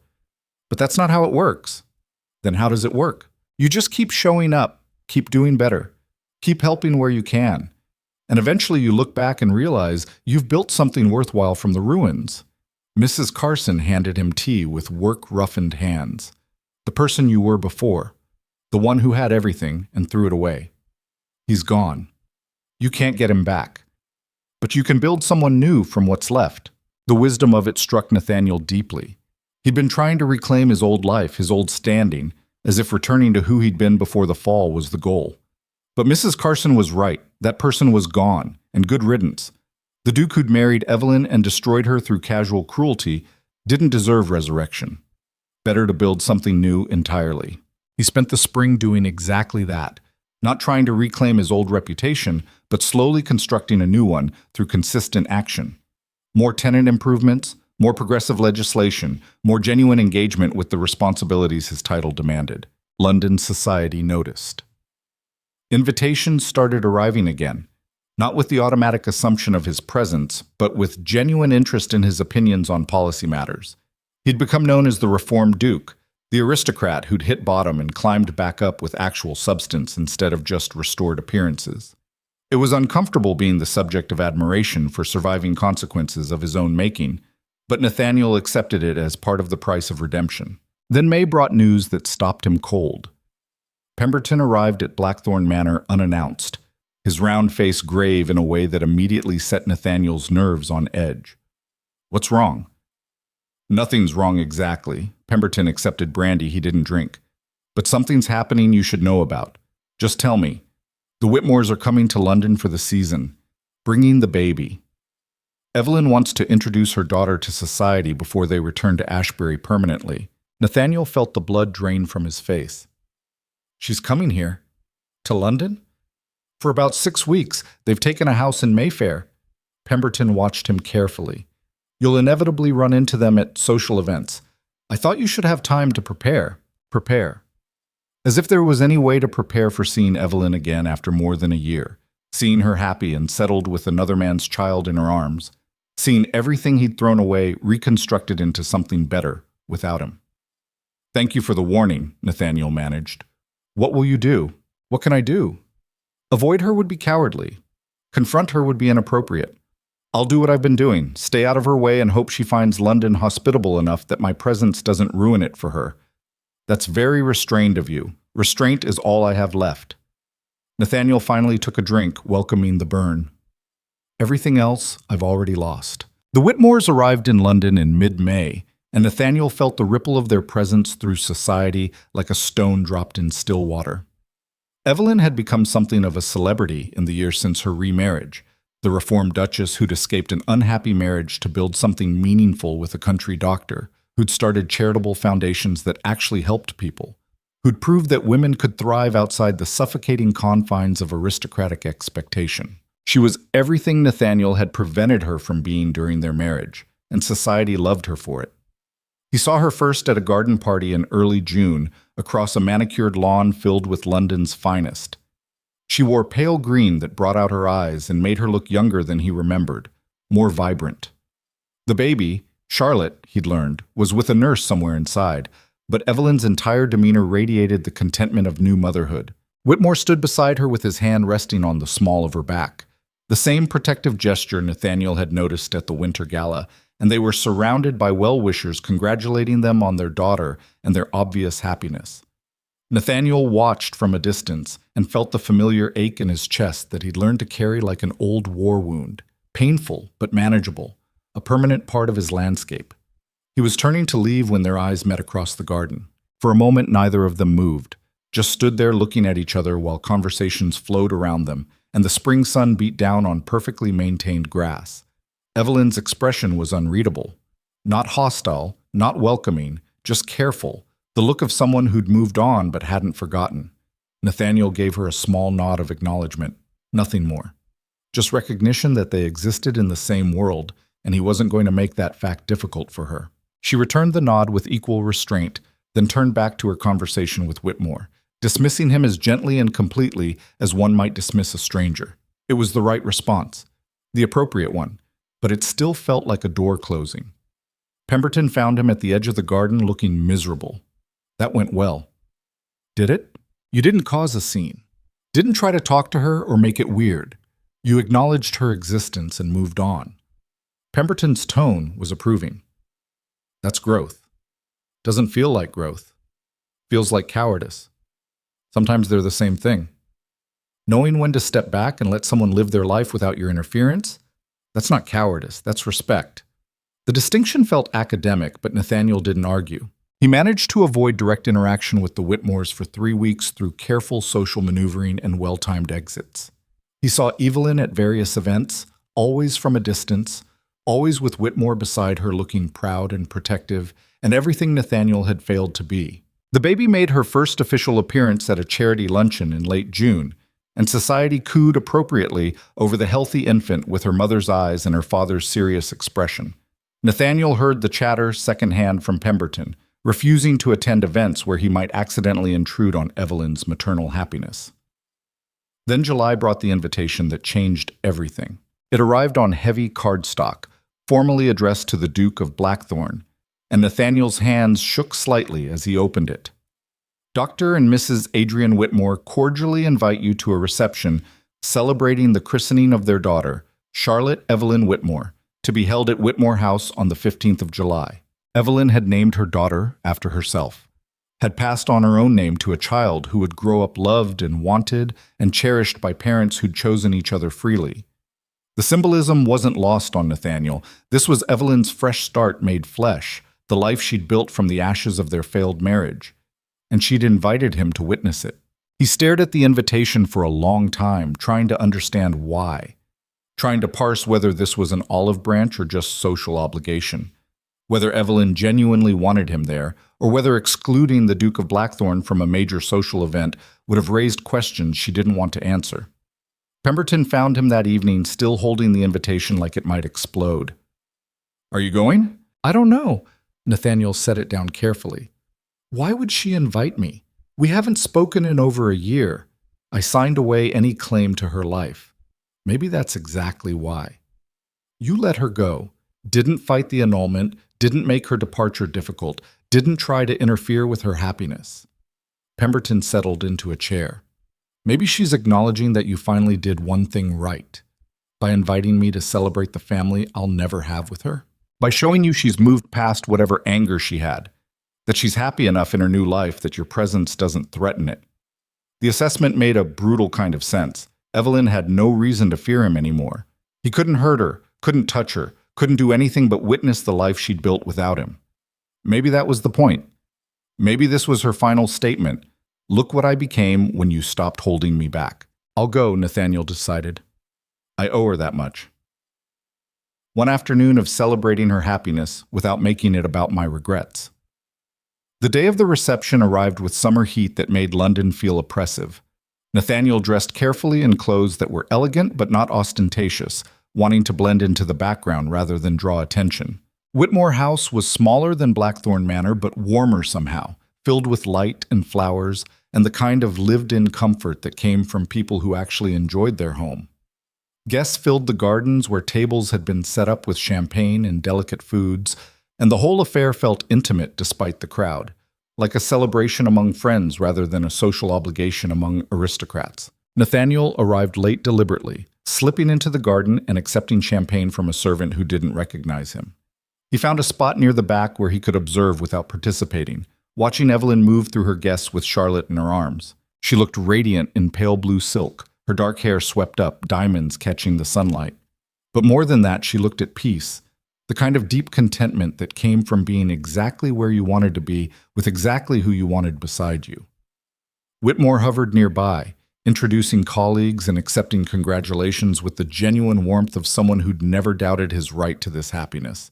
[SPEAKER 1] But that's not how it works. Then how does it work? You just keep showing up, keep doing better, keep helping where you can. And eventually you look back and realize you've built something worthwhile from the ruins. Mrs. Carson handed him tea with work-roughened hands. The person you were before. The one who had everything and threw it away. He's gone. You can't get him back. But you can build someone new from what's left. The wisdom of it struck Nathaniel deeply. He'd been trying to reclaim his old life, his old standing, as if returning to who he'd been before the fall was the goal. But Mrs. Carson was right. That person was gone, and good riddance. The Duke who'd married Evelyn and destroyed her through casual cruelty didn't deserve resurrection. Better to build something new entirely. He spent the spring doing exactly that, not trying to reclaim his old reputation, but slowly constructing a new one through consistent action. More tenant improvements, more progressive legislation, more genuine engagement with the responsibilities his title demanded. London society noticed. Invitations started arriving again, not with the automatic assumption of his presence, but with genuine interest in his opinions on policy matters. He'd become known as the Reformed Duke, the aristocrat who'd hit bottom and climbed back up with actual substance instead of just restored appearances. It was uncomfortable being the subject of admiration for surviving consequences of his own making, but Nathaniel accepted it as part of the price of redemption. Then May brought news that stopped him cold. Pemberton arrived at Blackthorn Manor unannounced, his round face grave in a way that immediately set Nathaniel's nerves on edge. What's wrong? Nothing's wrong exactly. Pemberton accepted brandy he didn't drink. But something's happening you should know about. Just tell me. The Whitmores are coming to London for the season, bringing the baby. Evelyn wants to introduce her daughter to society before they return to Ashbury permanently. Nathaniel felt the blood drain from his face. She's coming here? To London? For about 6 weeks, they've taken a house in Mayfair. Pemberton watched him carefully. You'll inevitably run into them at social events. I thought you should have time to prepare. Prepare. As if there was any way to prepare for seeing Evelyn again after more than a year, seeing her happy and settled with another man's child in her arms, seeing everything he'd thrown away reconstructed into something better without him. Thank you for the warning, Nathaniel managed. What will you do? What can I do? Avoid her would be cowardly. Confront her would be inappropriate. I'll do what I've been doing, stay out of her way and hope she finds London hospitable enough that my presence doesn't ruin it for her. That's very restrained of you. Restraint is all I have left. Nathaniel finally took a drink, welcoming the burn. Everything else I've already lost. The Whitmores arrived in London in mid-May, and Nathaniel felt the ripple of their presence through society like a stone dropped in still water. Evelyn had become something of a celebrity in the years since her remarriage, the reformed duchess who'd escaped an unhappy marriage to build something meaningful with a country doctor, who'd started charitable foundations that actually helped people, who'd proved that women could thrive outside the suffocating confines of aristocratic expectation. She was everything Nathaniel had prevented her from being during their marriage, and society loved her for it. He saw her first at a garden party in early June across a manicured lawn filled with London's finest. She wore pale green that brought out her eyes and made her look younger than he remembered, more vibrant. The baby, Charlotte, he'd learned, was with a nurse somewhere inside, but Evelyn's entire demeanor radiated the contentment of new motherhood. Whitmore stood beside her with his hand resting on the small of her back, the same protective gesture Nathaniel had noticed at the winter gala, and they were surrounded by well-wishers congratulating them on their daughter and their obvious happiness. Nathaniel watched from a distance and felt the familiar ache in his chest that he'd learned to carry like an old war wound, painful but manageable, a permanent part of his landscape. He was turning to leave when their eyes met across the garden. For a moment, neither of them moved, just stood there looking at each other while conversations flowed around them and the spring sun beat down on perfectly maintained grass. Evelyn's expression was unreadable. Not hostile, not welcoming, just careful, the look of someone who'd moved on but hadn't forgotten. Nathaniel gave her a small nod of acknowledgement, nothing more. Just recognition that they existed in the same world, and he wasn't going to make that fact difficult for her. She returned the nod with equal restraint, then turned back to her conversation with Whitmore, dismissing him as gently and completely as one might dismiss a stranger. It was the right response, the appropriate one, but it still felt like a door closing. Pemberton found him at the edge of the garden looking miserable. That went well. Did it? You didn't cause a scene. Didn't try to talk to her or make it weird. You acknowledged her existence and moved on. Pemberton's tone was approving. That's growth. Doesn't feel like growth. Feels like cowardice. Sometimes they're the same thing. Knowing when to step back and let someone live their life without your interference, that's not cowardice, that's respect. The distinction felt academic, but Nathaniel didn't argue. He managed to avoid direct interaction with the Whitmores for 3 weeks through careful social maneuvering and well-timed exits. He saw Evelyn at various events, always from a distance, always with Whitmore beside her looking proud and protective, and everything Nathaniel had failed to be. The baby made her first official appearance at a charity luncheon in late June, and society cooed appropriately over the healthy infant with her mother's eyes and her father's serious expression. Nathaniel heard the chatter secondhand from Pemberton, refusing to attend events where he might accidentally intrude on Evelyn's maternal happiness. Then July brought the invitation that changed everything. It arrived on heavy cardstock, formally addressed to the Duke of Blackthorn, and Nathaniel's hands shook slightly as he opened it. Dr. and Mrs. Adrian Whitmore cordially invite you to a reception celebrating the christening of their daughter, Charlotte Evelyn Whitmore, to be held at Whitmore House on the 15th of July. Evelyn had named her daughter after herself, had passed on her own name to a child who would grow up loved and wanted and cherished by parents who'd chosen each other freely. The symbolism wasn't lost on Nathaniel. This was Evelyn's fresh start made flesh, the life she'd built from the ashes of their failed marriage, and she'd invited him to witness it. He stared at the invitation for a long time, trying to understand why, trying to parse whether this was an olive branch or just social obligation, whether Evelyn genuinely wanted him there, or whether excluding the Duke of Blackthorn from a major social event would have raised questions she didn't want to answer. Pemberton found him that evening still holding the invitation like it might explode. "Are you going?" "I don't know." Nathaniel set it down carefully. "Why would she invite me? We haven't spoken in over a year. I signed away any claim to her life. Maybe that's exactly why. You let her go, didn't fight the annulment, didn't make her departure difficult, didn't try to interfere with her happiness." Pemberton settled into a chair. "Maybe she's acknowledging that you finally did one thing right, by inviting me to celebrate the family I'll never have with her. By showing you she's moved past whatever anger she had, that she's happy enough in her new life that your presence doesn't threaten it." The assessment made a brutal kind of sense. Evelyn had no reason to fear him anymore. He couldn't hurt her, couldn't touch her, couldn't do anything but witness the life she'd built without him. Maybe that was the point. Maybe this was her final statement. "Look what I became when you stopped holding me back." "I'll go," Nathaniel decided. "I owe her that much." One afternoon of celebrating her happiness without making it about my regrets. The day of the reception arrived with summer heat that made London feel oppressive. Nathaniel dressed carefully in clothes that were elegant but not ostentatious, wanting to blend into the background rather than draw attention. Whitmore House was smaller than Blackthorn Manor but warmer somehow, filled with light and flowers and the kind of lived-in comfort that came from people who actually enjoyed their home. Guests filled the gardens where tables had been set up with champagne and delicate foods, and the whole affair felt intimate despite the crowd, like a celebration among friends rather than a social obligation among aristocrats. Nathaniel arrived late deliberately, slipping into the garden and accepting champagne from a servant who didn't recognize him. He found a spot near the back where he could observe without participating, watching Evelyn move through her guests with Charlotte in her arms. She looked radiant in pale blue silk, her dark hair swept up, diamonds catching the sunlight. But more than that, she looked at peace, the kind of deep contentment that came from being exactly where you wanted to be with exactly who you wanted beside you. Whitmore hovered nearby, introducing colleagues and accepting congratulations with the genuine warmth of someone who'd never doubted his right to this happiness.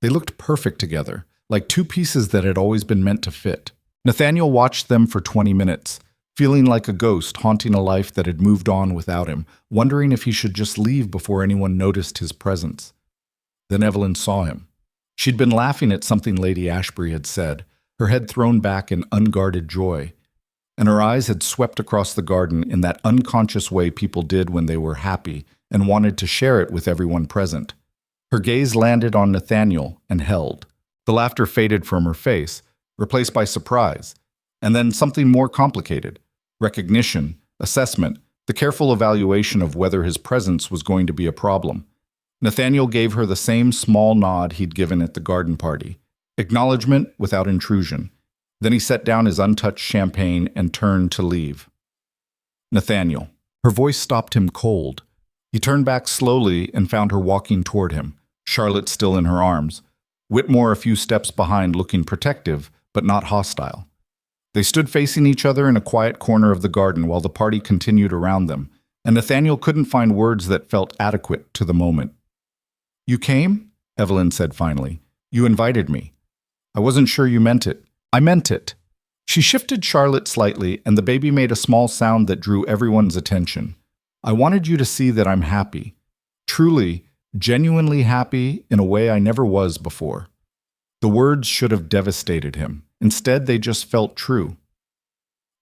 [SPEAKER 1] They looked perfect together, like two pieces that had always been meant to fit. Nathaniel watched them for 20 minutes, feeling like a ghost haunting a life that had moved on without him, wondering if he should just leave before anyone noticed his presence. Then Evelyn saw him. She'd been laughing at something Lady Ashbury had said, her head thrown back in unguarded joy, and her eyes had swept across the garden in that unconscious way people did when they were happy and wanted to share it with everyone present. Her gaze landed on Nathaniel and held. The laughter faded from her face, replaced by surprise, and then something more complicated: recognition, assessment, the careful evaluation of whether his presence was going to be a problem. Nathaniel gave her the same small nod he'd given at the garden party. Acknowledgement without intrusion. Then he set down his untouched champagne and turned to leave. Nathaniel. Her voice stopped him cold. He turned back slowly and found her walking toward him, Charlotte still in her arms, Whitmore a few steps behind, looking protective, but not hostile. They stood facing each other in a quiet corner of the garden while the party continued around them, and Nathaniel couldn't find words that felt adequate to the moment. "You came?" Evelyn said finally. "You invited me. I wasn't sure you meant it." "I meant it." She shifted Charlotte slightly, and the baby made a small sound that drew everyone's attention. "I wanted you to see that I'm happy. Truly, genuinely happy in a way I never was before." The words should have devastated him. Instead, they just felt true.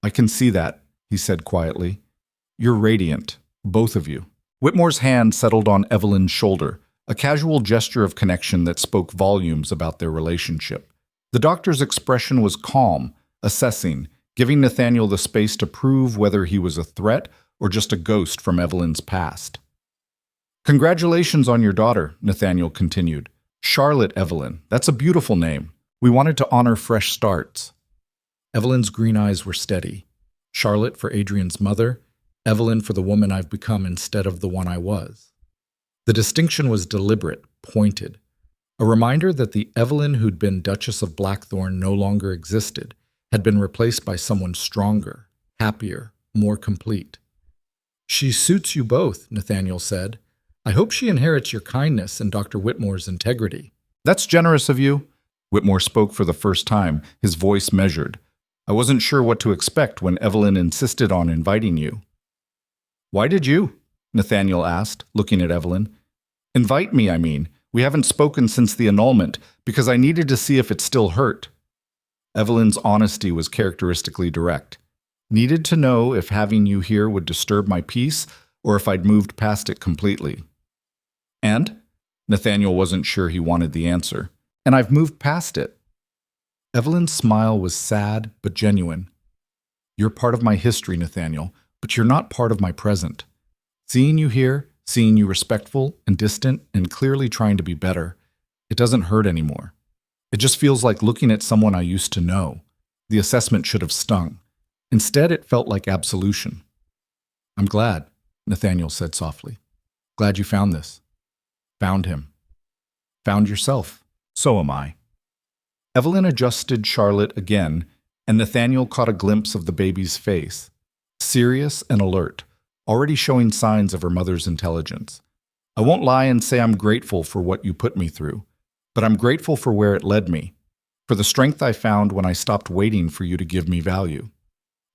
[SPEAKER 1] "I can see that," he said quietly. "You're radiant, both of you." Whitmore's hand settled on Evelyn's shoulder, a casual gesture of connection that spoke volumes about their relationship. The doctor's expression was calm, assessing, giving Nathaniel the space to prove whether he was a threat or just a ghost from Evelyn's past. "Congratulations on your daughter," Nathaniel continued. "Charlotte Evelyn, that's a beautiful name. We wanted to honor fresh starts." Evelyn's green eyes were steady. Charlotte for Adrian's mother, Evelyn for the woman I've become instead of the one I was. The distinction was deliberate, pointed. A reminder that the Evelyn who'd been Duchess of Blackthorn no longer existed, had been replaced by someone stronger, happier, more complete. "She suits you both," Nathaniel said. "I hope she inherits your kindness and Dr. Whitmore's integrity." "That's generous of you." Whitmore spoke for the first time, his voice measured. "I wasn't sure what to expect when Evelyn insisted on inviting you." "Why did you?" Nathaniel asked, looking at Evelyn. "Invite me, I mean. We haven't spoken since the annulment, because I needed to see if it still hurt." Evelyn's honesty was characteristically direct. "Needed to know if having you here would disturb my peace, or if I'd moved past it completely." "And?" Nathaniel wasn't sure he wanted the answer. "And I've moved past it." Evelyn's smile was sad but genuine. "You're part of my history, Nathaniel, but you're not part of my present. Seeing you here, seeing you respectful and distant and clearly trying to be better, it doesn't hurt anymore. It just feels like looking at someone I used to know. The assessment should have stung. Instead, it felt like absolution." "I'm glad," Nathaniel said softly. "Glad you found this." "Found him." "Found yourself." "So am I." Evelyn adjusted Charlotte again, and Nathaniel caught a glimpse of the baby's face, serious and alert, already showing signs of her mother's intelligence. "I won't lie and say I'm grateful for what you put me through, but I'm grateful for where it led me, for the strength I found when I stopped waiting for you to give me value.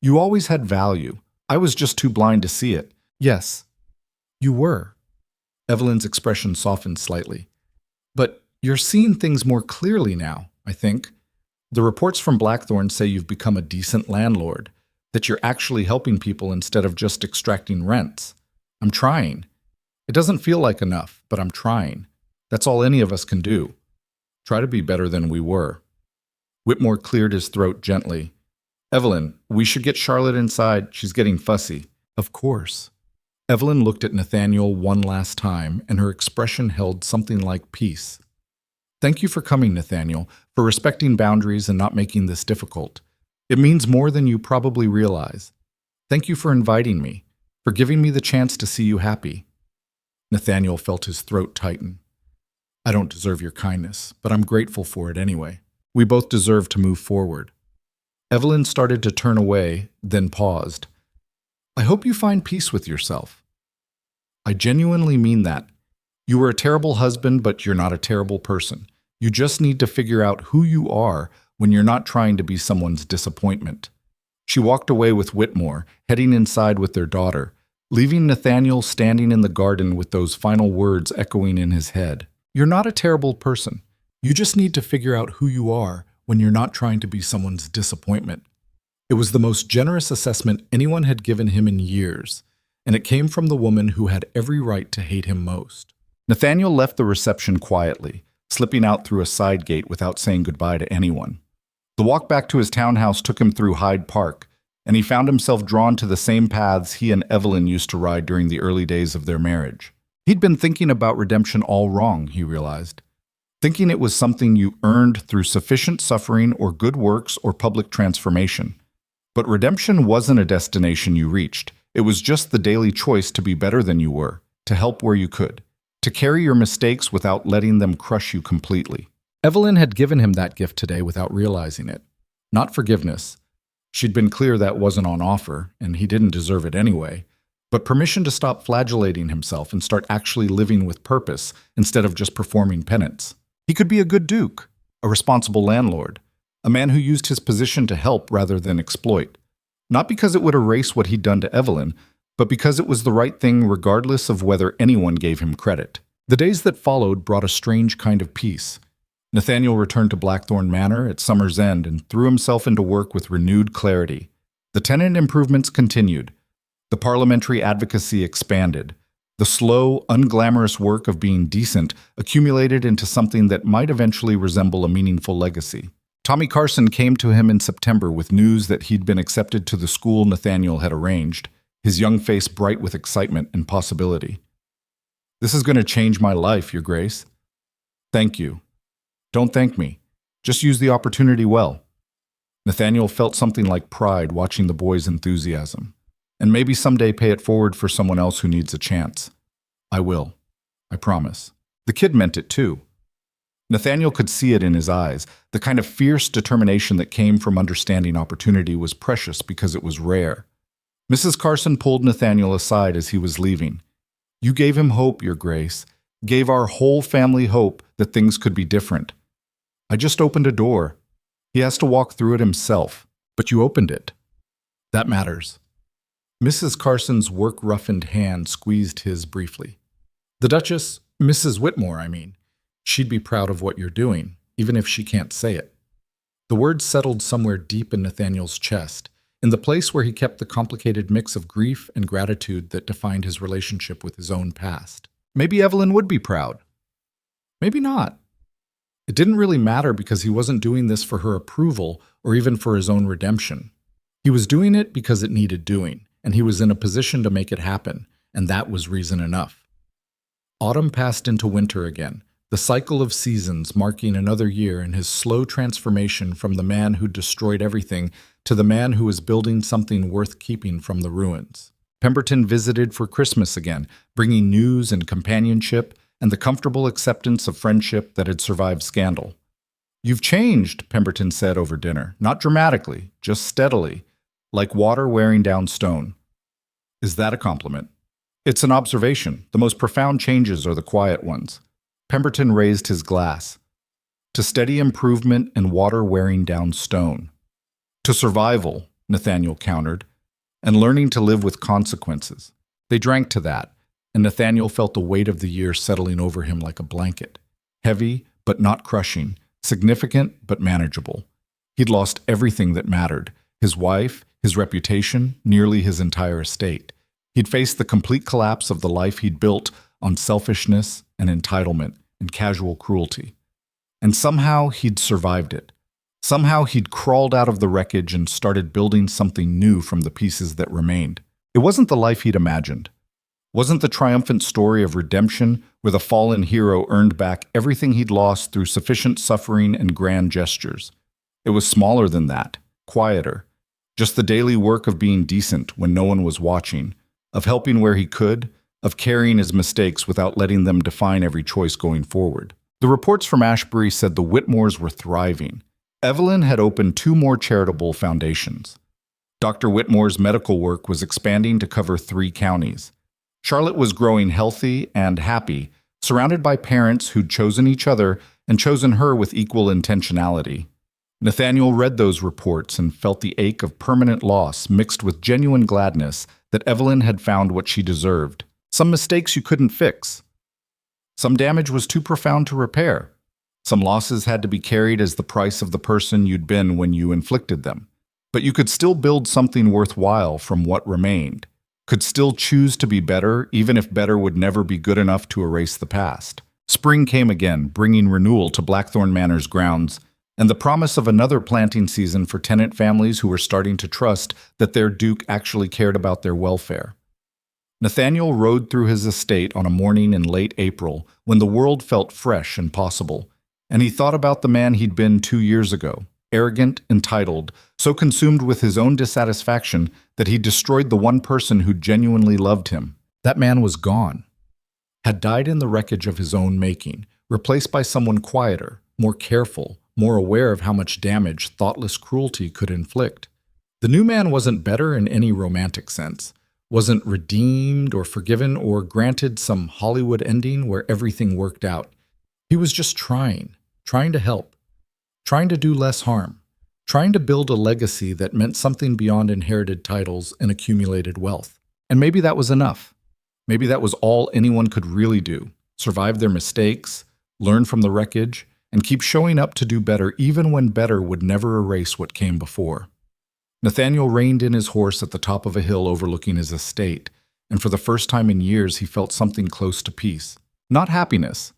[SPEAKER 1] You always had value. I was just too blind to see it." "Yes, you were." Evelyn's expression softened slightly. "But you're seeing things more clearly now, I think. The reports from Blackthorn say you've become a decent landlord, that you're actually helping people instead of just extracting rents. I'm trying. It doesn't feel like enough, but I'm trying. That's all any of us can do. Try to be better than we were." Whitmore cleared his throat gently. "Evelyn, we should get Charlotte inside. She's getting fussy." "Of course." Evelyn looked at Nathaniel one last time, and her expression held something like peace. "Thank you for coming, Nathaniel, for respecting boundaries and not making this difficult. It means more than you probably realize. Thank you for inviting me, for giving me the chance to see you happy." Nathaniel felt his throat tighten. "I don't deserve your kindness, but I'm grateful for it anyway. We both deserve to move forward." Evelyn started to turn away, then paused. "I hope you find peace with yourself." "I genuinely mean that. You were a terrible husband, but you're not a terrible person. You just need to figure out who you are when you're not trying to be someone's disappointment." She walked away with Whitmore, heading inside with their daughter, leaving Nathaniel standing in the garden with those final words echoing in his head. "You're not a terrible person. You just need to figure out who you are when you're not trying to be someone's disappointment." It was the most generous assessment anyone had given him in years, and it came from the woman who had every right to hate him most. Nathaniel left the reception quietly, slipping out through a side gate without saying goodbye to anyone. The walk back to his townhouse took him through Hyde Park, and he found himself drawn to the same paths he and Evelyn used to ride during the early days of their marriage. He'd been thinking about redemption all wrong, he realized. Thinking it was something you earned through sufficient suffering or good works or public transformation. But redemption wasn't a destination you reached. It was just the daily choice to be better than you were, to help where you could, to carry your mistakes without letting them crush you completely. Evelyn had given him that gift today without realizing it. Not forgiveness. She'd been clear that wasn't on offer, and he didn't deserve it anyway, but permission to stop flagellating himself and start actually living with purpose instead of just performing penance. He could be a good duke, a responsible landlord, a man who used his position to help rather than exploit. Not because it would erase what he'd done to Evelyn, but because it was the right thing regardless of whether anyone gave him credit. The days that followed brought a strange kind of peace. Nathaniel returned to Blackthorn Manor at summer's end and threw himself into work with renewed clarity. The tenant improvements continued. The parliamentary advocacy expanded. The slow, unglamorous work of being decent accumulated into something that might eventually resemble a meaningful legacy. Tommy Carson came to him in September with news that he'd been accepted to the school Nathaniel had arranged, his young face bright with excitement and possibility. "This is going to change my life, Your Grace." "Thank you." "Don't thank me. Just use the opportunity well." Nathaniel felt something like pride watching the boy's enthusiasm. "And maybe someday pay it forward for someone else who needs a chance." "I will. I promise." The kid meant it too. Nathaniel could see it in his eyes. The kind of fierce determination that came from understanding opportunity was precious because it was rare. Mrs. Carson pulled Nathaniel aside as he was leaving. "You gave him hope, Your Grace. Gave our whole family hope that things could be different. I just opened a door. He has to walk through it himself. But you opened it. That matters." Mrs. Carson's work-roughened hand squeezed his briefly. "The Duchess, Mrs. Whitmore, I mean. She'd be proud of what you're doing, even if she can't say it." The words settled somewhere deep in Nathaniel's chest, in the place where he kept the complicated mix of grief and gratitude that defined his relationship with his own past. Maybe Evelyn would be proud. Maybe not. It didn't really matter because he wasn't doing this for her approval or even for his own redemption. He was doing it because it needed doing, and he was in a position to make it happen, and that was reason enough. Autumn passed into winter again, the cycle of seasons marking another year in his slow transformation from the man who destroyed everything to the man who was building something worth keeping from the ruins. Pemberton visited for Christmas again, bringing news and companionship and the comfortable acceptance of friendship that had survived scandal. "You've changed," Pemberton said over dinner, not dramatically, just steadily, like water wearing down stone. "Is that a compliment?" "It's an observation. The most profound changes are the quiet ones." Pemberton raised his glass. "To steady improvement and water wearing down stone." "To survival," Nathaniel countered, "and learning to live with consequences." They drank to that, and Nathaniel felt the weight of the year settling over him like a blanket. Heavy, but not crushing. Significant, but manageable. He'd lost everything that mattered. His wife, his reputation, nearly his entire estate. He'd faced the complete collapse of the life he'd built on selfishness and entitlement and casual cruelty. And somehow he'd survived it. Somehow he'd crawled out of the wreckage and started building something new from the pieces that remained. It wasn't the life he'd imagined. Wasn't the triumphant story of redemption where the fallen hero earned back everything he'd lost through sufficient suffering and grand gestures. It was smaller than that, quieter. Just the daily work of being decent when no one was watching, of helping where he could, of carrying his mistakes without letting them define every choice going forward. The reports from Ashbury said the Whitmores were thriving. Evelyn had opened 2 more charitable foundations. Dr. Whitmore's medical work was expanding to cover 3 counties. Charlotte was growing healthy and happy, surrounded by parents who'd chosen each other and chosen her with equal intentionality. Nathaniel read those reports and felt the ache of permanent loss mixed with genuine gladness that Evelyn had found what she deserved. Some mistakes you couldn't fix. Some damage was too profound to repair. Some losses had to be carried as the price of the person you'd been when you inflicted them. But you could still build something worthwhile from what remained. could still choose to be better, even if better would never be good enough to erase the past. Spring came again, bringing renewal to Blackthorn Manor's grounds, and the promise of another planting season for tenant families who were starting to trust that their duke actually cared about their welfare. Nathaniel rode through his estate on a morning in late April when the world felt fresh and possible, and he thought about the man he'd been 2 years ago, arrogant, entitled, so consumed with his own dissatisfaction that he destroyed the one person who genuinely loved him. That man was gone, had died in the wreckage of his own making, replaced by someone quieter, more careful, more aware of how much damage thoughtless cruelty could inflict. The new man wasn't better in any romantic sense, wasn't redeemed or forgiven or granted some Hollywood ending where everything worked out. He was just trying to help, trying to do less harm, trying to build a legacy that meant something beyond inherited titles and accumulated wealth. And maybe that was enough. Maybe that was all anyone could really do: survive their mistakes, learn from the wreckage, and keep showing up to do better even when better would never erase what came before. Nathaniel reined in his horse at the top of a hill overlooking his estate, and for the first time in years he felt something close to peace. Not happiness.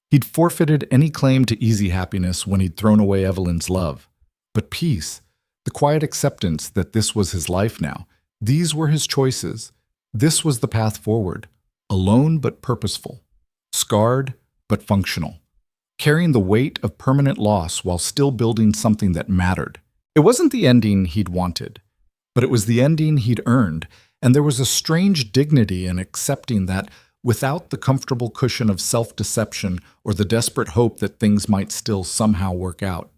[SPEAKER 1] He'd forfeited any claim to easy happiness when he'd thrown away Evelyn's love. But peace, the quiet acceptance that this was his life now. These were his choices. This was the path forward. Alone but purposeful. Scarred but functional. Carrying the weight of permanent loss while still building something that mattered. It wasn't the ending he'd wanted, but it was the ending he'd earned, and there was a strange dignity in accepting that without the comfortable cushion of self-deception or the desperate hope that things might still somehow work out.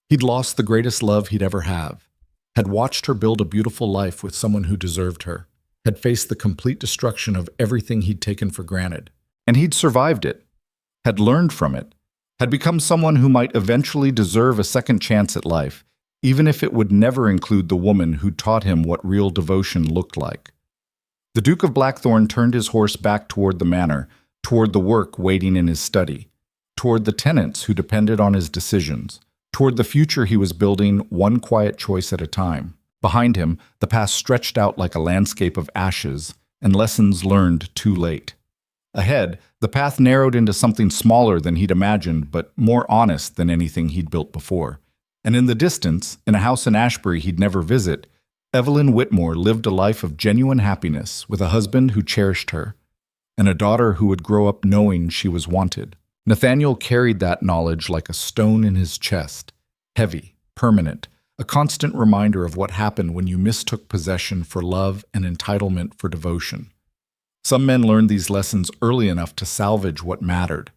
[SPEAKER 1] He'd lost the greatest love he'd ever have, had watched her build a beautiful life with someone who deserved her, had faced the complete destruction of everything he'd taken for granted, and he'd survived it, had learned from it, had become someone who might eventually deserve a second chance at life, even if it would never include the woman who taught him what real devotion looked like. The Duke of Blackthorn turned his horse back toward the manor, toward the work waiting in his study, toward the tenants who depended on his decisions, toward the future he was building one quiet choice at a time. Behind him, the past stretched out like a landscape of ashes and lessons learned too late. Ahead, the path narrowed into something smaller than he'd imagined, but more honest than anything he'd built before. And in the distance, in a house in Ashbury he'd never visit, Evelyn Whitmore lived a life of genuine happiness with a husband who cherished her, and a daughter who would grow up knowing she was wanted. Nathaniel carried that knowledge like a stone in his chest, heavy, permanent, a constant reminder of what happened when you mistook possession for love and entitlement for devotion. Some men learned these lessons early enough to salvage what mattered.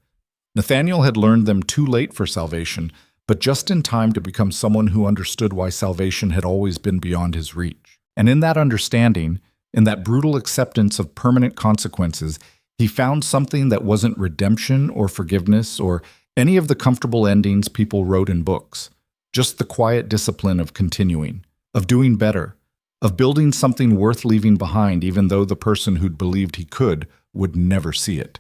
[SPEAKER 1] Nathaniel had learned them too late for salvation, but just in time to become someone who understood why salvation had always been beyond his reach. And in that understanding, in that brutal acceptance of permanent consequences, he found something that wasn't redemption or forgiveness or any of the comfortable endings people wrote in books, just the quiet discipline of continuing, of doing better, of building something worth leaving behind even though the person who'd believed he could would never see it.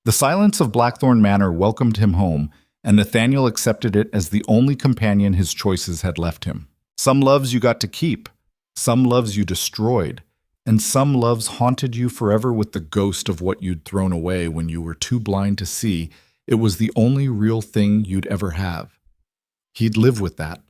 [SPEAKER 1] The silence of Blackthorn Manor welcomed him home, and Nathaniel accepted it as the only companion his choices had left him. Some loves you got to keep, some loves you destroyed, and some loves haunted you forever with the ghost of what you'd thrown away when you were too blind to see it was the only real thing you'd ever have. He'd live with that,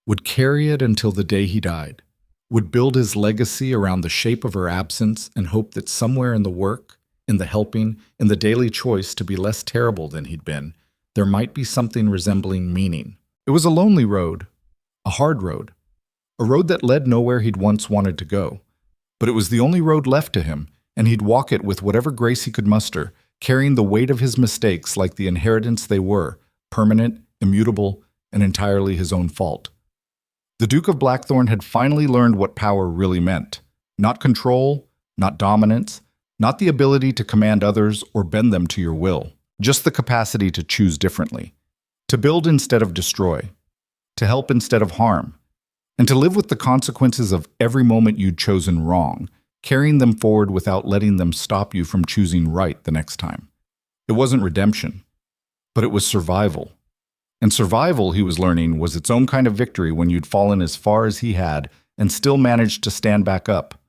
[SPEAKER 1] would carry it until the day he died, would build his legacy around the shape of her absence and hope that somewhere in the work, in the helping, in the daily choice to be less terrible than he'd been, there might be something resembling meaning. It was a lonely road, a hard road, a road that led nowhere he'd once wanted to go. But it was the only road left to him, and he'd walk it with whatever grace he could muster, carrying the weight of his mistakes like the inheritance they were, permanent, immutable, and entirely his own fault. The Duke of Blackthorn had finally learned what power really meant. Not control, not dominance, not the ability to command others or bend them to your will. Just the capacity to choose differently, to build instead of destroy, to help instead of harm, and to live with the consequences of every moment you'd chosen wrong, carrying them forward without letting them stop you from choosing right the next time. It wasn't redemption, but it was survival. And survival, he was learning, was its own kind of victory when you'd fallen as far as he had and still managed to stand back up.